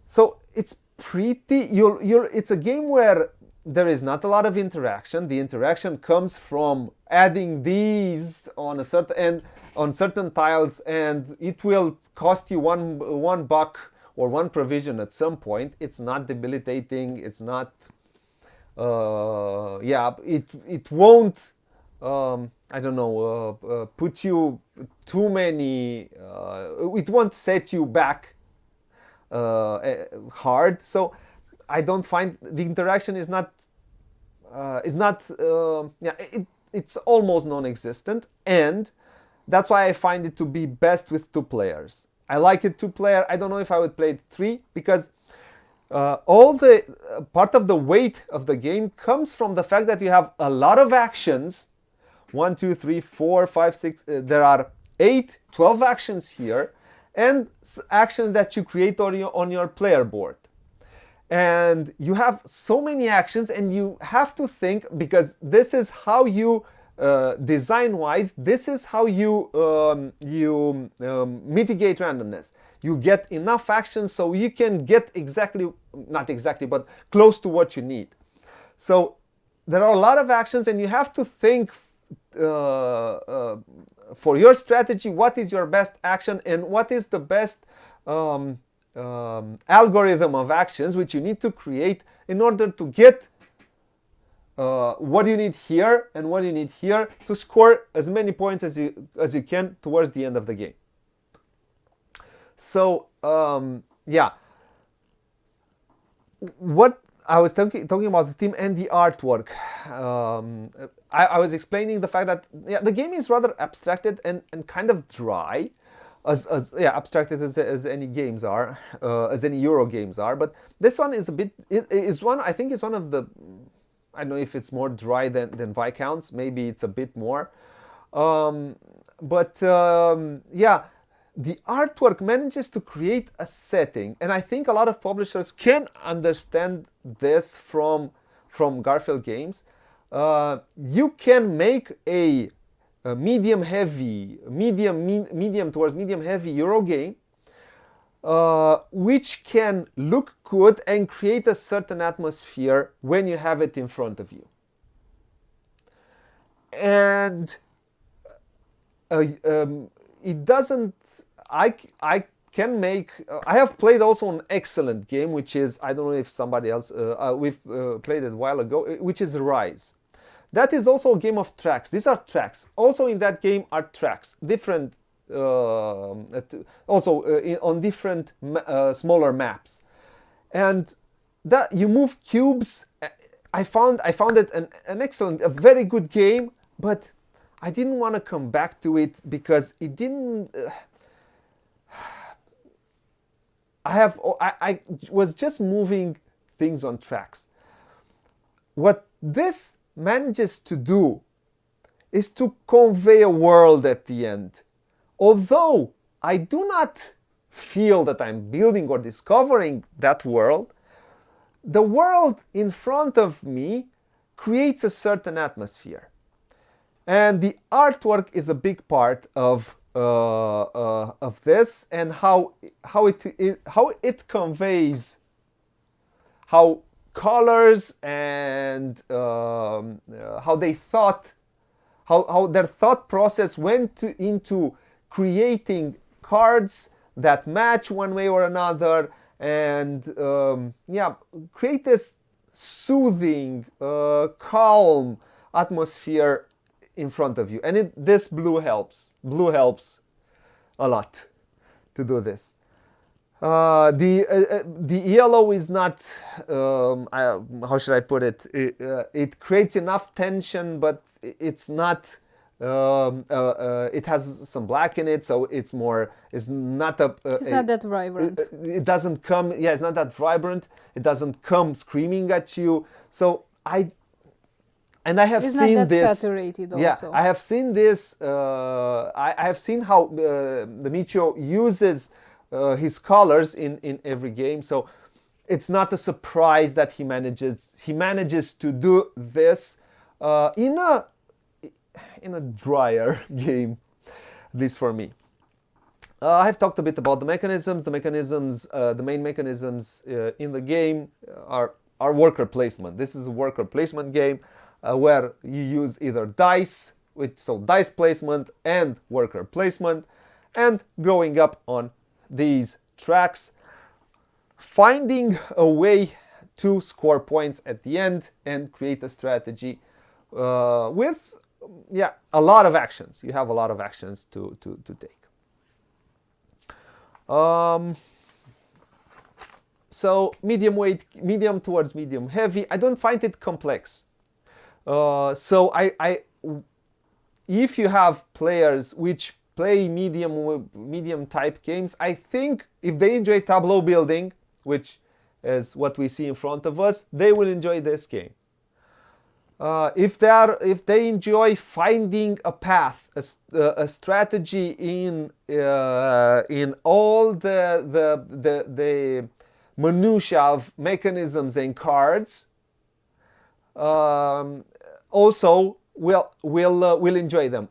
So it's it's a game where there is not a lot of interaction. The interaction comes from adding these on certain tiles, and it will cost you one buck or one provision at some point. It's not debilitating. It's not. It won't. I don't know. Put you too many. It won't set you back hard. So I don't find the interaction is not. It's almost non-existent, and that's why I find it to be best with 2 players. I like it 2-player. I don't know if I would play it 3, because all the part of the weight of the game comes from the fact that you have a lot of actions. 1, 2, 3, 4, 5, 6. There are 8, 12 actions here, and actions that you create on your player board. And you have so many actions, and you have to think, because this is how you design-wise, this is how you mitigate randomness. You get enough actions so you can get not exactly, but close to what you need. So there are a lot of actions, and you have to think for your strategy, what is your best action and what is the best algorithm of actions which you need to create in order to get what you need here and what you need here to score as many points as you can towards the end of the game. So what I was talking about the theme and the artwork. I was explaining the fact that the game is rather abstracted and kind of dry, as abstracted as any games are, as any Euro games are. But this one is I think it's one of the, I don't know if it's more dry than Viscounts. Maybe it's a bit more, the artwork manages to create a setting, and I think a lot of publishers can understand this from Garfield games. You can make a medium towards medium heavy Euro game, which can look good and create a certain atmosphere when you have it in front of you. And it doesn't. I can make. I have played also an excellent game, which is, I don't know if somebody else. We've played it a while ago, which is Rise. That is also a game of tracks. These are tracks. Also in that game are tracks, different. On different smaller maps, and that you move cubes. I found it an excellent, a very good game, but I didn't want to come back to it because it didn't. I was just moving things on tracks. What this manages to do is to convey a world at the end. Although I do not feel that I'm building or discovering that world, the world in front of me creates a certain atmosphere. And the artwork is a big part of this, and how it conveys how colors and how their thought process went into creating cards that match one way or another, and yeah, create this soothing, calm atmosphere in front of you. And this blue helps. Blue helps a lot to do this. The yellow is not, how should I put it? It creates enough tension, but it's not. It has some black in it, so it's more. It's not It's not that vibrant. It doesn't come. Yeah, it's not that vibrant. It doesn't come screaming at you. So I have It's seen not that this. saturated Yeah, also. I have seen this. I have seen how the Micho uses his colors in every game. So it's not a surprise that he manages to do this in a drier game, at least for me. I have talked a bit about the mechanisms. The main mechanisms in the game are worker placement. This is a worker placement game where you use either dice, so dice placement and worker placement, and going up on these tracks, finding a way to score points at the end and create a strategy with a lot of actions. You have a lot of actions to take. So medium towards medium heavy. I don't find it complex. So if you have players which play medium type games, I think if they enjoy tableau building, which is what we see in front of us, they will enjoy this game. If they enjoy finding a path, a strategy in all the minutia of mechanisms and cards, also will enjoy them.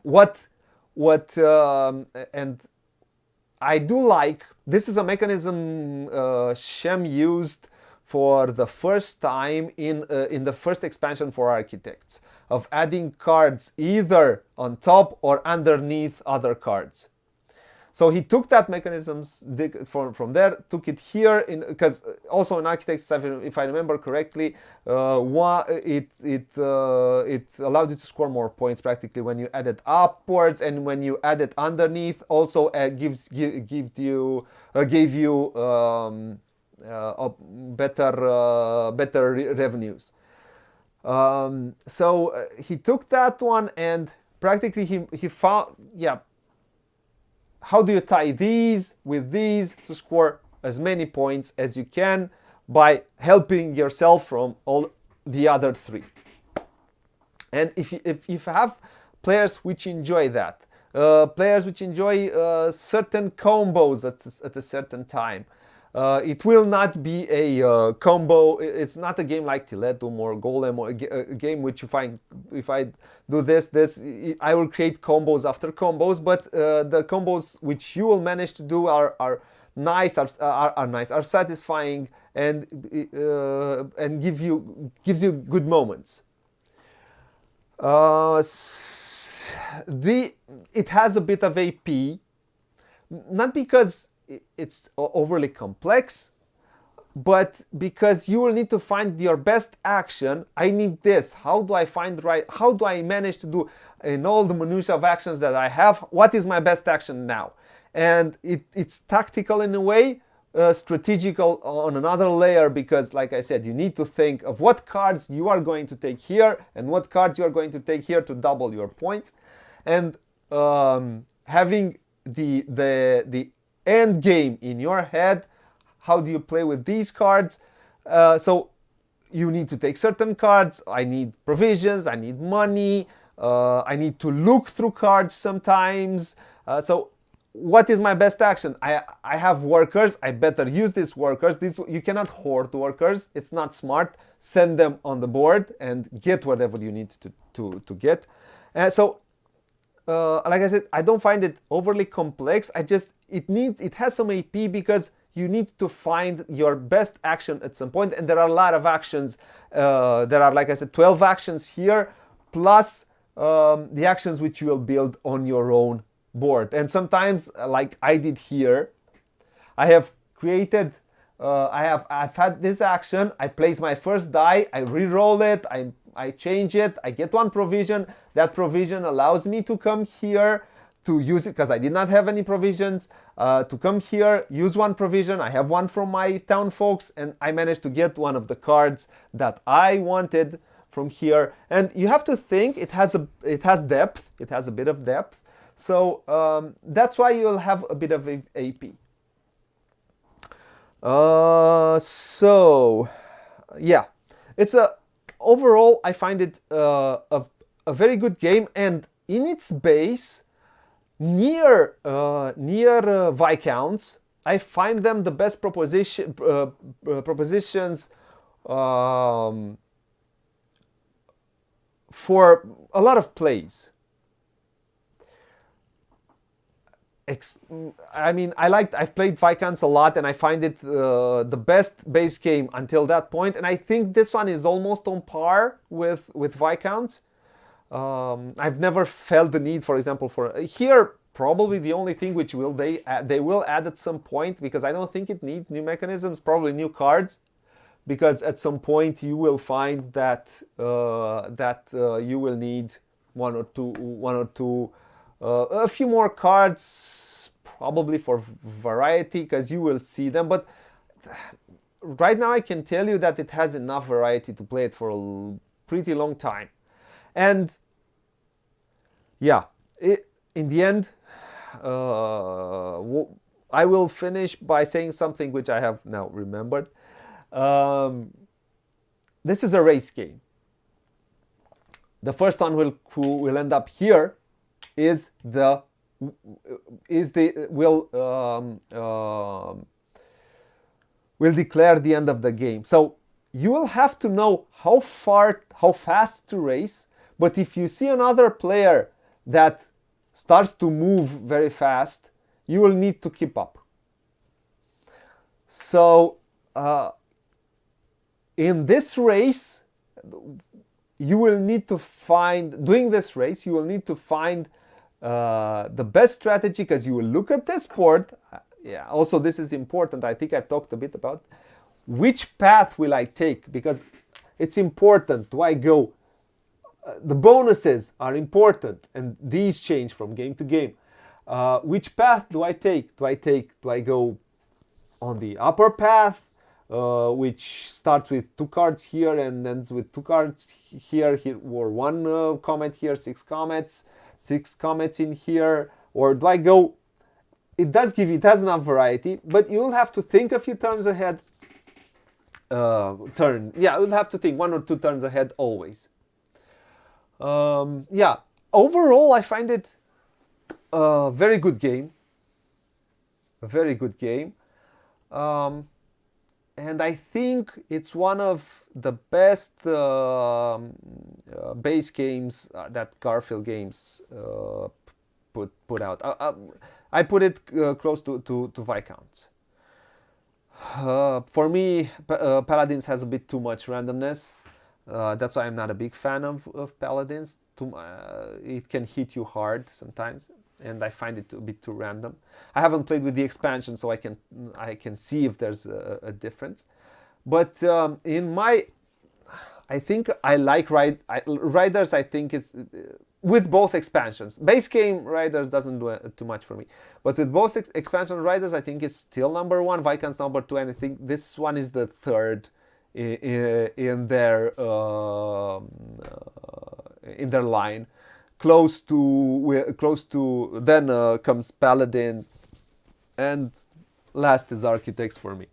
And I do like, this is a mechanism Shem used for the first time in the first expansion for Architects, of adding cards either on top or underneath other cards. So he took that mechanisms from there, took it here, because also in Architects, if I remember correctly, it allowed you to score more points practically when you add it upwards, and when you add it underneath, also gave you better revenues. So he took that one, and practically he found, how do you tie these with these to score as many points as you can by helping yourself from all the other three. And if you have players which enjoy that, players which enjoy certain combos at a certain time, it will not be a combo. It's not a game like Tiletum or Golem, or a game which you find, if I do this, I will create combos after combos, but the combos which you will manage to do are nice, are satisfying, and gives you good moments. It has a bit of AP, not because it's overly complex, but because you will need to find your best action. I need this. How do I find right? How do I manage to do in all the minutiae of actions that I have? What is my best action now? And it's tactical in a way, strategical on another layer, because like I said, you need to think of what cards you are going to take here and what cards you are going to take here to double your points, and having the end game in your head. How do you play with these cards? So you need to take certain cards. I need provisions, I need money, I need to look through cards sometimes. So what is my best action? I have workers, I better use these workers. You cannot hoard workers, it's not smart. Send them on the board and get whatever you need to get. So like I said, I don't find it overly complex. It has some AP, because you need to find your best action at some point, and there are a lot of actions. There are, like I said, 12 actions here, plus the actions which you will build on your own board. And sometimes, like I did here, I have created I've had this action. I place my first die. I re-roll it. I change it. I get one provision. That provision allows me to come here to use it because I did not have any provisions. To come here, use one provision. I have one from my town folks, and I managed to get one of the cards that I wanted from here. And you have to think it has depth. It has a bit of depth. So that's why you'll have a bit of AP. So yeah, it's overall I find it a very good game, and in its base near Viscounts, I find them the best propositions for a lot of plays. I mean, I've played Viscounts a lot, and I find it the best base game until that point. And I think this one is almost on par with Viscounts. I've never felt the need, for example, for here. Probably the only thing which they will add at some point, because I don't think it needs new mechanisms. Probably new cards, because at some point you will find that you will need one or two. A few more cards, probably for variety, because you will see them. But right now I can tell you that it has enough variety to play it for a pretty long time. And yeah, in the end, I will finish by saying something which I have now remembered. This is a race game. The first one who will end up here will declare the end of the game. So you will have to know how fast to race. But if you see another player that starts to move very fast, you will need to keep up. So in this race, you will need to find the best strategy, because you will look at this board. Yeah, also this is important. I think I talked a bit about which path will I take, because it's important. Do I go? The bonuses are important, and these change from game to game. Which path do I take? Do I go on the upper path, which starts with 2 cards here and ends with 2 cards here, or 1 comet here, 6 comets in here? Or do I go? It has enough variety, but you will have to think a few turns ahead. You'll have to think 1 or 2 turns ahead always. Yeah, overall I find it a very good game. And I think it's one of the best base games that Garfield Games put out. I put it close to Viscounts. For me, Paladins has a bit too much randomness. That's why I'm not a big fan of Paladins. It can hit you hard sometimes, and I find it a bit too random. I haven't played with the expansion, so I can see if there's a difference. But I think I like Riders. I think it's with both expansions. Base game Riders doesn't do too much for me, but with both expansion Riders, I think it's still number 1. Viscounts number 2, and I think this one is the third in their line. Close to then comes Paladins, and last is Architects for me.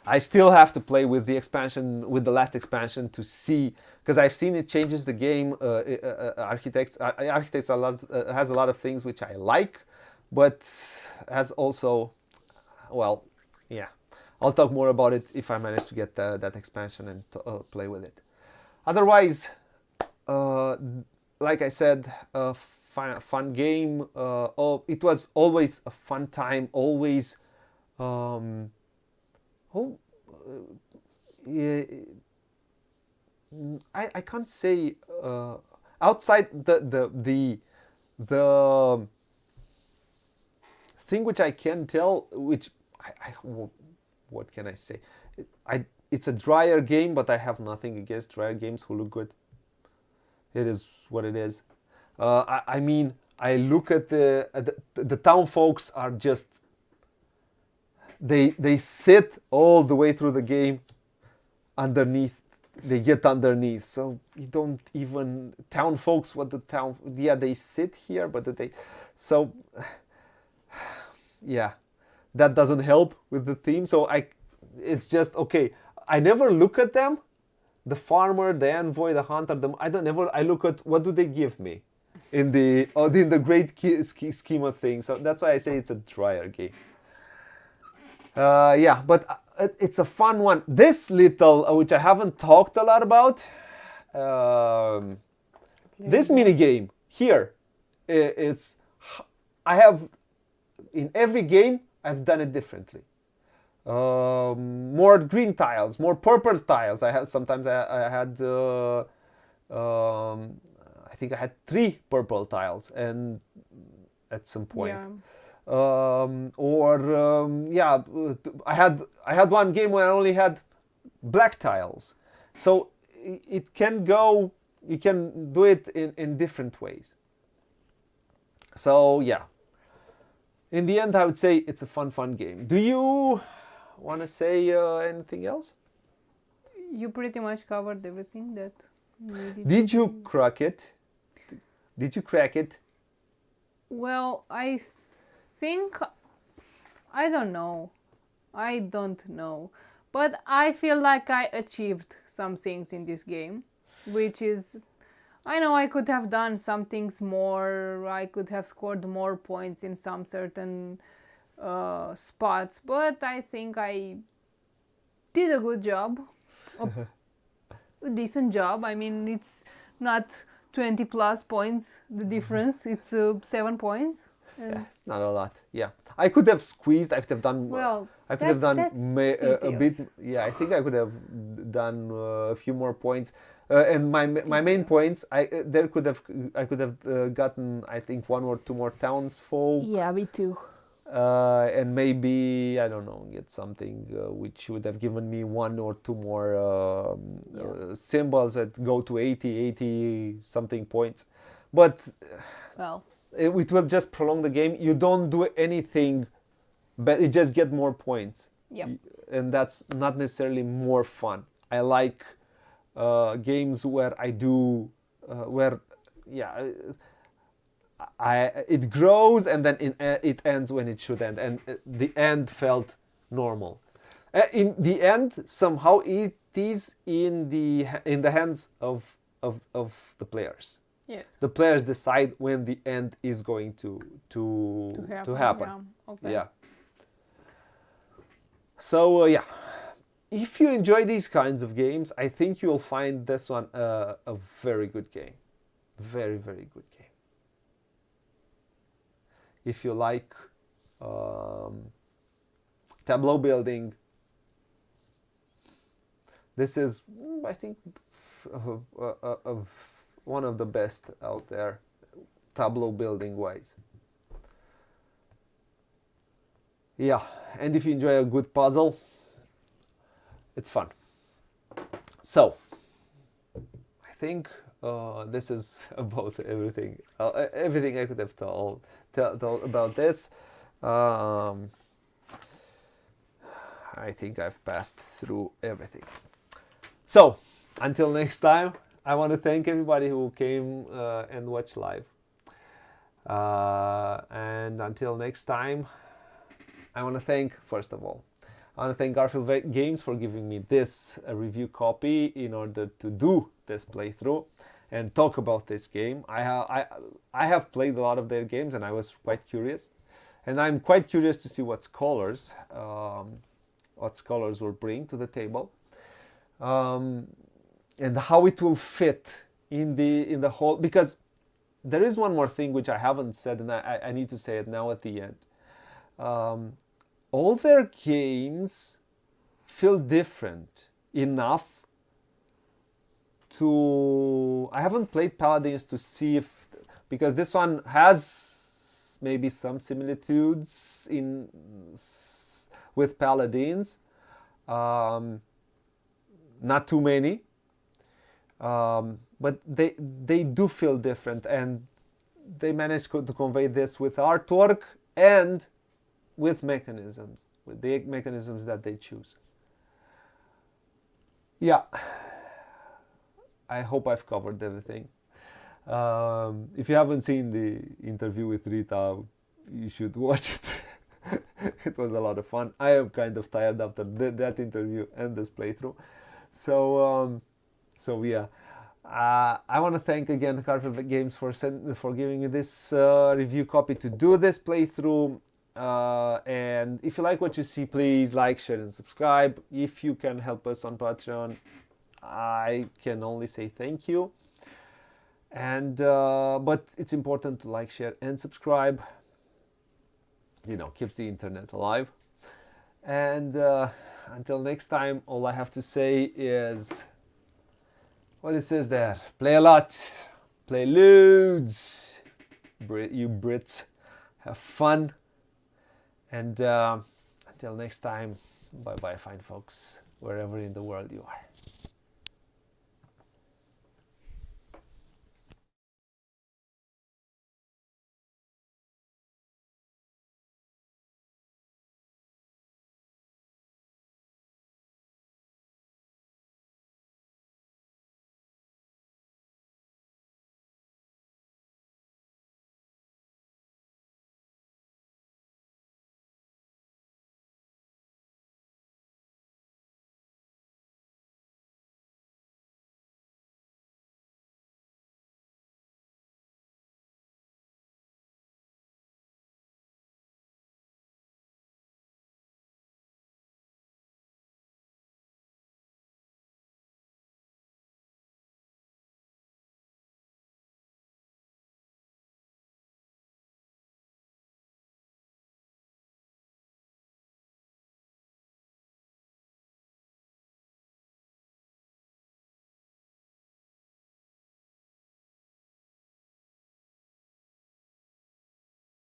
I still have to play with the expansion, with the last expansion, to see, because I've seen it changes the game. Architects has a lot of things which I like, but has also, well, yeah. I'll talk more about it if I manage to get that expansion and play with it. Otherwise, like I said, fun game. It was always a fun time. Always. I can't say outside the thing which I can tell, which what can I say? It's a drier game, but I have nothing against drier games who look good. It is what it is. I mean, I look at the town folks are just they sit all the way through the game underneath. They get underneath, so you don't even town folks. What the town? Yeah, they sit here, but they so yeah, that doesn't help with the theme. So it's just okay. I never look at them, the farmer, the envoy, the hunter. I look at what do they give me, in the great scheme of things. So that's why I say it's a drier game. Yeah, but it's a fun one. This little, which I haven't talked a lot about, this mini game here. I have in every game I've done it differently. More green tiles, more purple tiles. I had I think I had 3 purple tiles, and at some point. Yeah. I had one game where I only had black tiles, so it can go. You can do it in different ways. So yeah, in the end, I would say it's a fun game. Do you want to say anything else? You pretty much covered everything that needed. Did you crack it? Did you crack it? Well, I think I don't know. But I feel like I achieved some things in this game, which is, I know I could have done some things more. I could have scored more points in some certain spots, but I think I did a good job, a decent job. I mean, it's not 20 plus points the difference. It's 7 points. Yeah, not a lot. Yeah, I could have squeezed. I could have done. Well, I could have done that's a bit. details. Yeah, I think I could have done a few more points. And my main points, I could have gotten, I think, 1 or 2 more townsfolk. Yeah, me too. And maybe, I don't know, get something which would have given me 1 or 2 more symbols that go to 80 something points. But Well, it will just prolong the game. You don't do anything, but you just get more points. yep. And that's not necessarily more fun. I like games where I do, it grows and then it ends when it should end, and the end felt normal. In the end, somehow it is in the hands of the players. Yes. The players decide when the end is going to happen. Yeah. Okay. Yeah. So if you enjoy these kinds of games, I think you'll find this one a very good game, very very good game. If you like tableau building, this is, I think, one of the best out there, tableau building wise. Yeah, and if you enjoy a good puzzle, it's fun. So, I think this is about everything. Everything I could have told about this. I think I've passed through everything. So, until next time, I want to thank everybody who came and watched live. And until next time, I want to thank, first of all, I want to thank Garfield Games for giving me this review copy in order to do this playthrough and talk about this game. I have played a lot of their games and I was quite curious. And I'm quite curious to see what scholars will bring to the table. And how it will fit in the whole, because there is one more thing which I haven't said, and I need to say it now at the end. All their games feel different enough to... I haven't played Paladins to see if... because this one has maybe some similitudes with Paladins, Not too many, but they do feel different, and they manage to convey this with artwork and with mechanisms, with the mechanisms that they choose. Yeah, I hope I've covered everything. If you haven't seen the interview with Rita, you should watch it. It was a lot of fun. I am kind of tired after that interview and this playthrough. So yeah. I want to thank again Carvel Games for giving me this review copy to do this playthrough. And if you like what you see, please like, share, and subscribe. If you can help us on Patreon, I can only say thank you. And but it's important to like, share, and subscribe. You know, keeps the internet alive. And until next time, all I have to say is what it says there: play a lot, play loads. You Brits, have fun. And until next time, bye bye, fine folks, wherever in the world you are.